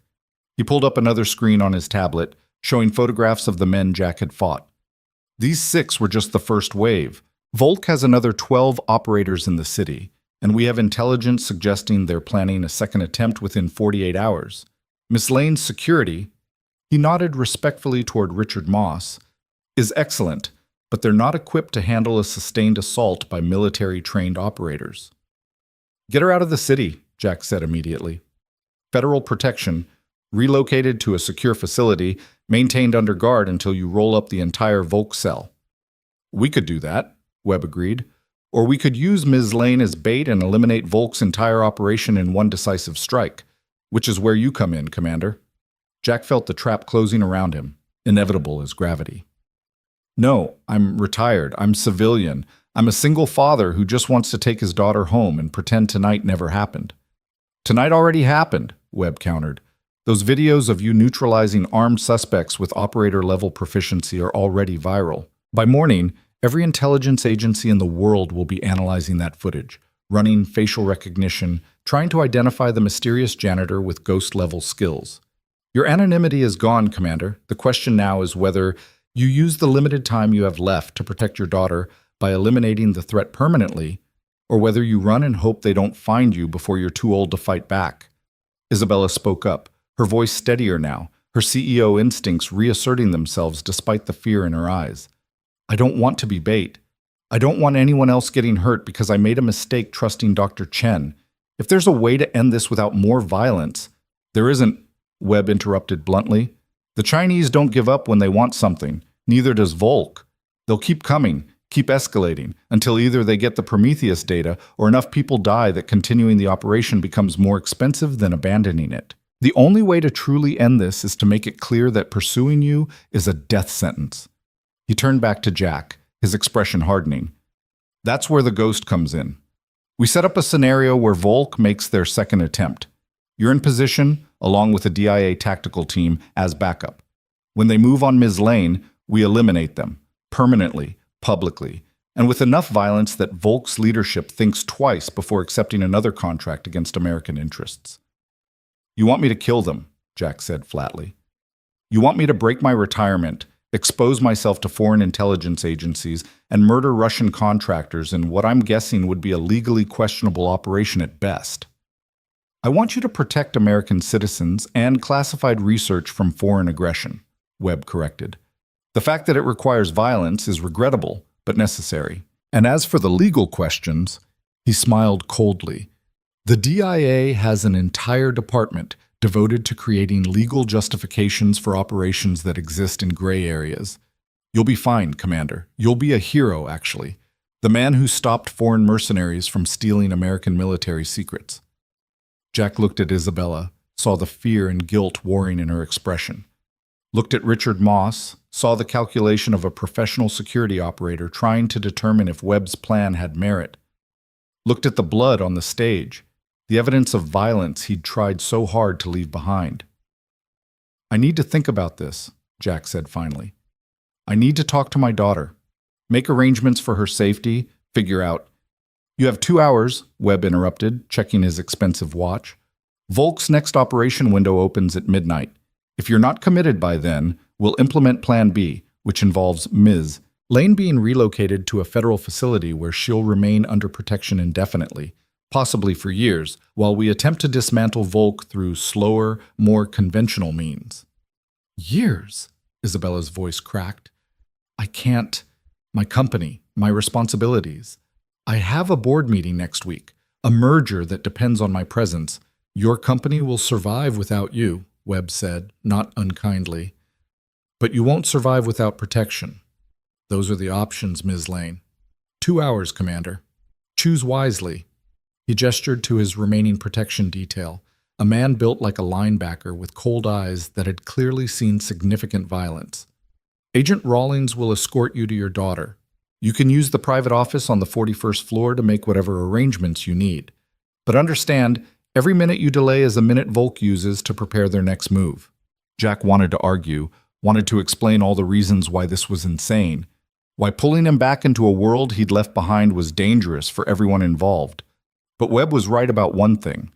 He pulled up another screen on his tablet, showing photographs of the men Jack had fought. "These 6 were just the first wave. Volk has another 12 operators in the city, and we have intelligence suggesting they're planning a second attempt within 48 hours. Miss Lane's security," he nodded respectfully toward Richard Moss, "is excellent, but they're not equipped to handle a sustained assault by military-trained operators." "Get her out of the city," Jack said immediately. "Federal protection, relocated to a secure facility, maintained under guard until you roll up the entire Volk cell." "We could do that," Webb agreed. "Or we could use Ms. Lane as bait and eliminate Volk's entire operation in one decisive strike, which is where you come in, Commander." Jack felt the trap closing around him, inevitable as gravity. "No, I'm retired. I'm civilian. I'm a single father who just wants to take his daughter home and pretend tonight never happened." "Tonight already happened," Webb countered. "Those videos of you neutralizing armed suspects with operator-level proficiency are already viral. By morning, every intelligence agency in the world will be analyzing that footage, running facial recognition, trying to identify the mysterious janitor with ghost-level skills. Your anonymity is gone, Commander. The question now is whether you use the limited time you have left to protect your daughter by eliminating the threat permanently, or whether you run and hope they don't find you before you're too old to fight back." Isabella spoke up, her voice steadier now, her CEO instincts reasserting themselves despite the fear in her eyes. I don't want to be bait. I don't want anyone else getting hurt because I made a mistake trusting Dr. Chen. If there's a way to end this without more violence, there isn't, Webb interrupted bluntly. The Chinese don't give up when they want something. Neither does Volk. They'll keep coming, keep escalating, until either they get the Prometheus data or enough people die that continuing the operation becomes more expensive than abandoning it. The only way to truly end this is to make it clear that pursuing you is a death sentence. He turned back to Jack, his expression hardening. That's where the ghost comes in. We set up a scenario where Volk makes their second attempt. You're in position, along with a DIA tactical team, as backup. When they move on Ms. Lane, we eliminate them, permanently, publicly, and with enough violence that Volk's leadership thinks twice before accepting another contract against American interests. You want me to kill them, Jack said flatly. You want me to break my retirement, expose myself to foreign intelligence agencies, and murder Russian contractors in what I'm guessing would be a legally questionable operation at best. I want you to protect American citizens and classified research from foreign aggression, Webb corrected. The fact that it requires violence is regrettable, but necessary. And as for the legal questions, he smiled coldly. The DIA has an entire department devoted to creating legal justifications for operations that exist in gray areas. You'll be fine, Commander. You'll be a hero, actually. The man who stopped foreign mercenaries from stealing American military secrets. Jack looked at Isabella, saw the fear and guilt warring in her expression. Looked at Richard Moss, saw the calculation of a professional security operator trying to determine if Webb's plan had merit. Looked at the blood on the stage, the evidence of violence he'd tried so hard to leave behind. I need to think about this, Jack said finally. I need to talk to my daughter, make arrangements for her safety, figure out. You have 2 hours, Webb interrupted, checking his expensive watch. Volk's next operation window opens at midnight. If you're not committed by then, we'll implement Plan B, which involves Ms. Lane being relocated to a federal facility where she'll remain under protection indefinitely, possibly for years, while we attempt to dismantle Volk through slower, more conventional means. Years? Isabella's voice cracked. I can't. My company, my responsibilities. I have a board meeting next week, a merger that depends on my presence. Your company will survive without you, Webb said, not unkindly. But you won't survive without protection. Those are the options, Ms. Lane. 2 hours, Commander. Choose wisely. He gestured to his remaining protection detail, a man built like a linebacker with cold eyes that had clearly seen significant violence. Agent Rawlings will escort you to your daughter. You can use the private office on the 41st floor to make whatever arrangements you need. But understand, every minute you delay is a minute Volk uses to prepare their next move. Jack wanted to argue, wanted to explain all the reasons why this was insane, why pulling him back into a world he'd left behind was dangerous for everyone involved. But Webb was right about one thing.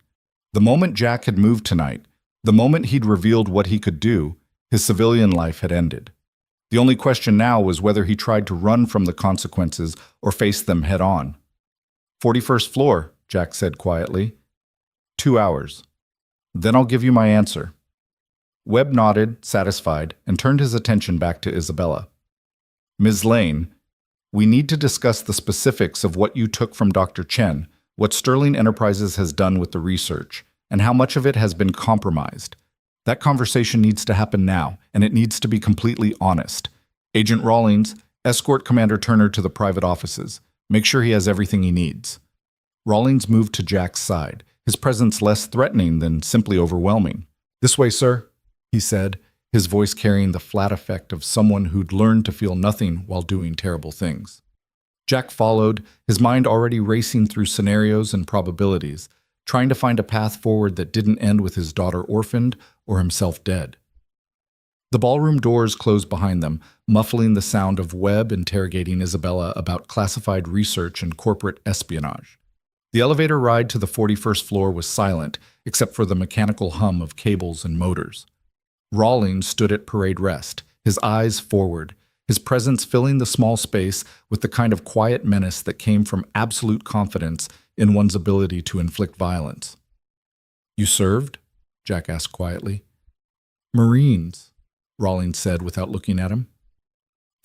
The moment Jack had moved tonight, the moment he'd revealed what he could do, his civilian life had ended. The only question now was whether he tried to run from the consequences or face them head-on. 41st floor, Jack said quietly. 2 hours. Then I'll give you my answer. Webb nodded, satisfied, and turned his attention back to Isabella. Ms. Lane, we need to discuss the specifics of what you took from Dr. Chen, what Sterling Enterprises has done with the research, and how much of it has been compromised. That conversation needs to happen now, and it needs to be completely honest. Agent Rawlings, escort Commander Turner to the private offices. Make sure he has everything he needs. Rawlings moved to Jack's side, his presence less threatening than simply overwhelming. This way, sir, he said, his voice carrying the flat effect of someone who'd learned to feel nothing while doing terrible things. Jack followed, his mind already racing through scenarios and probabilities, trying to find a path forward that didn't end with his daughter orphaned or himself dead. The ballroom doors closed behind them, muffling the sound of Webb interrogating Isabella about classified research and corporate espionage. The elevator ride to the 41st floor was silent, except for the mechanical hum of cables and motors. Rawlings stood at parade rest, his eyes forward, his presence filling the small space with the kind of quiet menace that came from absolute confidence in one's ability to inflict violence. You served? Jack asked quietly. Marines, Rawlings said without looking at him.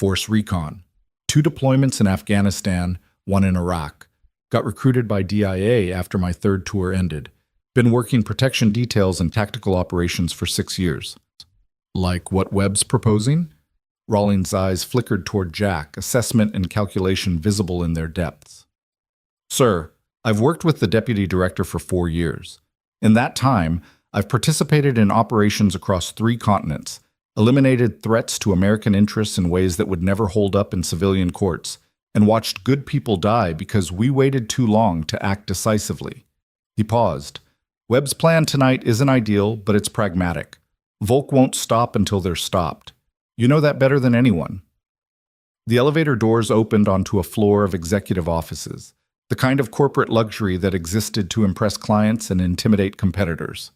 Force Recon. 2 deployments in Afghanistan, 1 in Iraq. Got recruited by DIA after my 3rd tour ended. Been working protection details and tactical operations for 6 years. Like what Webb's proposing? Rawlings' eyes flickered toward Jack, assessment and calculation visible in their depths. Sir, I've worked with the deputy director for 4 years. In that time, I've participated in operations across 3 continents, eliminated threats to American interests in ways that would never hold up in civilian courts, and watched good people die because we waited too long to act decisively. He paused. Webb's plan tonight isn't ideal, but it's pragmatic. Volk won't stop until they're stopped. You know that better than anyone. The elevator doors opened onto a floor of executive offices, the kind of corporate luxury that existed to impress clients and intimidate competitors.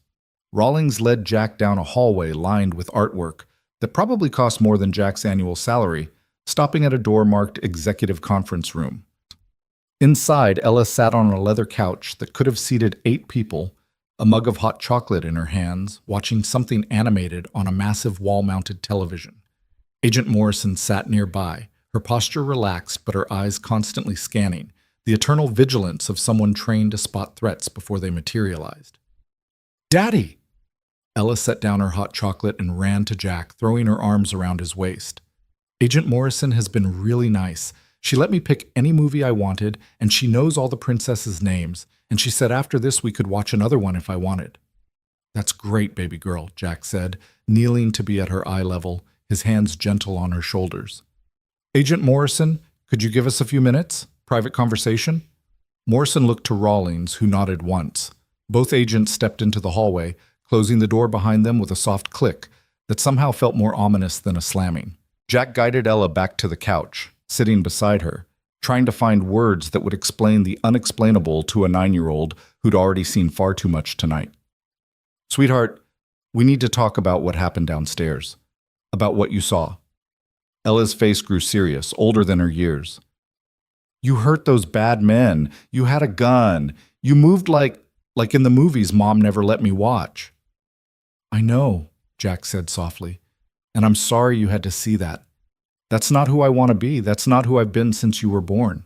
Rawlings led Jack down a hallway lined with artwork that probably cost more than Jack's annual salary, stopping at a door marked Executive Conference Room. Inside, Ella sat on a leather couch that could have seated 8 people, a mug of hot chocolate in her hands, watching something animated on a massive wall-mounted television. Agent Morrison sat nearby, her posture relaxed but her eyes constantly scanning, the eternal vigilance of someone trained to spot threats before they materialized. "Daddy!" Ella set down her hot chocolate and ran to Jack, throwing her arms around his waist. "Agent Morrison has been really nice. She let me pick any movie I wanted, and she knows all the princesses' names, and she said after this we could watch another one if I wanted." "That's great, baby girl," Jack said, kneeling to be at her eye level, his hands gentle on her shoulders. "Agent Morrison, could you give us a few minutes? Private conversation?" Morrison looked to Rawlings, who nodded once. Both agents stepped into the hallway, closing the door behind them with a soft click that somehow felt more ominous than a slamming. Jack guided Ella back to the couch, sitting beside her, trying to find words that would explain the unexplainable to a 9-year-old who'd already seen far too much tonight. "Sweetheart, we need to talk about what happened downstairs. About what you saw." Ella's face grew serious, older than her years. "You hurt those bad men. You had a gun. You moved like in the movies Mom never let me watch." "I know," Jack said softly, "and I'm sorry you had to see that. That's not who I want to be. That's not who I've been since you were born."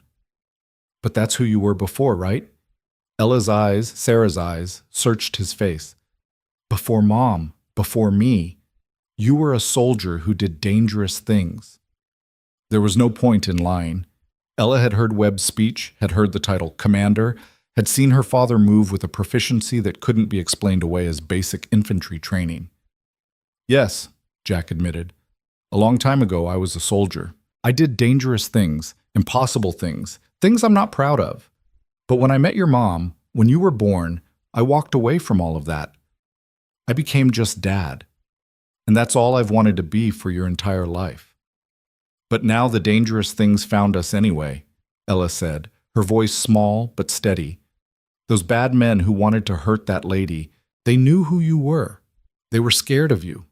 "But that's who you were before, right?" Ella's eyes, Sarah's eyes, searched his face. "Before Mom, before me, you were a soldier who did dangerous things." There was no point in lying. Ella had heard Webb's speech, had heard the title Commander, had seen her father move with a proficiency that couldn't be explained away as basic infantry training. "Yes," Jack admitted. "A long time ago, I was a soldier. I did dangerous things, impossible things, things I'm not proud of. But when I met your mom, when you were born, I walked away from all of that. I became just Dad. And that's all I've wanted to be for your entire life." "But now the dangerous things found us anyway," Ella said, her voice small but steady. "Those bad men who wanted to hurt that lady, they knew who you were. They were scared of you."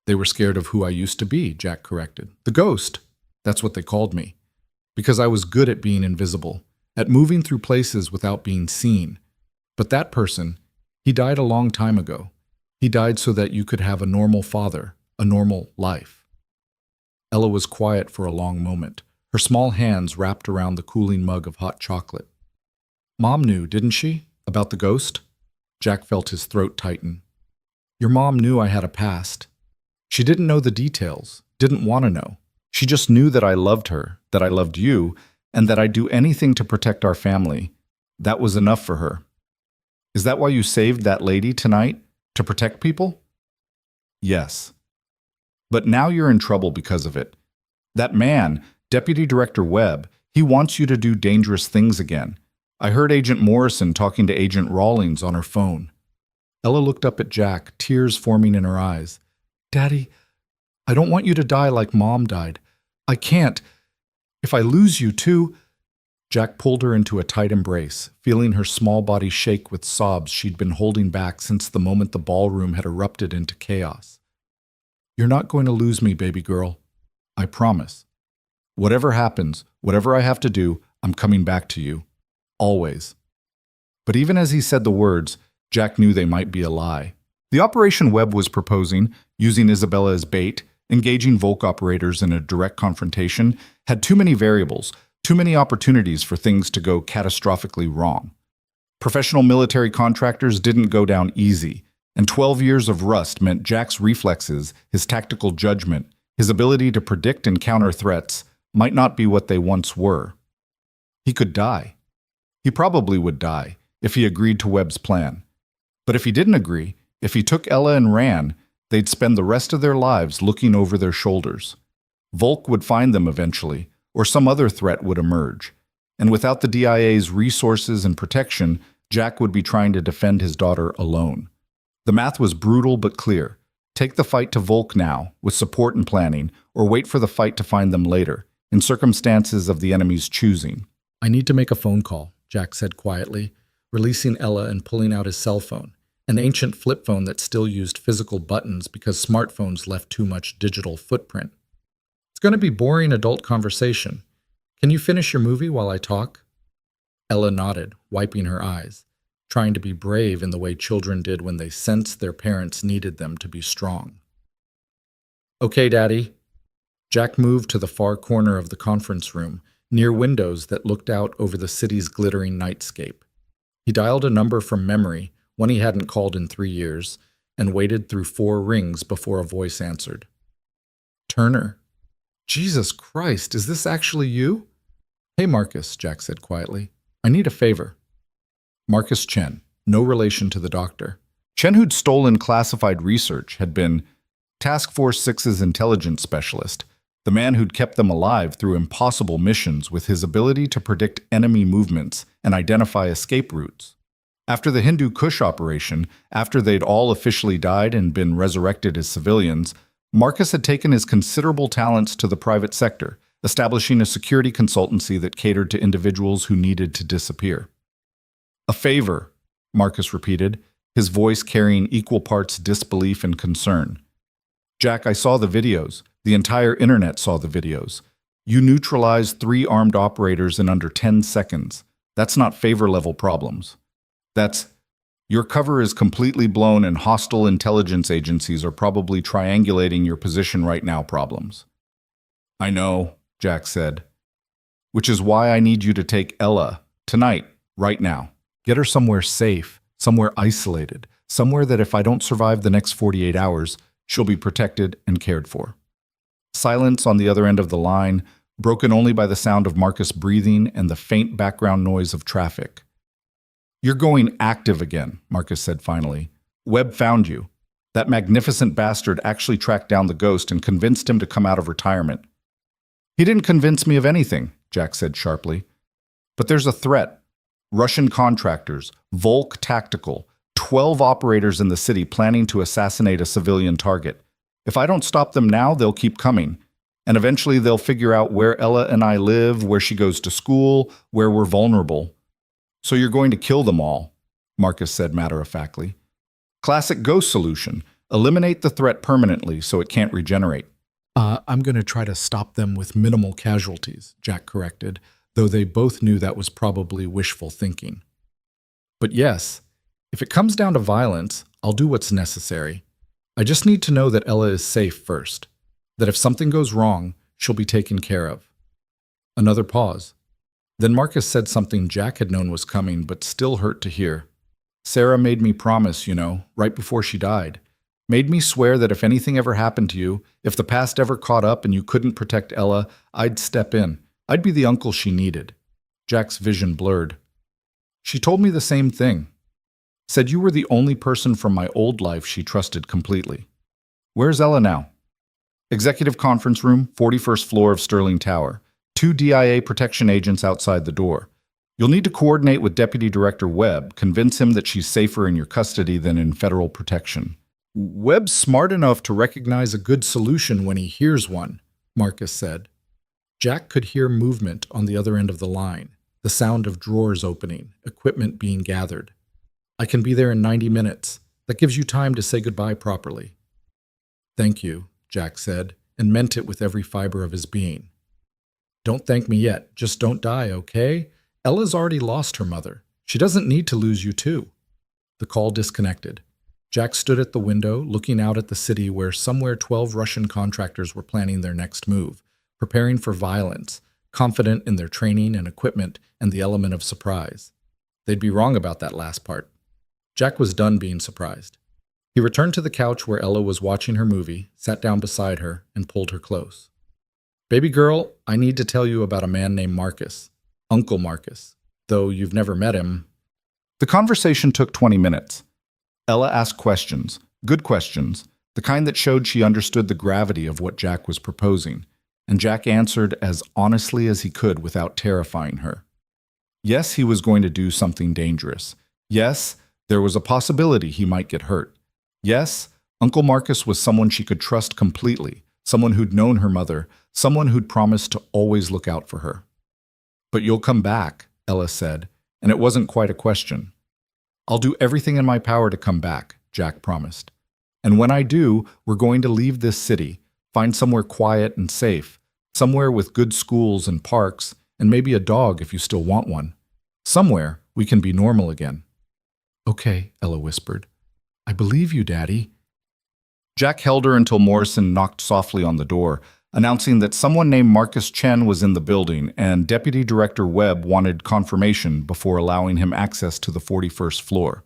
"They were scared of who I used to be," Jack corrected. "The ghost. That's what they called me. Because I was good at being invisible, at moving through places without being seen. But that person, he died a long time ago. He died so that you could have a normal father, a normal life." Ella was quiet for a long moment, her small hands wrapped around the cooling mug of hot chocolate. "Mom knew, didn't she, about the ghost?" Jack felt his throat tighten. "Your mom knew I had a past. She didn't know the details, didn't want to know. She just knew that I loved her, that I loved you, and that I'd do anything to protect our family. That was enough for her. Is that why you saved that lady tonight? To protect people?" "Yes. But now you're in trouble because of it. That man, Deputy Director Webb, he wants you to do dangerous things again. I heard Agent Morrison talking to Agent Rawlings on her phone." Ella looked up at Jack, tears forming in her eyes. "Daddy, I don't want you to die like Mom died. I can't. If I lose you too—" Jack pulled her into a tight embrace, feeling her small body shake with sobs she'd been holding back since the moment the ballroom had erupted into chaos. "You're not going to lose me, baby girl. I promise. Whatever happens, whatever I have to do, I'm coming back to you. Always." But even as he said the words, Jack knew they might be a lie. The operation Webb was proposing, using Isabella as bait, engaging Volk operators in a direct confrontation, had too many variables, too many opportunities for things to go catastrophically wrong. Professional military contractors didn't go down easy, and 12 years of rust meant Jack's reflexes, his tactical judgment, his ability to predict and counter threats might not be what they once were. He could die. He probably would die if he agreed to Webb's plan. But if he didn't agree, if he took Ella and ran, they'd spend the rest of their lives looking over their shoulders. Volk would find them eventually, or some other threat would emerge. And without the DIA's resources and protection, Jack would be trying to defend his daughter alone. The math was brutal but clear. Take the fight to Volk now, with support and planning, or wait for the fight to find them later, in circumstances of the enemy's choosing. "I need to make a phone call," Jack said quietly, releasing Ella and pulling out his cell phone, an ancient flip phone that still used physical buttons because smartphones left too much digital footprint. "It's going to be boring adult conversation. Can you finish your movie while I talk?" Ella nodded, wiping her eyes, trying to be brave in the way children did when they sensed their parents needed them to be strong. "Okay, Daddy." Jack moved to the far corner of the conference room, near windows that looked out over the city's glittering nightscape. He dialed a number from memory, one he hadn't called in 3 years, and waited through 4 rings before a voice answered. "Turner." "Jesus Christ, is this actually you?" "Hey, Marcus," Jack said quietly. "I need a favor." Marcus Chen, no relation to the doctor. Chen, who'd stolen classified research, had been Task Force 6's intelligence specialist, the man who'd kept them alive through impossible missions with his ability to predict enemy movements and identify escape routes. After the Hindu Kush operation, after they'd all officially died and been resurrected as civilians, Marcus had taken his considerable talents to the private sector, establishing a security consultancy that catered to individuals who needed to disappear. "A favor," Marcus repeated, his voice carrying equal parts disbelief and concern. "Jack, I saw the videos. The entire internet saw the videos. You neutralized 3 armed operators in under 10 seconds. That's not favor-level problems. That's, your cover is completely blown and hostile intelligence agencies are probably triangulating your position right now problems." "I know," Jack said. "Which is why I need you to take Ella, tonight, right now. Get her somewhere safe, somewhere isolated, somewhere that if I don't survive the next 48 hours, she'll be protected and cared for." Silence on the other end of the line, broken only by the sound of Marcus breathing and the faint background noise of traffic. "You're going active again," Marcus said finally. "Webb found you. That magnificent bastard actually tracked down the ghost and convinced him to come out of retirement." "He didn't convince me of anything," Jack said sharply. "But there's a threat. Russian contractors, Volk Tactical, 12 operators in the city planning to assassinate a civilian target. If I don't stop them now, they'll keep coming. And eventually they'll figure out where Ella and I live, where she goes to school, where we're vulnerable. So you're going to kill them all," Marcus said matter-of-factly. "Classic ghost solution. Eliminate the threat permanently so it can't regenerate." I'm going to try to stop them with minimal casualties," Jack corrected, though they both knew that was probably wishful thinking. "But yes, if it comes down to violence, I'll do what's necessary. I just need to know that Ella is safe first, that if something goes wrong, she'll be taken care of." Another pause. Then Marcus said something Jack had known was coming, but still hurt to hear. "Sarah made me promise, right before she died. Made me swear that if anything ever happened to you, if the past ever caught up and you couldn't protect Ella, I'd step in. I'd be the uncle she needed." Jack's vision blurred. "She told me the same thing. Said you were the only person from my old life she trusted completely. Where's Ella now?" "Executive conference room, 41st floor of Sterling Tower. 2 DIA protection agents outside the door. You'll need to coordinate with Deputy Director Webb, convince him that she's safer in your custody than in federal protection." "Webb's smart enough to recognize a good solution when he hears one," Marcus said. Jack could hear movement on the other end of the line, the sound of drawers opening, equipment being gathered. "I can be there in 90 minutes. That gives you time to say goodbye properly." "Thank you," Jack said, and meant it with every fiber of his being. "Don't thank me yet. Just don't die, okay? Ella's already lost her mother. She doesn't need to lose you too." The call disconnected. Jack stood at the window, looking out at the city where somewhere 12 Russian contractors were planning their next move, preparing for violence, confident in their training and equipment and the element of surprise. They'd be wrong about that last part. Jack was done being surprised. He returned to the couch where Ella was watching her movie, sat down beside her, and pulled her close. "Baby girl, I need to tell you about a man named Marcus. Uncle Marcus. Though you've never met him." The conversation took 20 minutes. Ella asked questions, good questions, the kind that showed she understood the gravity of what Jack was proposing, and Jack answered as honestly as he could without terrifying her. Yes, he was going to do something dangerous. Yes, there was a possibility he might get hurt. Yes, Uncle Marcus was someone she could trust completely, someone who'd known her mother, someone who'd promised to always look out for her. "But you'll come back," Ella said, and it wasn't quite a question. "I'll do everything in my power to come back," Jack promised. "And when I do, we're going to leave this city, find somewhere quiet and safe, somewhere with good schools and parks, and maybe a dog if you still want one. Somewhere we can be normal again." "Okay," Ella whispered. "I believe you, Daddy." Jack held her until Morrison knocked softly on the door, announcing that someone named Marcus Chen was in the building and Deputy Director Webb wanted confirmation before allowing him access to the 41st floor.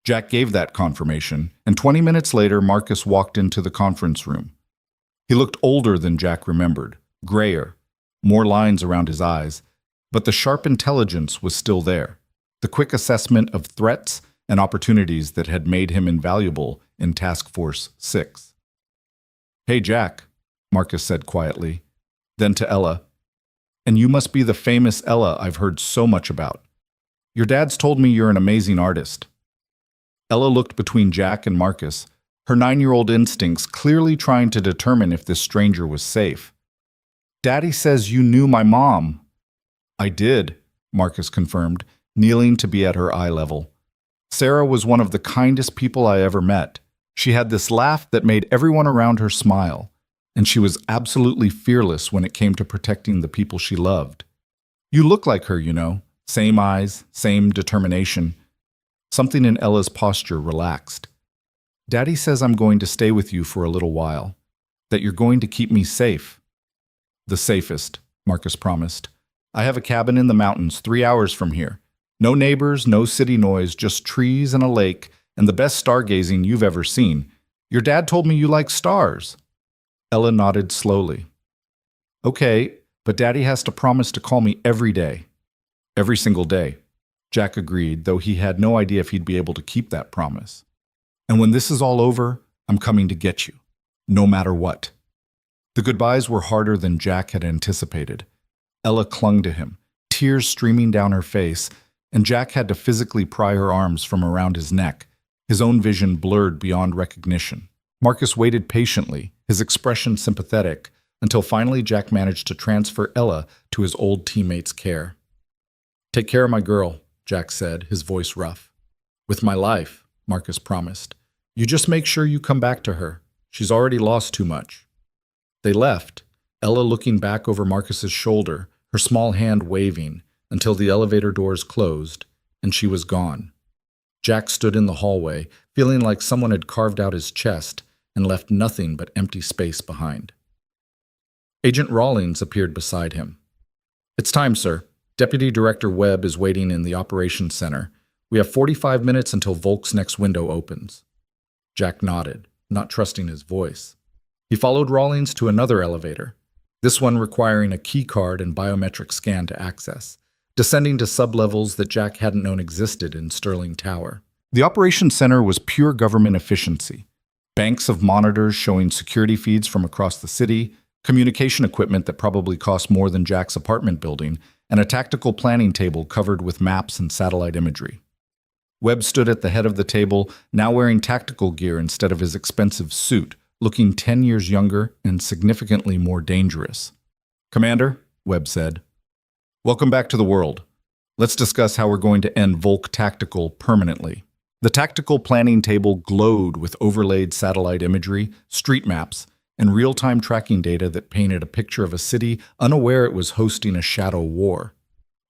Jack gave that confirmation, and 20 minutes later Marcus walked into the conference room. He looked older than Jack remembered, grayer, more lines around his eyes, but the sharp intelligence was still there, the quick assessment of threats and opportunities that had made him invaluable in Task Force 6. "Hey, Jack," Marcus said quietly. Then to Ella, "And you must be the famous Ella I've heard so much about. Your dad's told me you're an amazing artist." Ella looked between Jack and Marcus, her 9-year-old instincts clearly trying to determine if this stranger was safe. "Daddy says you knew my mom." "I did," Marcus confirmed, kneeling to be at her eye level. "Sarah was one of the kindest people I ever met. She had this laugh that made everyone around her smile, and she was absolutely fearless when it came to protecting the people she loved. You look like her, you know, same eyes, same determination." Something in Ella's posture relaxed. "Daddy says I'm going to stay with you for a little while, that you're going to keep me safe." "The safest," Marcus promised. "I have a cabin in the mountains 3 hours from here. No neighbors, no city noise, just trees and a lake, and the best stargazing you've ever seen. Your dad told me you like stars." Ella nodded slowly. "Okay, but Daddy has to promise to call me every day." "Every single day," Jack agreed, though he had no idea if he'd be able to keep that promise. "And when this is all over, I'm coming to get you, no matter what." The goodbyes were harder than Jack had anticipated. Ella clung to him, tears streaming down her face, and Jack had to physically pry her arms from around his neck, his own vision blurred beyond recognition. Marcus waited patiently, his expression sympathetic, until finally Jack managed to transfer Ella to his old teammate's care. "Take care of my girl," Jack said, his voice rough. "With my life," Marcus promised. "You just make sure you come back to her. She's already lost too much." They left, Ella looking back over Marcus's shoulder, her small hand waving, until the elevator doors closed, and she was gone. Jack stood in the hallway, feeling like someone had carved out his chest and left nothing but empty space behind. Agent Rawlings appeared beside him. "It's time, sir. Deputy Director Webb is waiting in the operations center. We have 45 minutes until Volk's next window opens." Jack nodded, not trusting his voice. He followed Rawlings to another elevator, this one requiring a key card and biometric scan to access, descending to sublevels that Jack hadn't known existed in Sterling Tower. The operations center was pure government efficiency. Banks of monitors showing security feeds from across the city, communication equipment that probably cost more than Jack's apartment building, and a tactical planning table covered with maps and satellite imagery. Webb stood at the head of the table, now wearing tactical gear instead of his expensive suit, looking 10 years younger and significantly more dangerous. "Commander," Webb said, "welcome back to the world. Let's discuss how we're going to end Volk Tactical permanently." The tactical planning table glowed with overlaid satellite imagery, street maps, and real-time tracking data that painted a picture of a city unaware it was hosting a shadow war.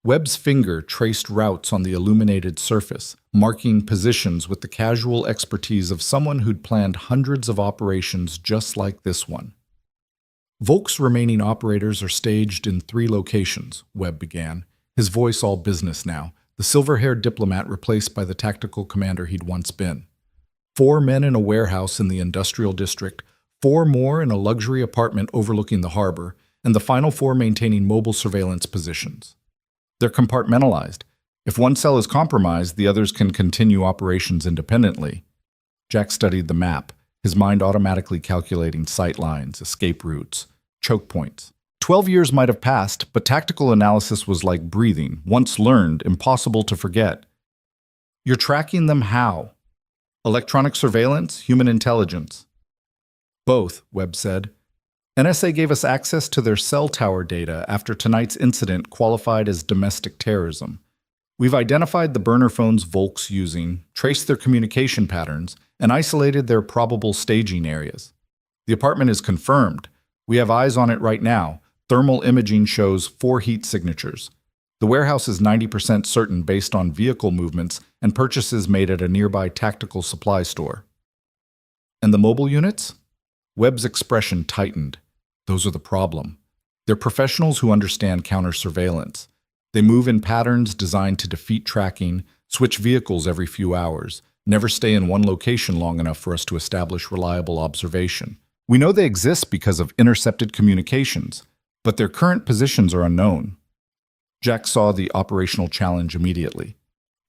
Webb's finger traced routes on the illuminated surface, marking positions with the casual expertise of someone who'd planned hundreds of operations just like this one. Volk's remaining operators are staged in 3 locations, Webb began, his voice all business now, the silver-haired diplomat replaced by the tactical commander he'd once been. 4 men in a warehouse in the industrial district, 4 more in a luxury apartment overlooking the harbor, and the final 4 maintaining mobile surveillance positions. They're compartmentalized. If one cell is compromised, the others can continue operations independently. Jack studied the map, his mind automatically calculating sight lines, escape routes, choke points. 12 years might have passed, but tactical analysis was like breathing, once learned, impossible to forget. You're tracking them how? Electronic surveillance, human intelligence? Both, Webb said. NSA gave us access to their cell tower data after tonight's incident qualified as domestic terrorism. We've identified the burner phones Volk's using, traced their communication patterns, and isolated their probable staging areas. The apartment is confirmed. We have eyes on it right now. Thermal imaging shows 4 heat signatures. The warehouse is 90% certain based on vehicle movements and purchases made at a nearby tactical supply store. And the mobile units? Webb's expression tightened. Those are the problem. They're professionals who understand counter-surveillance. They move in patterns designed to defeat tracking, switch vehicles every few hours, never stay in one location long enough for us to establish reliable observation. We know they exist because of intercepted communications, but their current positions are unknown. Jack saw the operational challenge immediately.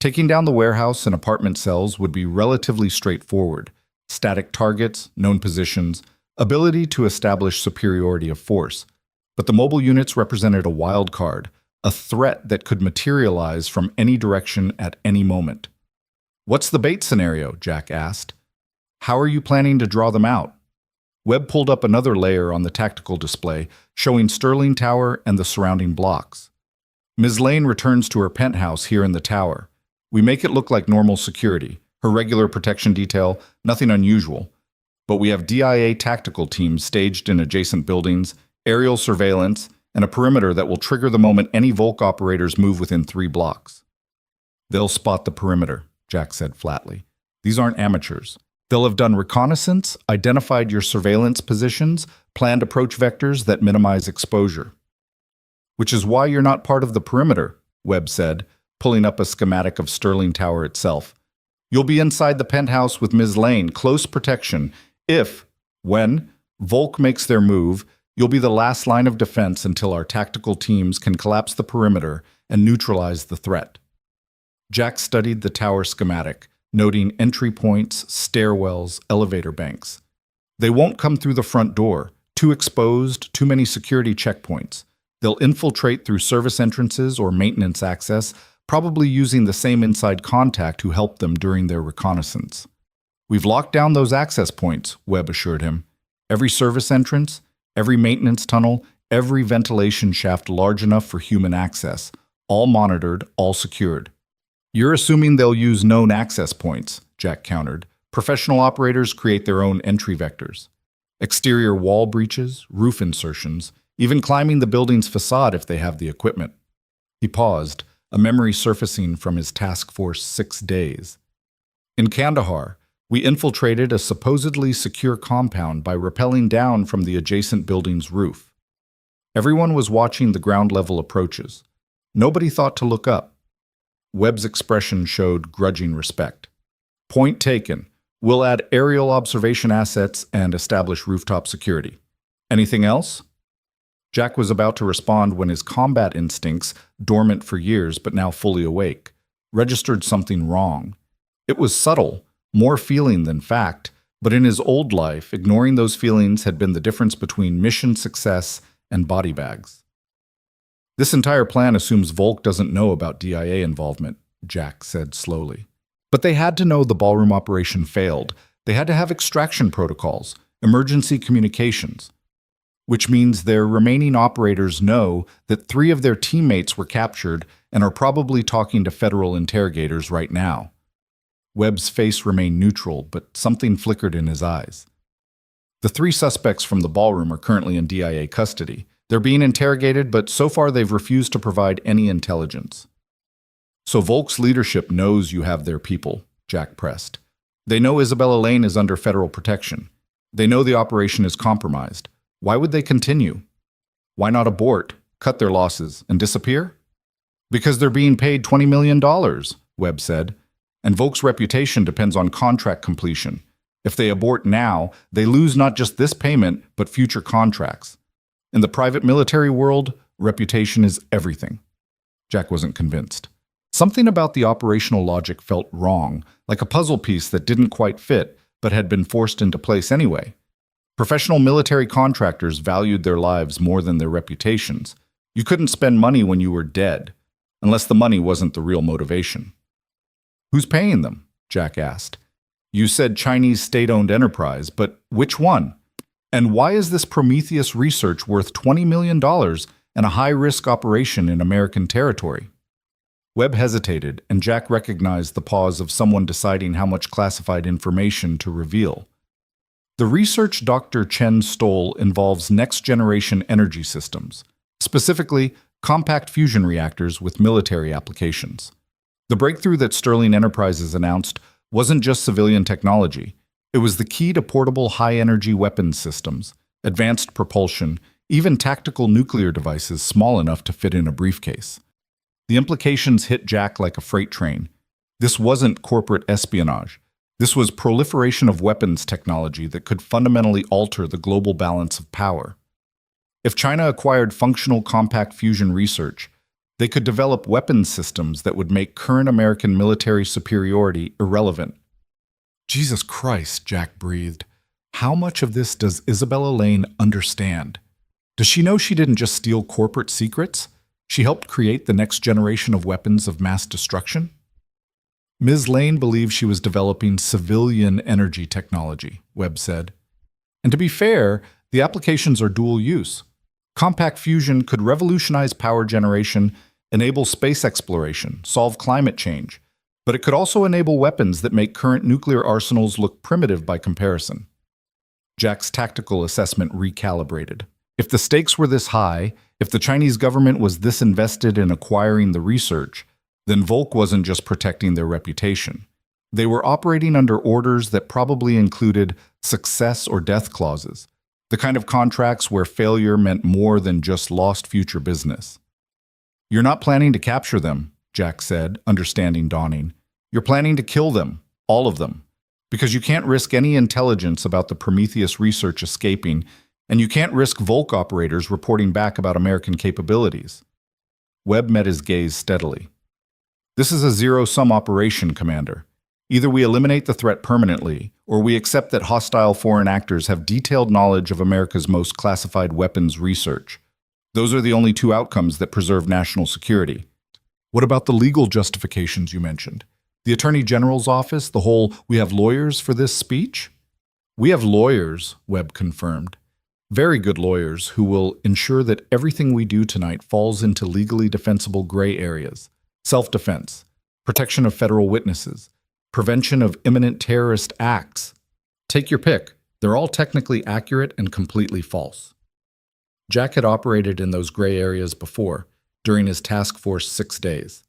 Taking down the warehouse and apartment cells would be relatively straightforward. Static targets, known positions, ability to establish superiority of force. But the mobile units represented a wild card, a threat that could materialize from any direction at any moment. What's the bait scenario? Jack asked. How are you planning to draw them out? Webb pulled up another layer on the tactical display, showing Sterling Tower and the surrounding blocks. Ms. Lane returns to her penthouse here in the tower. We make it look like normal security, her regular protection detail, nothing unusual. But we have DIA tactical teams staged in adjacent buildings, aerial surveillance, and a perimeter that will trigger the moment any Volk operators move within 3 blocks. They'll spot the perimeter, Jack said flatly. These aren't amateurs. They'll have done reconnaissance, identified your surveillance positions, planned approach vectors that minimize exposure. Which is why you're not part of the perimeter, Webb said, pulling up a schematic of Sterling Tower itself. You'll be inside the penthouse with Ms. Lane, close protection. When Volk makes their move, you'll be the last line of defense until our tactical teams can collapse the perimeter and neutralize the threat. Jack studied the tower schematic, noting entry points, stairwells, elevator banks. They won't come through the front door, too exposed, too many security checkpoints. They'll infiltrate through service entrances or maintenance access, probably using the same inside contact who helped them during their reconnaissance. We've locked down those access points, Webb assured him. Every service entrance, every maintenance tunnel, every ventilation shaft large enough for human access, all monitored, all secured. You're assuming they'll use known access points, Jack countered. Professional operators create their own entry vectors. Exterior wall breaches, roof insertions, even climbing the building's facade if they have the equipment. He paused, a memory surfacing from his task force 6 days. In Kandahar, we infiltrated a supposedly secure compound by rappelling down from the adjacent building's roof. Everyone was watching the ground-level approaches. Nobody thought to look up. Webb's expression showed grudging respect. Point taken. We'll add aerial observation assets and establish rooftop security. Anything else? Jack was about to respond when his combat instincts, dormant for years but now fully awake, registered something wrong. It was subtle, more feeling than fact, but in his old life, ignoring those feelings had been the difference between mission success and body bags. This entire plan assumes Volk doesn't know about DIA involvement, Jack said slowly. But they had to know the ballroom operation failed. They had to have extraction protocols, emergency communications. Which means their remaining operators know that 3 of their teammates were captured and are probably talking to federal interrogators right now. Webb's face remained neutral, but something flickered in his eyes. The 3 suspects from the ballroom are currently in DIA custody. They're being interrogated, but so far they've refused to provide any intelligence. So Volk's leadership knows you have their people, Jack pressed. They know Isabella Lane is under federal protection. They know the operation is compromised. Why would they continue? Why not abort, cut their losses, and disappear? Because they're being paid $20 million, Webb said. And Volk's reputation depends on contract completion. If they abort now, they lose not just this payment, but future contracts. In the private military world, reputation is everything. Jack wasn't convinced. Something about the operational logic felt wrong, like a puzzle piece that didn't quite fit, but had been forced into place anyway. Professional military contractors valued their lives more than their reputations. You couldn't spend money when you were dead, unless the money wasn't the real motivation. Who's paying them? Jack asked. You said Chinese state-owned enterprise, but which one? And why is this Prometheus research worth $20 million and a high-risk operation in American territory? Webb hesitated, and Jack recognized the pause of someone deciding how much classified information to reveal. The research Dr. Chen stole involves next-generation energy systems, specifically compact fusion reactors with military applications. The breakthrough that Sterling Enterprises announced wasn't just civilian technology. It was the key to portable high-energy weapons systems, advanced propulsion, even tactical nuclear devices small enough to fit in a briefcase. The implications hit Jack like a freight train. This wasn't corporate espionage. This was proliferation of weapons technology that could fundamentally alter the global balance of power. If China acquired functional compact fusion research, they could develop weapons systems that would make current American military superiority irrelevant. Jesus Christ, Jack breathed. How much of this does Isabella Lane understand? Does she know she didn't just steal corporate secrets? She helped create the next generation of weapons of mass destruction? Ms. Lane believed she was developing civilian energy technology, Webb said. And to be fair, the applications are dual use. Compact fusion could revolutionize power generation, enable space exploration, solve climate change, but it could also enable weapons that make current nuclear arsenals look primitive by comparison. Jack's tactical assessment recalibrated. If the stakes were this high, if the Chinese government was this invested in acquiring the research, then Volk wasn't just protecting their reputation. They were operating under orders that probably included success or death clauses, the kind of contracts where failure meant more than just lost future business. You're not planning to capture them, Jack said, understanding dawning. You're planning to kill them, all of them, because you can't risk any intelligence about the Prometheus research escaping, and you can't risk Volk operators reporting back about American capabilities. Webb met his gaze steadily. This is a zero-sum operation, Commander. Either we eliminate the threat permanently, or we accept that hostile foreign actors have detailed knowledge of America's most classified weapons research. Those are the only two outcomes that preserve national security. What about the legal justifications you mentioned? The Attorney General's office, the whole "we have lawyers for this" speech? We have lawyers, Webb confirmed. Very good lawyers who will ensure that everything we do tonight falls into legally defensible gray areas. Self-defense, protection of federal witnesses, prevention of imminent terrorist acts. Take your pick. They're all technically accurate and completely false. Jack had operated in those gray areas before, during his task force 6 days.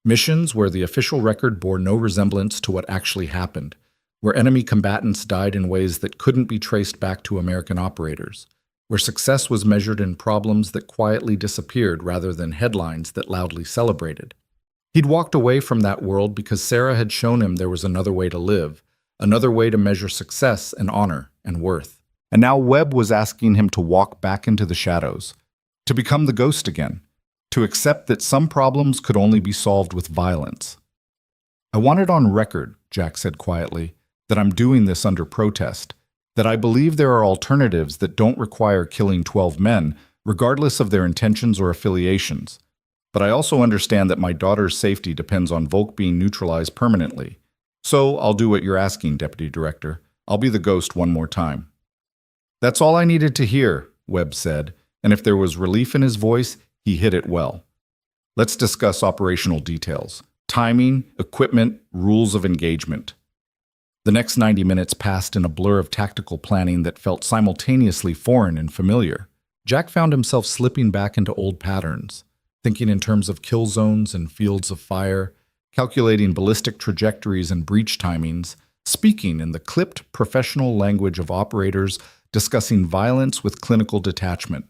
Missions where the official record bore no resemblance to what actually happened, where enemy combatants died in ways that couldn't be traced back to American operators, where success was measured in problems that quietly disappeared rather than headlines that loudly celebrated. He'd walked away from that world because Sarah had shown him there was another way to live, another way to measure success and honor and worth. And now Webb was asking him to walk back into the shadows, to become the ghost again, to accept that some problems could only be solved with violence. I want it on record, Jack said quietly, that I'm doing this under protest, that I believe there are alternatives that don't require killing 12 men, regardless of their intentions or affiliations. But I also understand that my daughter's safety depends on Volk being neutralized permanently. So I'll do what you're asking, Deputy Director. I'll be the ghost one more time. That's all I needed to hear, Webb said, and if there was relief in his voice, he hit it well. Let's discuss operational details. Timing, equipment, rules of engagement. The next 90 minutes passed in a blur of tactical planning that felt simultaneously foreign and familiar. Jack found himself slipping back into old patterns, thinking in terms of kill zones and fields of fire, calculating ballistic trajectories and breach timings, speaking in the clipped professional language of operators discussing violence with clinical detachment.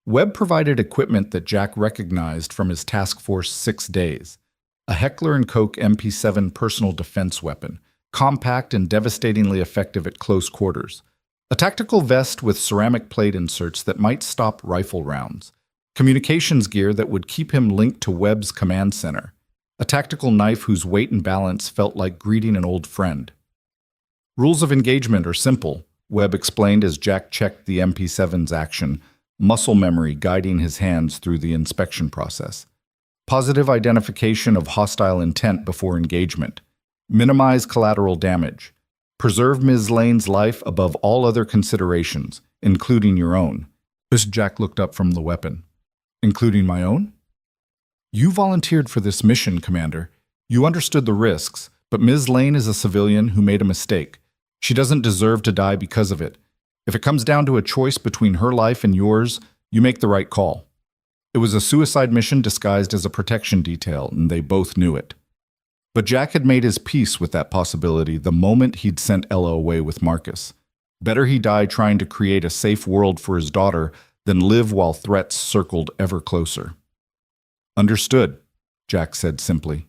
Webb provided equipment that Jack recognized from his Task Force 6 days, a Heckler & Koch MP7 personal defense weapon, compact and devastatingly effective at close quarters, a tactical vest with ceramic plate inserts that might stop rifle rounds, communications gear that would keep him linked to Webb's command center, a tactical knife whose weight and balance felt like greeting an old friend. Rules of engagement are simple, Webb explained as Jack checked the MP7's action, muscle memory guiding his hands through the inspection process. Positive identification of hostile intent before engagement. Minimize collateral damage. Preserve Ms. Lane's life above all other considerations, including your own. As Jack looked up from the weapon. Including my own? You volunteered for this mission, Commander. You understood the risks, but Ms. Lane is a civilian who made a mistake. She doesn't deserve to die because of it. If it comes down to a choice between her life and yours, you make the right call. It was a suicide mission disguised as a protection detail, and they both knew it. But Jack had made his peace with that possibility the moment he'd sent Ella away with Marcus. Better he die trying to create a safe world for his daughter than live while threats circled ever closer. Understood, Jack said simply.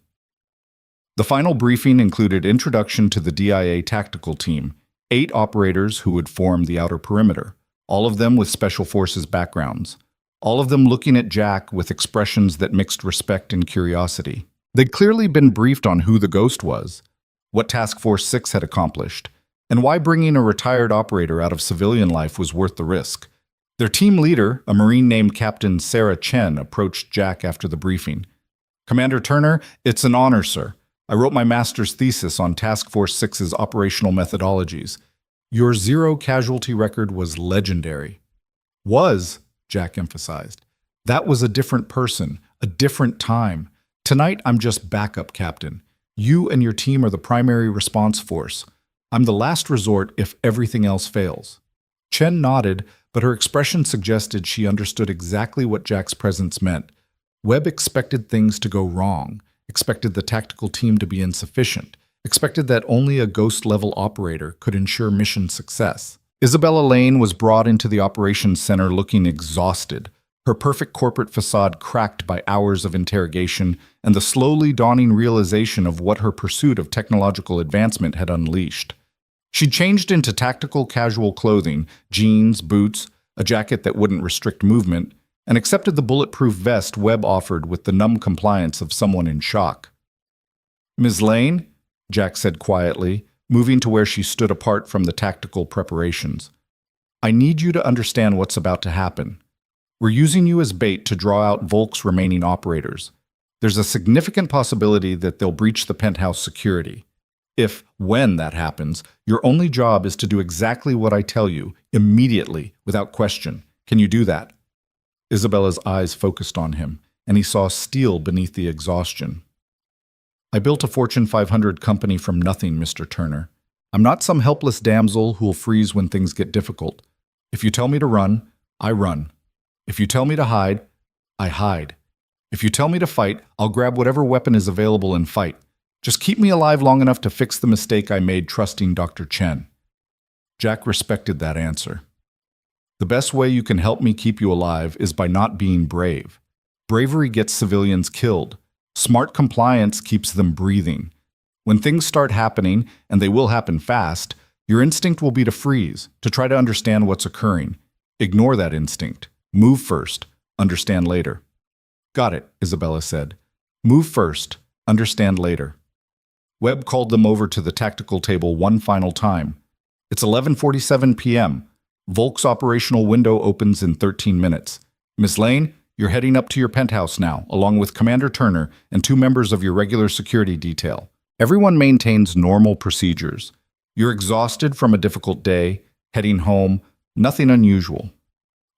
The final briefing included introduction to the DIA tactical team, 8 operators who would form the outer perimeter, all of them with Special Forces backgrounds, all of them looking at Jack with expressions that mixed respect and curiosity. They'd clearly been briefed on who the ghost was, what Task Force 6 had accomplished, and why bringing a retired operator out of civilian life was worth the risk. Their team leader, a Marine named Captain Sarah Chen, approached Jack after the briefing. Commander Turner, it's an honor, sir. I wrote my master's thesis on Task Force 6's operational methodologies. Your zero casualty record was legendary. Was, Jack emphasized. That was a different person, a different time. Tonight, I'm just backup captain. You and your team are the primary response force. I'm the last resort if everything else fails. Chen nodded, but her expression suggested she understood exactly what Jack's presence meant. Webb expected things to go wrong, expected the tactical team to be insufficient, expected that only a ghost-level operator could ensure mission success. Isabella Lane was brought into the operations center looking exhausted, her perfect corporate facade cracked by hours of interrogation and the slowly dawning realization of what her pursuit of technological advancement had unleashed. She changed into tactical casual clothing, jeans, boots, a jacket that wouldn't restrict movement, and accepted the bulletproof vest Webb offered with the numb compliance of someone in shock. Ms. Lane, Jack said quietly, moving to where she stood apart from the tactical preparations. I need you to understand what's about to happen. We're using you as bait to draw out Volk's remaining operators. There's a significant possibility that they'll breach the penthouse security. When that happens, your only job is to do exactly what I tell you, immediately, without question. Can you do that? Isabella's eyes focused on him, and he saw steel beneath the exhaustion. I built a Fortune 500 company from nothing, Mr. Turner. I'm not some helpless damsel who'll freeze when things get difficult. If you tell me to run, I run. If you tell me to hide, I hide. If you tell me to fight, I'll grab whatever weapon is available and fight. Just keep me alive long enough to fix the mistake I made trusting Dr. Chen. Jack respected that answer. The best way you can help me keep you alive is by not being brave. Bravery gets civilians killed. Smart compliance keeps them breathing. When things start happening, and they will happen fast, your instinct will be to freeze, to try to understand what's occurring. Ignore that instinct. Move first, understand later. Got it, Isabella said. Move first, understand later. Webb called them over to the tactical table one final time. It's 11:47 p.m. Volk's operational window opens in 13 minutes. Miss Lane, you're heading up to your penthouse now, along with Commander Turner and 2 members of your regular security detail. Everyone maintains normal procedures. You're exhausted from a difficult day, heading home, nothing unusual.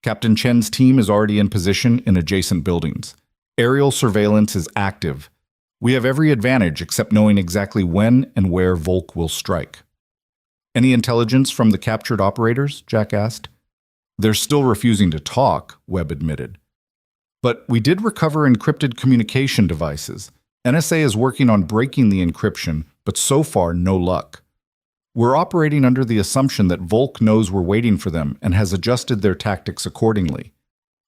Captain Chen's team is already in position in adjacent buildings. Aerial surveillance is active. We have every advantage except knowing exactly when and where Volk will strike. Any intelligence from the captured operators? Jack asked. They're still refusing to talk, Webb admitted. But we did recover encrypted communication devices. NSA is working on breaking the encryption, but so far, no luck. We're operating under the assumption that Volk knows we're waiting for them and has adjusted their tactics accordingly,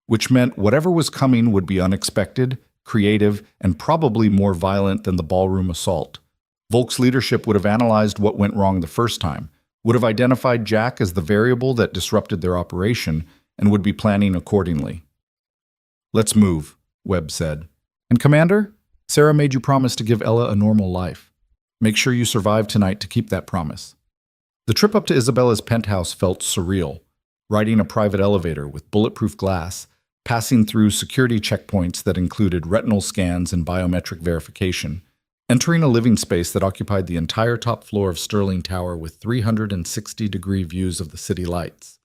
which meant whatever was coming would be unexpected, creative, and probably more violent than the ballroom assault. Volk's leadership would have analyzed what went wrong the first time, would have identified Jack as the variable that disrupted their operation, and would be planning accordingly. "Let's move," Webb said. "And Commander, Sarah made you promise to give Ella a normal life. Make sure you survive tonight to keep that promise." The trip up to Isabella's penthouse felt surreal. Riding a private elevator with bulletproof glass, passing through security checkpoints that included retinal scans and biometric verification, entering a living space that occupied the entire top floor of Sterling Tower with 360-degree views of the city lights.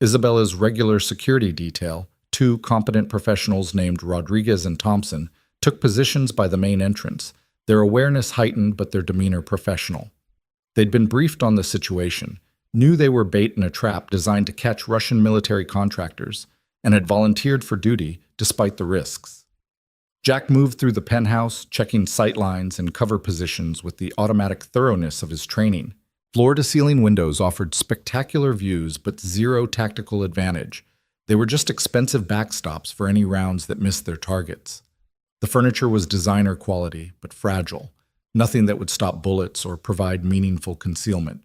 Isabella's regular security detail, 2 competent professionals named Rodriguez and Thompson, took positions by the main entrance, their awareness heightened but their demeanor professional. They'd been briefed on the situation, knew they were bait in a trap designed to catch Russian military contractors, and had volunteered for duty despite the risks. Jack moved through the penthouse, checking sight lines and cover positions with the automatic thoroughness of his training. Floor-to-ceiling windows offered spectacular views but zero tactical advantage. They were just expensive backstops for any rounds that missed their targets. The furniture was designer quality, but fragile, nothing that would stop bullets or provide meaningful concealment.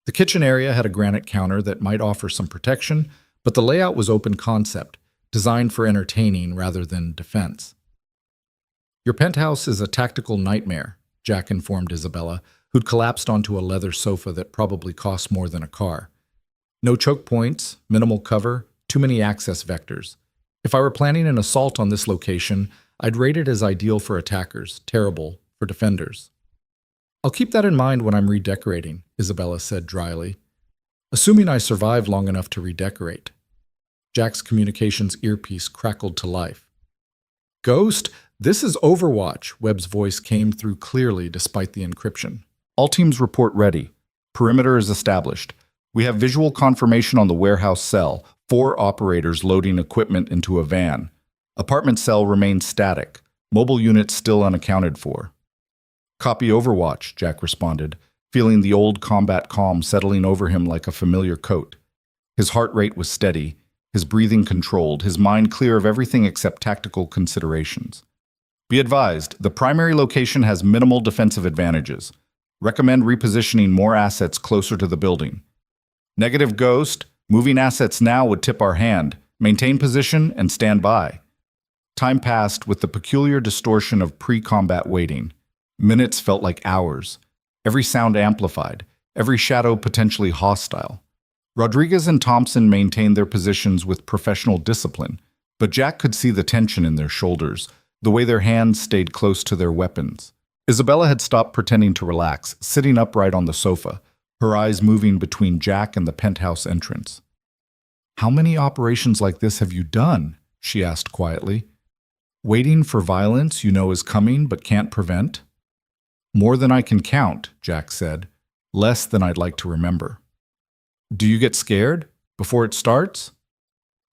The kitchen area had a granite counter that might offer some protection, but the layout was open concept, designed for entertaining rather than defense. "Your penthouse is a tactical nightmare," Jack informed Isabella, who'd collapsed onto a leather sofa that probably cost more than a car. "No choke points, minimal cover, too many access vectors. If I were planning an assault on this location, I'd rate it as ideal for attackers, terrible for defenders." "I'll keep that in mind when I'm redecorating," Isabella said dryly. "Assuming I survive long enough to redecorate." Jack's communications earpiece crackled to life. "Ghost, this is Overwatch," Webb's voice came through clearly despite the encryption. "All teams report ready. Perimeter is established. We have visual confirmation on the warehouse cell, 4 operators loading equipment into a van. Apartment cell remains static. Mobile units still unaccounted for." "Copy Overwatch," Jack responded, feeling the old combat calm settling over him like a familiar coat. His heart rate was steady, his breathing controlled, his mind clear of everything except tactical considerations. "Be advised, the primary location has minimal defensive advantages. Recommend repositioning more assets closer to the building." "Negative, Ghost. Moving assets now would tip our hand. Maintain position and stand by." Time passed with the peculiar distortion of pre-combat waiting. Minutes felt like hours. Every sound amplified, every shadow potentially hostile. Rodriguez and Thompson maintained their positions with professional discipline, but Jack could see the tension in their shoulders, the way their hands stayed close to their weapons. Isabella had stopped pretending to relax, sitting upright on the sofa, her eyes moving between Jack and the penthouse entrance. "How many operations like this have you done?" she asked quietly. "Waiting for violence you know is coming but can't prevent?" "More than I can count," Jack said. "Less than I'd like to remember." "Do you get scared before it starts?"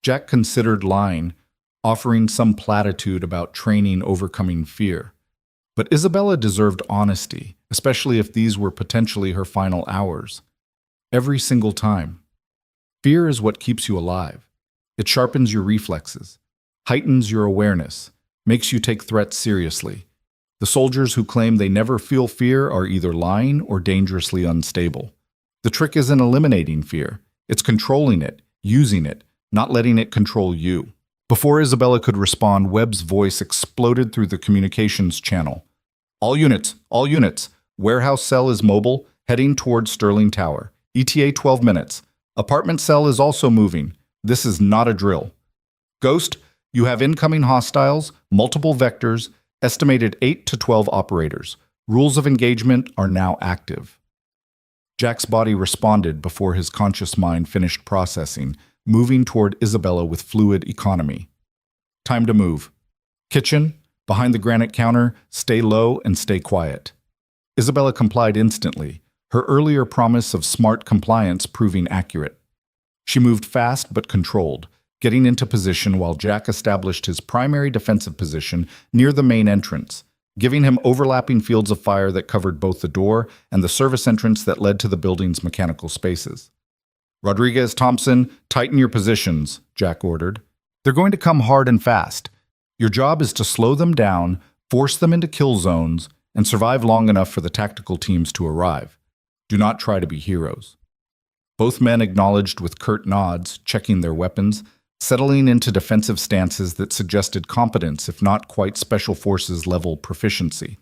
Jack considered lying, offering some platitude about training overcoming fear. But Isabella deserved honesty, especially if these were potentially her final hours. Every single time. Fear is what keeps you alive. It sharpens your reflexes, heightens your awareness, makes you take threats seriously. The soldiers who claim they never feel fear are either lying or dangerously unstable. The trick isn't eliminating fear. It's controlling it, using it, not letting it control you. Before Isabella could respond, Webb's voice exploded through the communications channel. All units. Warehouse cell is mobile, heading towards Sterling Tower. ETA 12 minutes. Apartment cell is also moving. This is not a drill. Ghost, you have incoming hostiles, multiple vectors, estimated 8 to 12 operators. Rules of engagement are now active." Jack's body responded before his conscious mind finished processing, moving toward Isabella with fluid economy. "Time to move. Kitchen, behind the granite counter, stay low and stay quiet." Isabella complied instantly, her earlier promise of smart compliance proving accurate. She moved fast but controlled, getting into position while Jack established his primary defensive position near the main entrance, giving him overlapping fields of fire that covered both the door and the service entrance that led to the building's mechanical spaces. "Rodriguez, Thompson, tighten your positions," Jack ordered. "They're going to come hard and fast. Your job is to slow them down, force them into kill zones, and survive long enough for the tactical teams to arrive. Do not try to be heroes." Both men acknowledged with curt nods, checking their weapons, settling into defensive stances that suggested competence if not quite special forces level proficiency.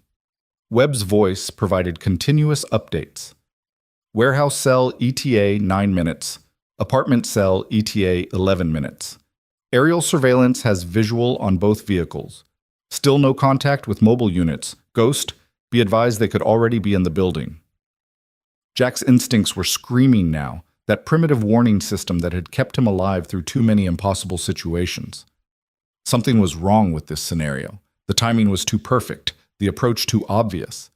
Webb's voice provided continuous updates. "Warehouse cell ETA 9 minutes. Apartment cell ETA 11 minutes. Aerial surveillance has visual on both vehicles. Still no contact with mobile units. Ghost, be advised they could already be in the building." Jack's instincts were screaming now, that primitive warning system that had kept him alive through too many impossible situations. Something was wrong with this scenario. The timing was too perfect, the approach too obvious.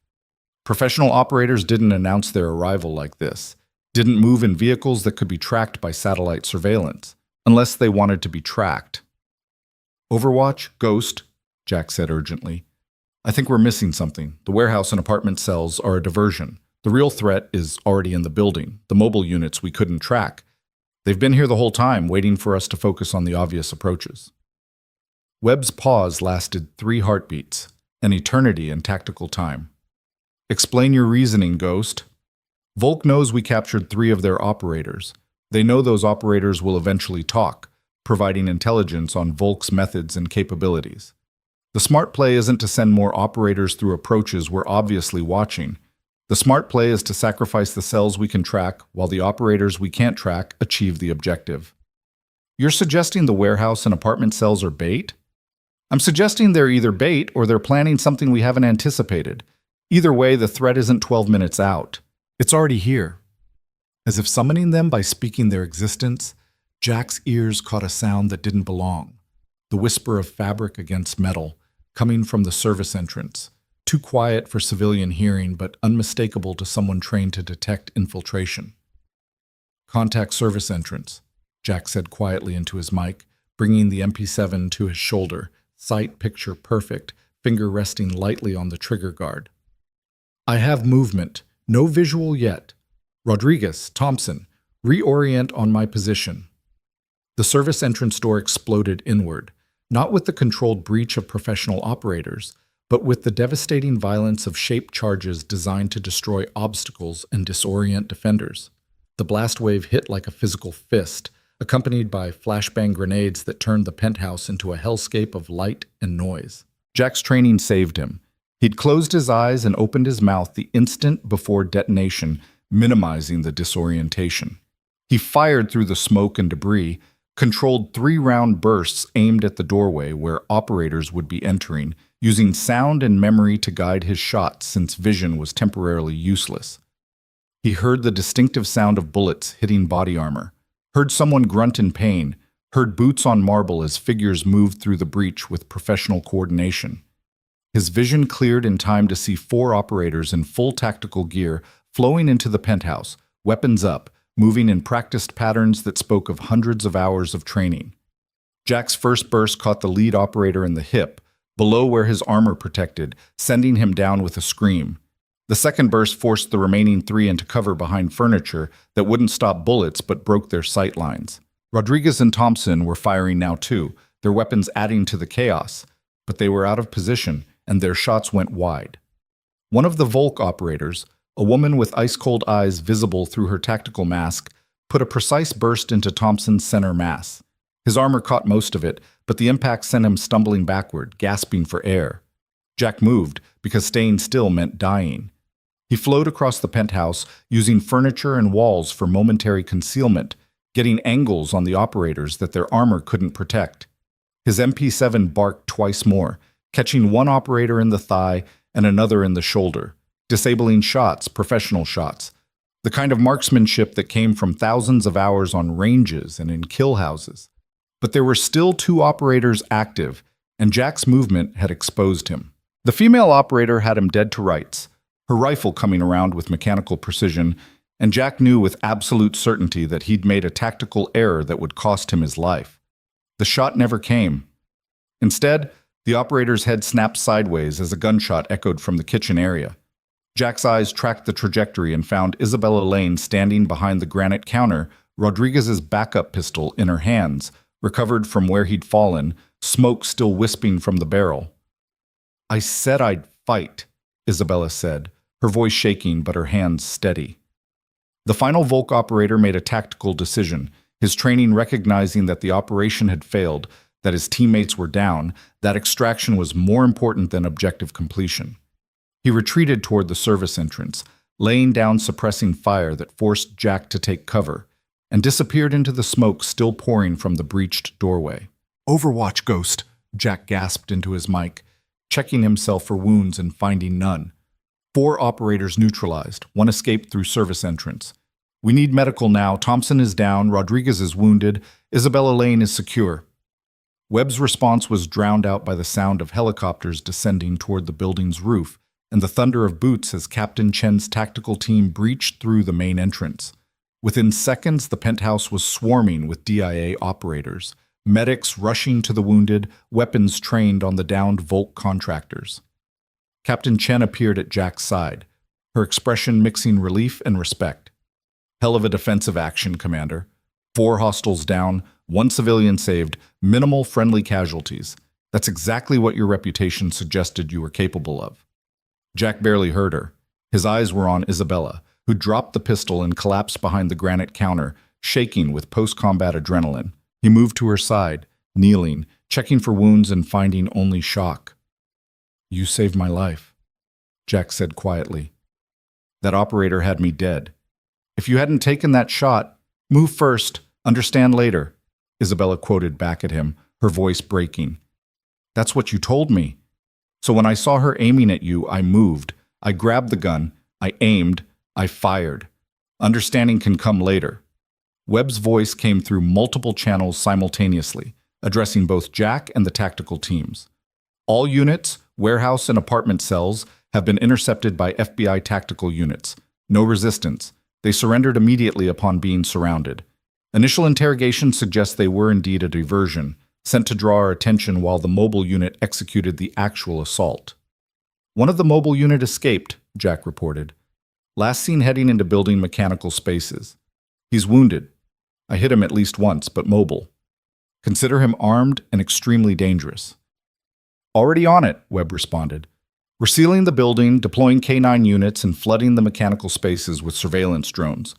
Professional operators didn't announce their arrival like this, didn't move in vehicles that could be tracked by satellite surveillance, unless they wanted to be tracked. "Overwatch, Ghost," Jack said urgently. "I think we're missing something. The warehouse and apartment cells are a diversion. The real threat is already in the building, the mobile units we couldn't track. They've been here the whole time, waiting for us to focus on the obvious approaches." Webb's pause lasted 3 heartbeats, an eternity in tactical time. "Explain your reasoning, Ghost." "Volk knows we captured 3 of their operators. They know those operators will eventually talk, providing intelligence on Volk's methods and capabilities. The smart play isn't to send more operators through approaches we're obviously watching. The smart play is to sacrifice the cells we can track while the operators we can't track achieve the objective." "You're suggesting the warehouse and apartment cells are bait?" "I'm suggesting they're either bait or they're planning something we haven't anticipated. Either way, the threat isn't 12 minutes out. It's already here." As if summoning them by speaking their existence, Jack's ears caught a sound that didn't belong. The whisper of fabric against metal, coming from the service entrance. Too quiet for civilian hearing, but unmistakable to someone trained to detect infiltration. "Contact service entrance," Jack said quietly into his mic, bringing the MP7 to his shoulder, sight picture perfect, finger resting lightly on the trigger guard. "I have movement. No visual yet. Rodriguez, Thompson, reorient on my position." The service entrance door exploded inward, not with the controlled breach of professional operators, but with the devastating violence of shaped charges designed to destroy obstacles and disorient defenders. The blast wave hit like a physical fist, accompanied by flashbang grenades that turned the penthouse into a hellscape of light and noise. Jack's training saved him. He'd closed his eyes and opened his mouth the instant before detonation, minimizing the disorientation. He fired through the smoke and debris, controlled 3-round bursts aimed at the doorway where operators would be entering, using sound and memory to guide his shots since vision was temporarily useless. He heard the distinctive sound of bullets hitting body armor, heard someone grunt in pain, heard boots on marble as figures moved through the breach with professional coordination. His vision cleared in time to see 4 operators in full tactical gear flowing into the penthouse, weapons up, moving in practiced patterns that spoke of hundreds of hours of training. Jack's first burst caught the lead operator in the hip, below where his armor protected, sending him down with a scream. The second burst forced the remaining 3 into cover behind furniture that wouldn't stop bullets but broke their sight lines. Rodriguez and Thompson were firing now too, their weapons adding to the chaos, but they were out of position and their shots went wide. One of the Volk operators, a woman with ice-cold eyes visible through her tactical mask, put a precise burst into Thompson's center mass. His armor caught most of it, but the impact sent him stumbling backward, gasping for air. Jack moved, because staying still meant dying. He flowed across the penthouse, using furniture and walls for momentary concealment, getting angles on the operators that their armor couldn't protect. His MP7 barked twice more, catching one operator in the thigh and another in the shoulder, disabling shots, professional shots, the kind of marksmanship that came from thousands of hours on ranges and in kill houses. But there were still 2 operators active, and Jack's movement had exposed him. The female operator had him dead to rights, her rifle coming around with mechanical precision, and Jack knew with absolute certainty that he'd made a tactical error that would cost him his life. The shot never came. Instead, the operator's head snapped sideways as a gunshot echoed from the kitchen area. Jack's eyes tracked the trajectory and found Isabella Lane standing behind the granite counter, Rodriguez's backup pistol in her hands, recovered from where he'd fallen, smoke still wisping from the barrel. "I said I'd fight," Isabella said, her voice shaking but her hands steady. The final Volk operator made a tactical decision, his training recognizing that the operation had failed, that his teammates were down, that extraction was more important than objective completion. He retreated toward the service entrance, laying down suppressing fire that forced Jack to take cover, and disappeared into the smoke still pouring from the breached doorway. "Overwatch, Ghost," Jack gasped into his mic, checking himself for wounds and finding none. 4 operators neutralized, 1 escaped through service entrance. "We need medical now. Thompson is down, Rodriguez is wounded, Isabella Lane is secure." Webb's response was drowned out by the sound of helicopters descending toward the building's roof and the thunder of boots as Captain Chen's tactical team breached through the main entrance. Within seconds, the penthouse was swarming with DIA operators, medics rushing to the wounded, weapons trained on the downed Volk contractors. Captain Chen appeared at Jack's side, her expression mixing relief and respect. "Hell of a defensive action, Commander. 4 hostiles down, 1 civilian saved, minimal friendly casualties. That's exactly what your reputation suggested you were capable of." Jack barely heard her. His eyes were on Isabella, who dropped the pistol and collapsed behind the granite counter, shaking with post-combat adrenaline. He moved to her side, kneeling, checking for wounds and finding only shock. "You saved my life," Jack said quietly. "That operator had me dead. If you hadn't taken that shot, move first, understand later," Isabella quoted back at him, her voice breaking. "That's what you told me. So when I saw her aiming at you, I moved. I grabbed the gun. I aimed. I fired. Understanding can come later." Webb's voice came through multiple channels simultaneously, addressing both Jack and the tactical teams. "All units, warehouse and apartment cells, have been intercepted by FBI tactical units. No resistance. They surrendered immediately upon being surrounded. Initial interrogation suggests they were indeed a diversion, sent to draw our attention while the mobile unit executed the actual assault." "One of the mobile unit escaped," Jack reported. "Last seen heading into building mechanical spaces. He's wounded. I hit him at least once, but mobile. Consider him armed and extremely dangerous." "Already on it," Webb responded. "We're sealing the building, deploying K9 units, and flooding the mechanical spaces with surveillance drones.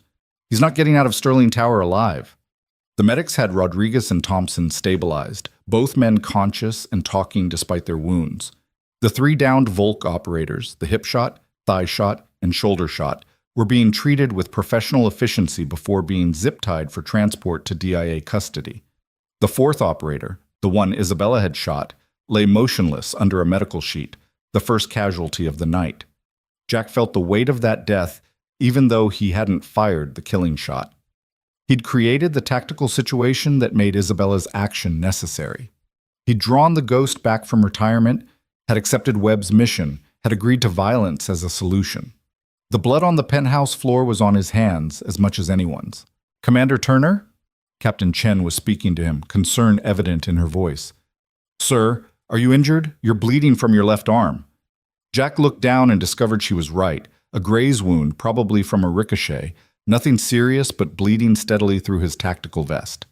He's not getting out of Sterling Tower alive." The medics had Rodriguez and Thompson stabilized, both men conscious and talking despite their wounds. The 3 downed Volk operators, the hip shot, thigh shot, and shoulder shot, were being treated with professional efficiency before being zip-tied for transport to DIA custody. The 4th operator, the one Isabella had shot, lay motionless under a medical sheet, the first casualty of the night. Jack felt the weight of that death even though he hadn't fired the killing shot. He'd created the tactical situation that made Isabella's action necessary. He'd drawn the Ghost back from retirement, had accepted Webb's mission, had agreed to violence as a solution. The blood on the penthouse floor was on his hands as much as anyone's. "Commander Turner?" Captain Chen was speaking to him, concern evident in her voice. "Sir, are you injured? You're bleeding from your left arm." Jack looked down and discovered she was right. A graze wound, probably from a ricochet. Nothing serious, but bleeding steadily through his tactical vest.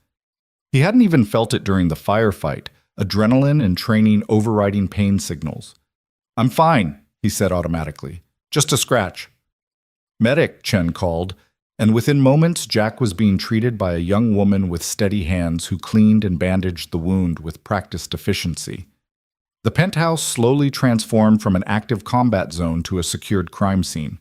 He hadn't even felt it during the firefight, adrenaline and training overriding pain signals. "I'm fine," he said automatically. "Just a scratch." "Medic," Chen called, and within moments Jack was being treated by a young woman with steady hands who cleaned and bandaged the wound with practiced efficiency. The penthouse slowly transformed from an active combat zone to a secured crime scene.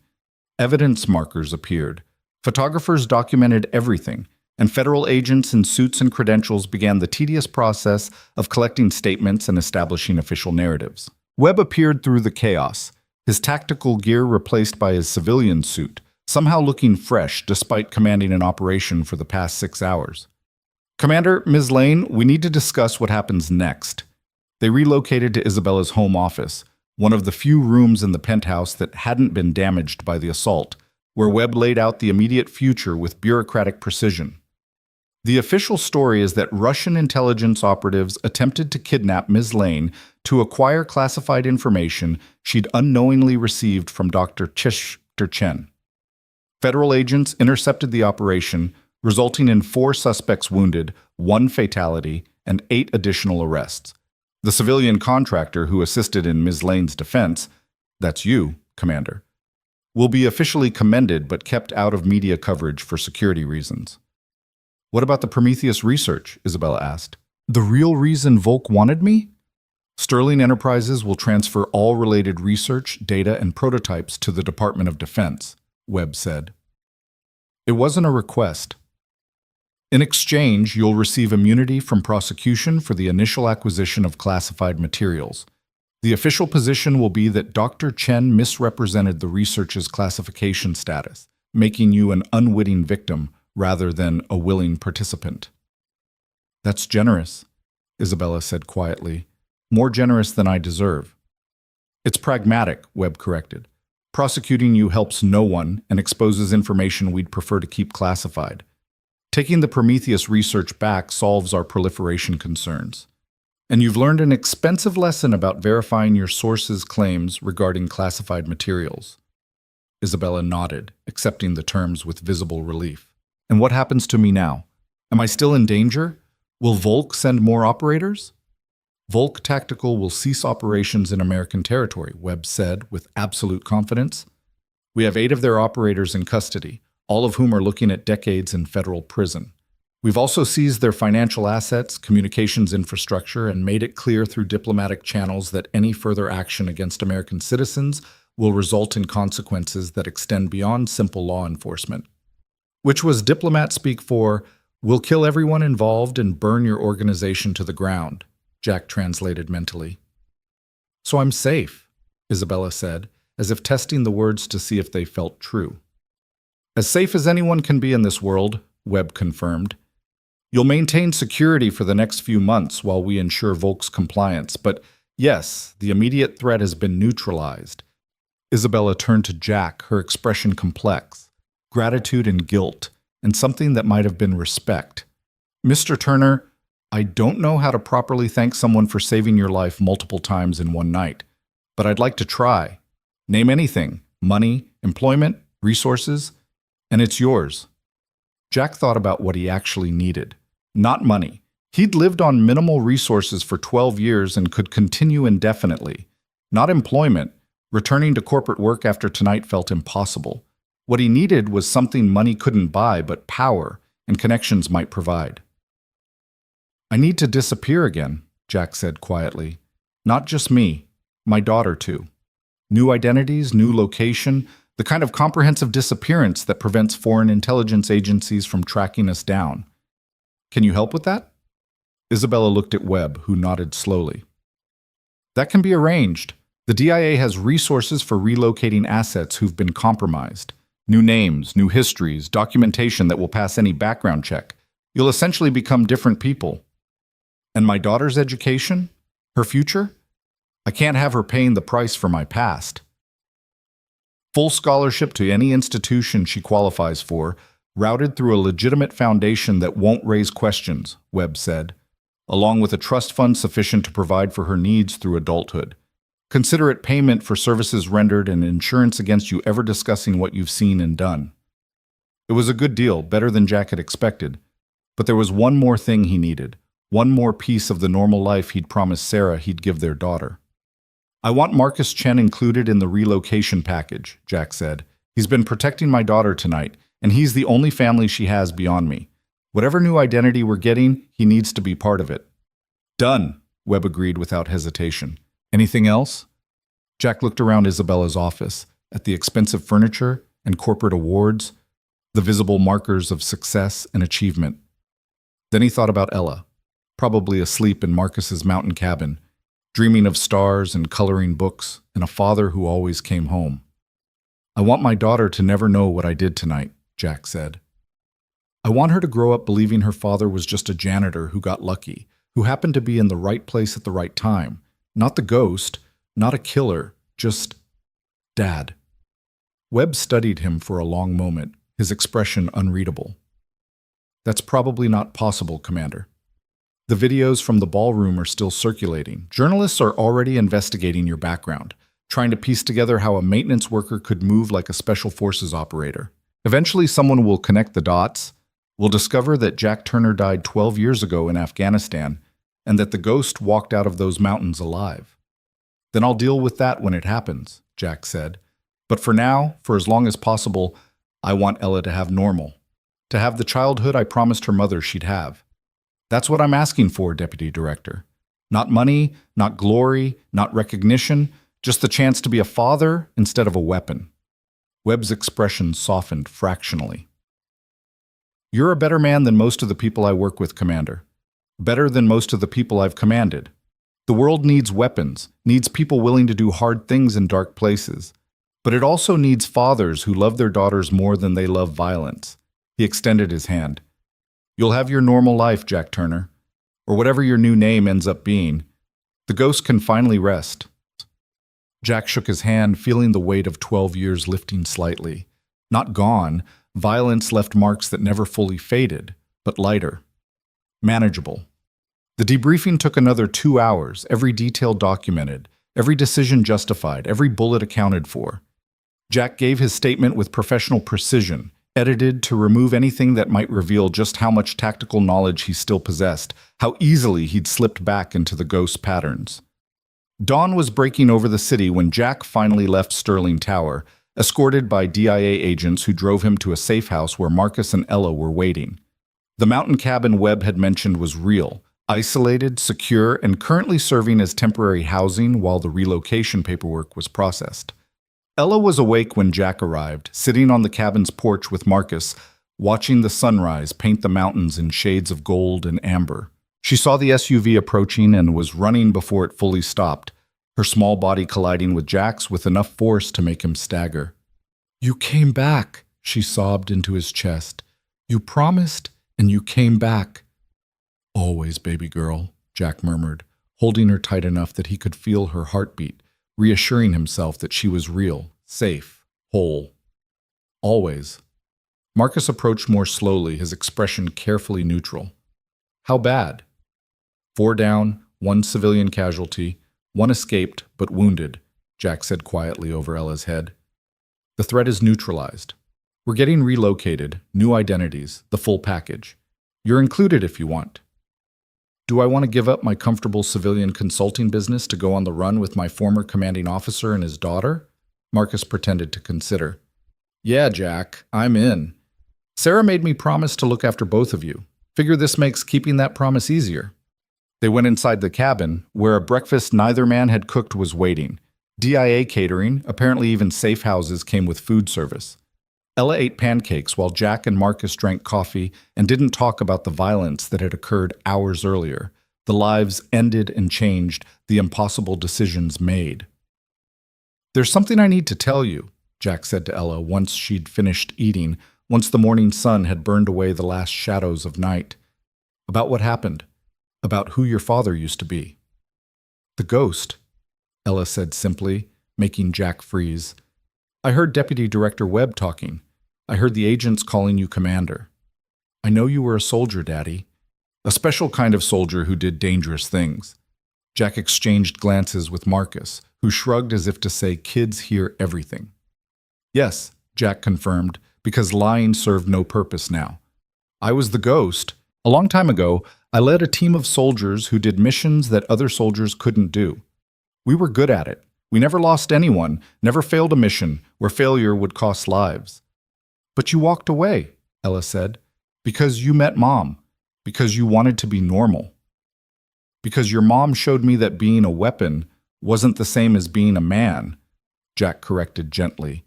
Evidence markers appeared. Photographers documented everything, and federal agents in suits and credentials began the tedious process of collecting statements and establishing official narratives. Webb appeared through the chaos, his tactical gear replaced by his civilian suit, somehow looking fresh despite commanding an operation for the past 6 hours. "Commander, Ms. Lane, we need to discuss what happens next." They relocated to Isabella's home office, one of the few rooms in the penthouse that hadn't been damaged by the assault, where Webb laid out the immediate future with bureaucratic precision. The official story is that Russian intelligence operatives attempted to kidnap Ms. Lane to acquire classified information she'd unknowingly received from Dr. Chen. Federal agents intercepted the operation, resulting in 4 suspects wounded, 1 fatality, and 8 additional arrests. The civilian contractor who assisted in Ms. Lane's defense, that's you, Commander, will be officially commended but kept out of media coverage for security reasons. What about the Prometheus research? Isabella asked. The real reason Volk wanted me? Sterling Enterprises will transfer all related research, data, and prototypes to the Department of Defense, Webb said. It wasn't a request. In exchange, you'll receive immunity from prosecution for the initial acquisition of classified materials. The official position will be that Dr. Chen misrepresented the research's classification status, making you an unwitting victim rather than a willing participant. That's generous, Isabella said quietly. More generous than I deserve. It's pragmatic, Webb corrected. Prosecuting you helps no one and exposes information we'd prefer to keep classified. Taking the Prometheus research back solves our proliferation concerns. And you've learned an expensive lesson about verifying your sources' claims regarding classified materials. Isabella nodded, accepting the terms with visible relief. And what happens to me now? Am I still in danger? Will Volk send more operators? Volk Tactical will cease operations in American territory, Webb said with absolute confidence. We have 8 of their operators in custody, all of whom are looking at decades in federal prison. We've also seized their financial assets, communications infrastructure, and made it clear through diplomatic channels that any further action against American citizens will result in consequences that extend beyond simple law enforcement. Which was diplomat speak for, "We'll kill everyone involved and burn your organization to the ground," Jack translated mentally. So I'm safe, Isabella said, as if testing the words to see if they felt true. As safe as anyone can be in this world, Webb confirmed. You'll maintain security for the next few months while we ensure Volk's compliance, but yes, the immediate threat has been neutralized. Isabella turned to Jack, her expression complex, gratitude and guilt, and something that might have been respect. Mr. Turner, I don't know how to properly thank someone for saving your life multiple times in one night, but I'd like to try. Name anything, money, employment, resources, and it's yours. Jack thought about what he actually needed. Not money. He'd lived on minimal resources for 12 years and could continue indefinitely. Not employment. Returning to corporate work after tonight felt impossible. What he needed was something money couldn't buy, but power and connections might provide. I need to disappear again, Jack said quietly. Not just me, my daughter too. New identities, new location, the kind of comprehensive disappearance that prevents foreign intelligence agencies from tracking us down. Can you help with that? Isabella looked at Webb, who nodded slowly. That can be arranged. The DIA has resources for relocating assets who've been compromised. New names, new histories, documentation that will pass any background check. You'll essentially become different people. And my daughter's education? Her future? I can't have her paying the price for my past. Full scholarship to any institution she qualifies for, routed through a legitimate foundation that won't raise questions, Webb said, along with a trust fund sufficient to provide for her needs through adulthood. Consider it payment for services rendered and insurance against you ever discussing what you've seen and done. It was a good deal, better than Jack had expected, but there was one more thing he needed, one more piece of the normal life he'd promised Sarah he'd give their daughter. I want Marcus Chen included in the relocation package, Jack said. He's been protecting my daughter tonight, and he's the only family she has beyond me. Whatever new identity we're getting, he needs to be part of it. Done, Webb agreed without hesitation. Anything else? Jack looked around Isabella's office, at the expensive furniture and corporate awards, the visible markers of success and achievement. Then he thought about Ella, probably asleep in Marcus's mountain cabin, dreaming of stars and coloring books and a father who always came home. I want my daughter to never know what I did tonight, Jack said. I want her to grow up believing her father was just a janitor who got lucky, who happened to be in the right place at the right time. Not the ghost, not a killer, just Dad. Webb studied him for a long moment, his expression unreadable. That's probably not possible, Commander. The videos from the ballroom are still circulating. Journalists are already investigating your background, trying to piece together how a maintenance worker could move like a special forces operator. Eventually, someone will connect the dots, will discover that Jack Turner died 12 years ago in Afghanistan, and that the ghost walked out of those mountains alive. Then I'll deal with that when it happens, Jack said. But for now, for as long as possible, I want Ella to have normal. To have the childhood I promised her mother she'd have. That's what I'm asking for, Deputy Director. Not money, not glory, not recognition, just the chance to be a father instead of a weapon. Webb's expression softened fractionally. You're a better man than most of the people I work with, Commander. Better than most of the people I've commanded. The world needs weapons, needs people willing to do hard things in dark places. But it also needs fathers who love their daughters more than they love violence. He extended his hand. You'll have your normal life, Jack Turner. Or whatever your new name ends up being. The ghost can finally rest. Jack shook his hand, feeling the weight of 12 years lifting slightly. Not gone, violence left marks that never fully faded, but lighter. Manageable. The debriefing took another 2 hours, every detail documented, every decision justified, every bullet accounted for. Jack gave his statement with professional precision, edited to remove anything that might reveal just how much tactical knowledge he still possessed, how easily he'd slipped back into the ghost patterns. Dawn was breaking over the city when Jack finally left Sterling Tower, escorted by DIA agents who drove him to a safe house where Marcus and Ella were waiting. The mountain cabin Webb had mentioned was real, isolated, secure, and currently serving as temporary housing while the relocation paperwork was processed. Ella was awake when Jack arrived, sitting on the cabin's porch with Marcus, watching the sunrise paint the mountains in shades of gold and amber. She saw the SUV approaching and was running before it fully stopped, her small body colliding with Jack's with enough force to make him stagger. "You came back," she sobbed into his chest. "You promised, and you came back." "Always, baby girl," Jack murmured, holding her tight enough that he could feel her heartbeat, reassuring himself that she was real, safe, whole. "Always." Marcus approached more slowly, his expression carefully neutral. "How bad?" 4 down, 1 civilian casualty, 1 escaped but wounded, Jack said quietly over Ella's head. "The threat is neutralized. We're getting relocated, new identities, the full package. You're included if you want." "Do I want to give up my comfortable civilian consulting business to go on the run with my former commanding officer and his daughter?" Marcus pretended to consider. "Yeah, Jack, I'm in. Sarah made me promise to look after both of you. Figure this makes keeping that promise easier." They went inside the cabin, where a breakfast neither man had cooked was waiting. DIA catering, apparently even safe houses, came with food service. Ella ate pancakes while Jack and Marcus drank coffee and didn't talk about the violence that had occurred hours earlier, the lives ended and changed, the impossible decisions made. "There's something I need to tell you," Jack said to Ella once she'd finished eating, once the morning sun had burned away the last shadows of night. "About what happened. About who your father used to be." "The ghost," Ella said simply, making Jack freeze. "I heard Deputy Director Webb talking. I heard the agents calling you Commander. I know you were a soldier, Daddy. A special kind of soldier who did dangerous things." Jack exchanged glances with Marcus, who shrugged as if to say kids hear everything. "Yes," Jack confirmed, because lying served no purpose now. "I was the ghost. A long time ago, I led a team of soldiers who did missions that other soldiers couldn't do. We were good at it. We never lost anyone, never failed a mission where failure would cost lives." "But you walked away," Ella said, "because you met Mom, because you wanted to be normal. Because your mom showed me that being a weapon wasn't the same as being a man," Jack corrected gently.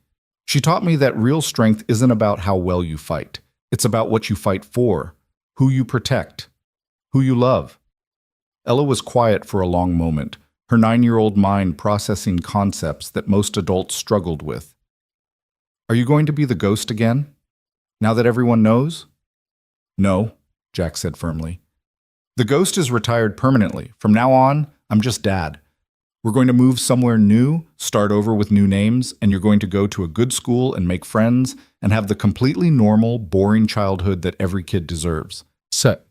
"She taught me that real strength isn't about how well you fight. It's about what you fight for, who you protect, who you love." Ella was quiet for a long moment, her 9-year-old mind processing concepts that most adults struggled with. "Are you going to be the ghost again? Now that everyone knows?" "No," Jack said firmly. "The ghost is retired permanently. From now on, I'm just Dad. We're going to move somewhere new, start over with new names, and you're going to go to a good school and make friends and have the completely normal, boring childhood that every kid deserves. Set.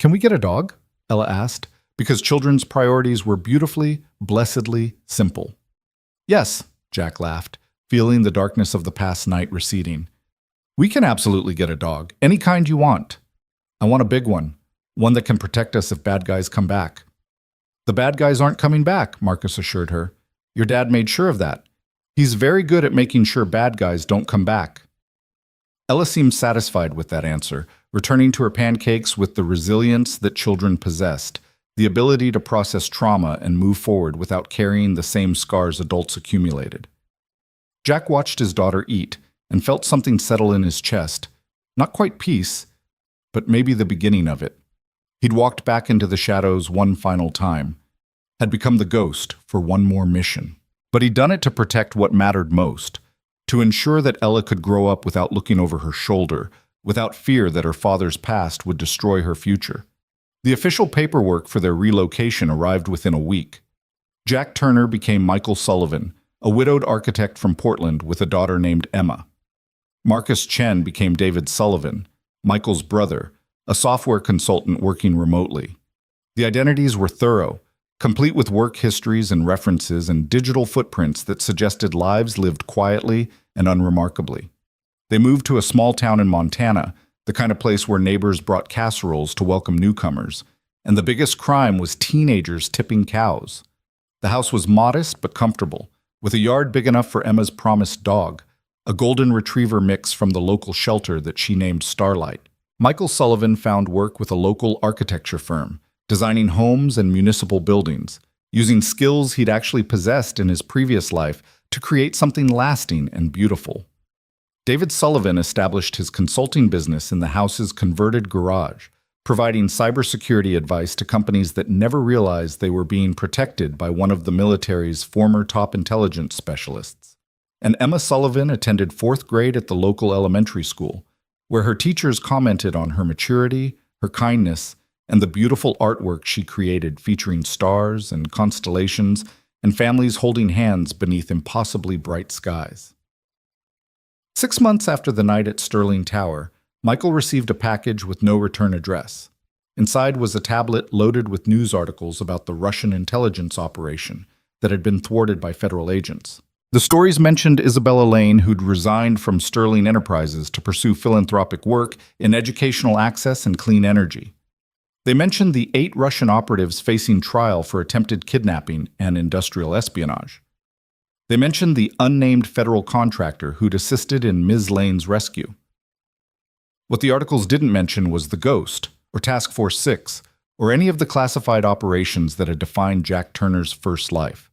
Can we get a dog? Ella asked, because children's priorities were beautifully, blessedly simple. Yes, Jack laughed, feeling the darkness of the past night receding. We can absolutely get a dog, any kind you want. I want a big one that can protect us if bad guys come back. The bad guys aren't coming back, Marcus assured her. Your dad made sure of that. He's very good at making sure bad guys don't come back. Ella seemed satisfied with that answer, returning to her pancakes with the resilience that children possessed, the ability to process trauma and move forward without carrying the same scars adults accumulated. Jack watched his daughter eat and felt something settle in his chest. Not quite peace, but maybe the beginning of it. He'd walked back into the shadows one final time, had become the ghost for one more mission. But he'd done it to protect what mattered most, to ensure that Ella could grow up without looking over her shoulder, without fear that her father's past would destroy her future. The official paperwork for their relocation arrived within a week. Jack Turner became Michael Sullivan, a widowed architect from Portland with a daughter named Emma. Marcus Chen became David Sullivan, Michael's brother, a software consultant working remotely. The identities were thorough, complete with work histories and references and digital footprints that suggested lives lived quietly and unremarkably. They moved to a small town in Montana, the kind of place where neighbors brought casseroles to welcome newcomers, and the biggest crime was teenagers tipping cows. The house was modest but comfortable, with a yard big enough for Emma's promised dog, a golden retriever mix from the local shelter that she named Starlight. Michael Sullivan found work with a local architecture firm, designing homes and municipal buildings, using skills he'd actually possessed in his previous life to create something lasting and beautiful. David Sullivan established his consulting business in the house's converted garage, providing cybersecurity advice to companies that never realized they were being protected by one of the military's former top intelligence specialists. And Emma Sullivan attended 4th grade at the local elementary school, where her teachers commented on her maturity, her kindness, and the beautiful artwork she created featuring stars and constellations and families holding hands beneath impossibly bright skies. 6 months after the night at Sterling Tower, Michael received a package with no return address. Inside was a tablet loaded with news articles about the Russian intelligence operation that had been thwarted by federal agents. The stories mentioned Isabella Lane, who'd resigned from Sterling Enterprises to pursue philanthropic work in educational access and clean energy. They mentioned the 8 Russian operatives facing trial for attempted kidnapping and industrial espionage. They mentioned the unnamed federal contractor who'd assisted in Ms. Lane's rescue. What the articles didn't mention was the Ghost, or Task Force 6, or any of the classified operations that had defined Jack Turner's first life.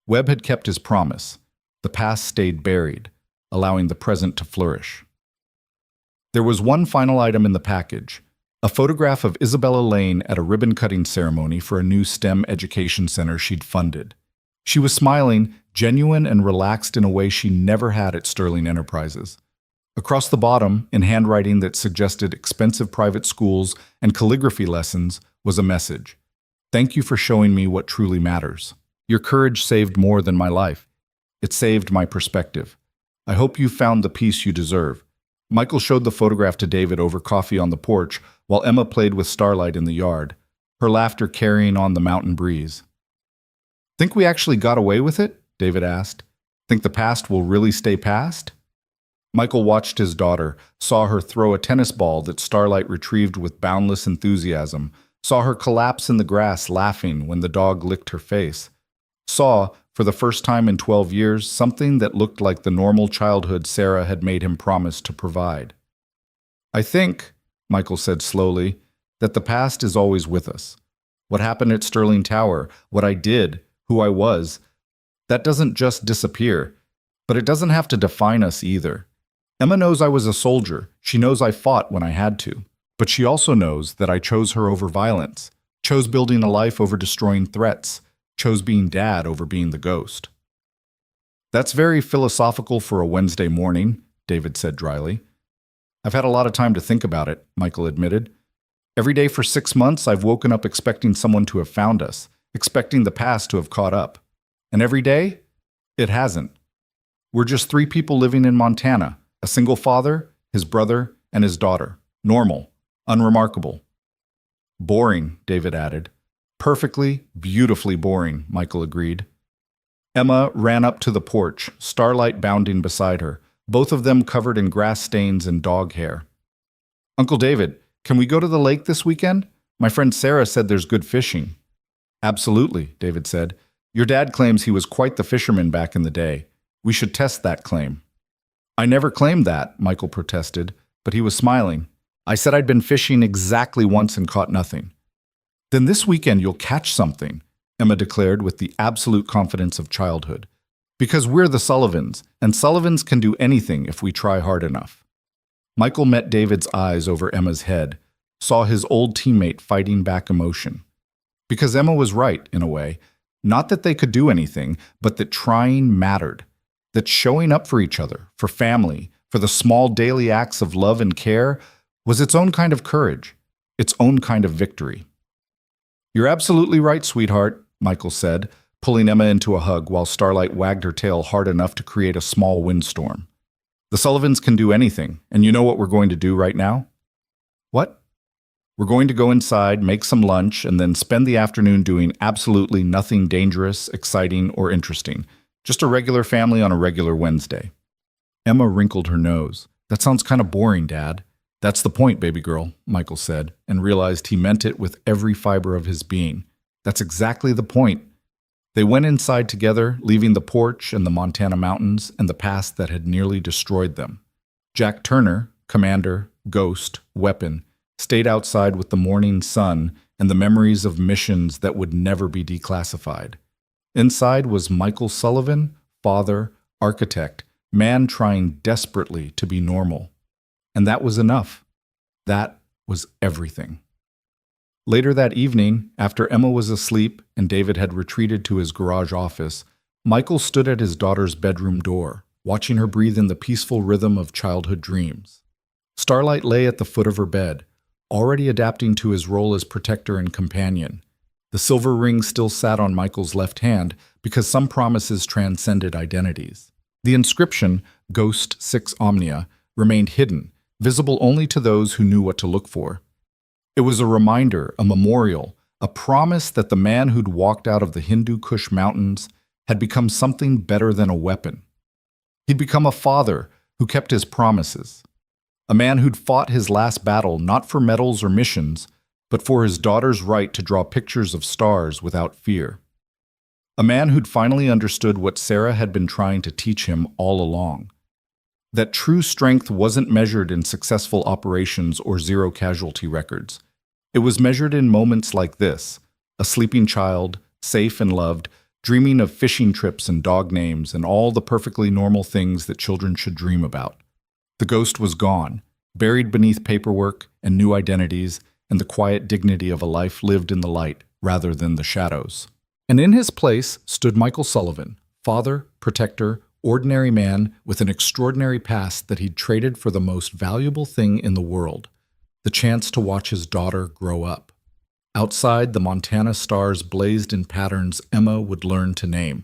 Webb had kept his promise. The past stayed buried, allowing the present to flourish. There was one final item in the package, a photograph of Isabella Lane at a ribbon-cutting ceremony for a new STEM education center she'd funded. She was smiling, genuine and relaxed in a way she never had at Sterling Enterprises. Across the bottom, in handwriting that suggested expensive private schools and calligraphy lessons, was a message. Thank you for showing me what truly matters. Your courage saved more than my life. It saved my perspective. I hope you found the peace you deserve. Michael showed the photograph to David over coffee on the porch, while Emma played with Starlight in the yard, her laughter carrying on the mountain breeze. Think we actually got away with it? David asked. Think the past will really stay past? Michael watched his daughter, saw her throw a tennis ball that Starlight retrieved with boundless enthusiasm, saw her collapse in the grass laughing when the dog licked her face, saw, for the first time in 12 years, something that looked like the normal childhood Sarah had made him promise to provide. I think, Michael said slowly, that the past is always with us. What happened at Sterling Tower, what I did, who I was, that doesn't just disappear, but it doesn't have to define us either. Emma knows I was a soldier. She knows I fought when I had to. But she also knows that I chose her over violence, chose building a life over destroying threats, chose being dad over being the ghost. That's very philosophical for a Wednesday morning, David said dryly. I've had a lot of time to think about it, Michael admitted. Every day for 6 months, I've woken up expecting someone to have found us, expecting the past to have caught up. And every day? It hasn't. We're just three people living in Montana, a single father, his brother, and his daughter. Normal, unremarkable. Boring, David added. Perfectly, beautifully boring, Michael agreed. Emma ran up to the porch, Starlight bounding beside her, both of them covered in grass stains and dog hair. Uncle David, can we go to the lake this weekend? My friend Sarah said there's good fishing. Absolutely, David said. Your dad claims he was quite the fisherman back in the day. We should test that claim. I never claimed that, Michael protested, but he was smiling. I said I'd been fishing exactly once and caught nothing. Then this weekend you'll catch something, Emma declared with the absolute confidence of childhood. Because we're the Sullivans, and Sullivans can do anything if we try hard enough. Michael met David's eyes over Emma's head, saw his old teammate fighting back emotion. Because Emma was right, in a way. Not that they could do anything, but that trying mattered. That showing up for each other, for family, for the small daily acts of love and care was its own kind of courage, its own kind of victory. You're absolutely right, sweetheart, Michael said, pulling Emma into a hug while Starlight wagged her tail hard enough to create a small windstorm. The Sullivans can do anything, and you know what we're going to do right now? What? We're going to go inside, make some lunch, and then spend the afternoon doing absolutely nothing dangerous, exciting, or interesting. Just a regular family on a regular Wednesday. Emma wrinkled her nose. That sounds kind of boring, Dad. That's the point, baby girl, Michael said, and realized he meant it with every fiber of his being. That's exactly the point. They went inside together, leaving the porch and the Montana mountains and the past that had nearly destroyed them. Jack Turner, commander, ghost, weapon, stayed outside with the morning sun and the memories of missions that would never be declassified. Inside was Michael Sullivan, father, architect, man trying desperately to be normal. And that was enough. That was everything. Later that evening, after Emma was asleep and David had retreated to his garage office, Michael stood at his daughter's bedroom door, watching her breathe in the peaceful rhythm of childhood dreams. Starlight lay at the foot of her bed, already adapting to his role as protector and companion. The silver ring still sat on Michael's left hand because some promises transcended identities. The inscription, Ghost 6 Omnia, remained hidden, visible only to those who knew what to look for. It was a reminder, a memorial, a promise that the man who'd walked out of the Hindu Kush mountains had become something better than a weapon. He'd become a father who kept his promises. A man who'd fought his last battle not for medals or missions, but for his daughter's right to draw pictures of stars without fear. A man who'd finally understood what Sarah had been trying to teach him all along. That true strength wasn't measured in successful operations or zero casualty records. It was measured in moments like this, a sleeping child, safe and loved, dreaming of fishing trips and dog names and all the perfectly normal things that children should dream about. The ghost was gone, buried beneath paperwork and new identities and the quiet dignity of a life lived in the light rather than the shadows. And in his place stood Michael Sullivan, father, protector, ordinary man with an extraordinary past that he'd traded for the most valuable thing in the world, the chance to watch his daughter grow up. Outside, the Montana stars blazed in patterns Emma would learn to name,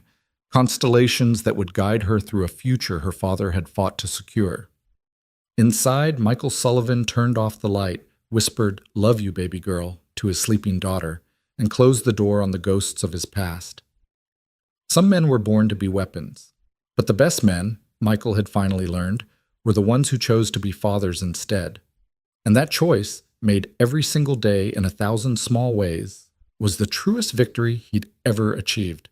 constellations that would guide her through a future her father had fought to secure. Inside, Michael Sullivan turned off the light, whispered, "Love you, baby girl," to his sleeping daughter, and closed the door on the ghosts of his past. Some men were born to be weapons, but the best men, Michael had finally learned, were the ones who chose to be fathers instead. And that choice, made every single day in 1,000 small ways, was the truest victory he'd ever achieved.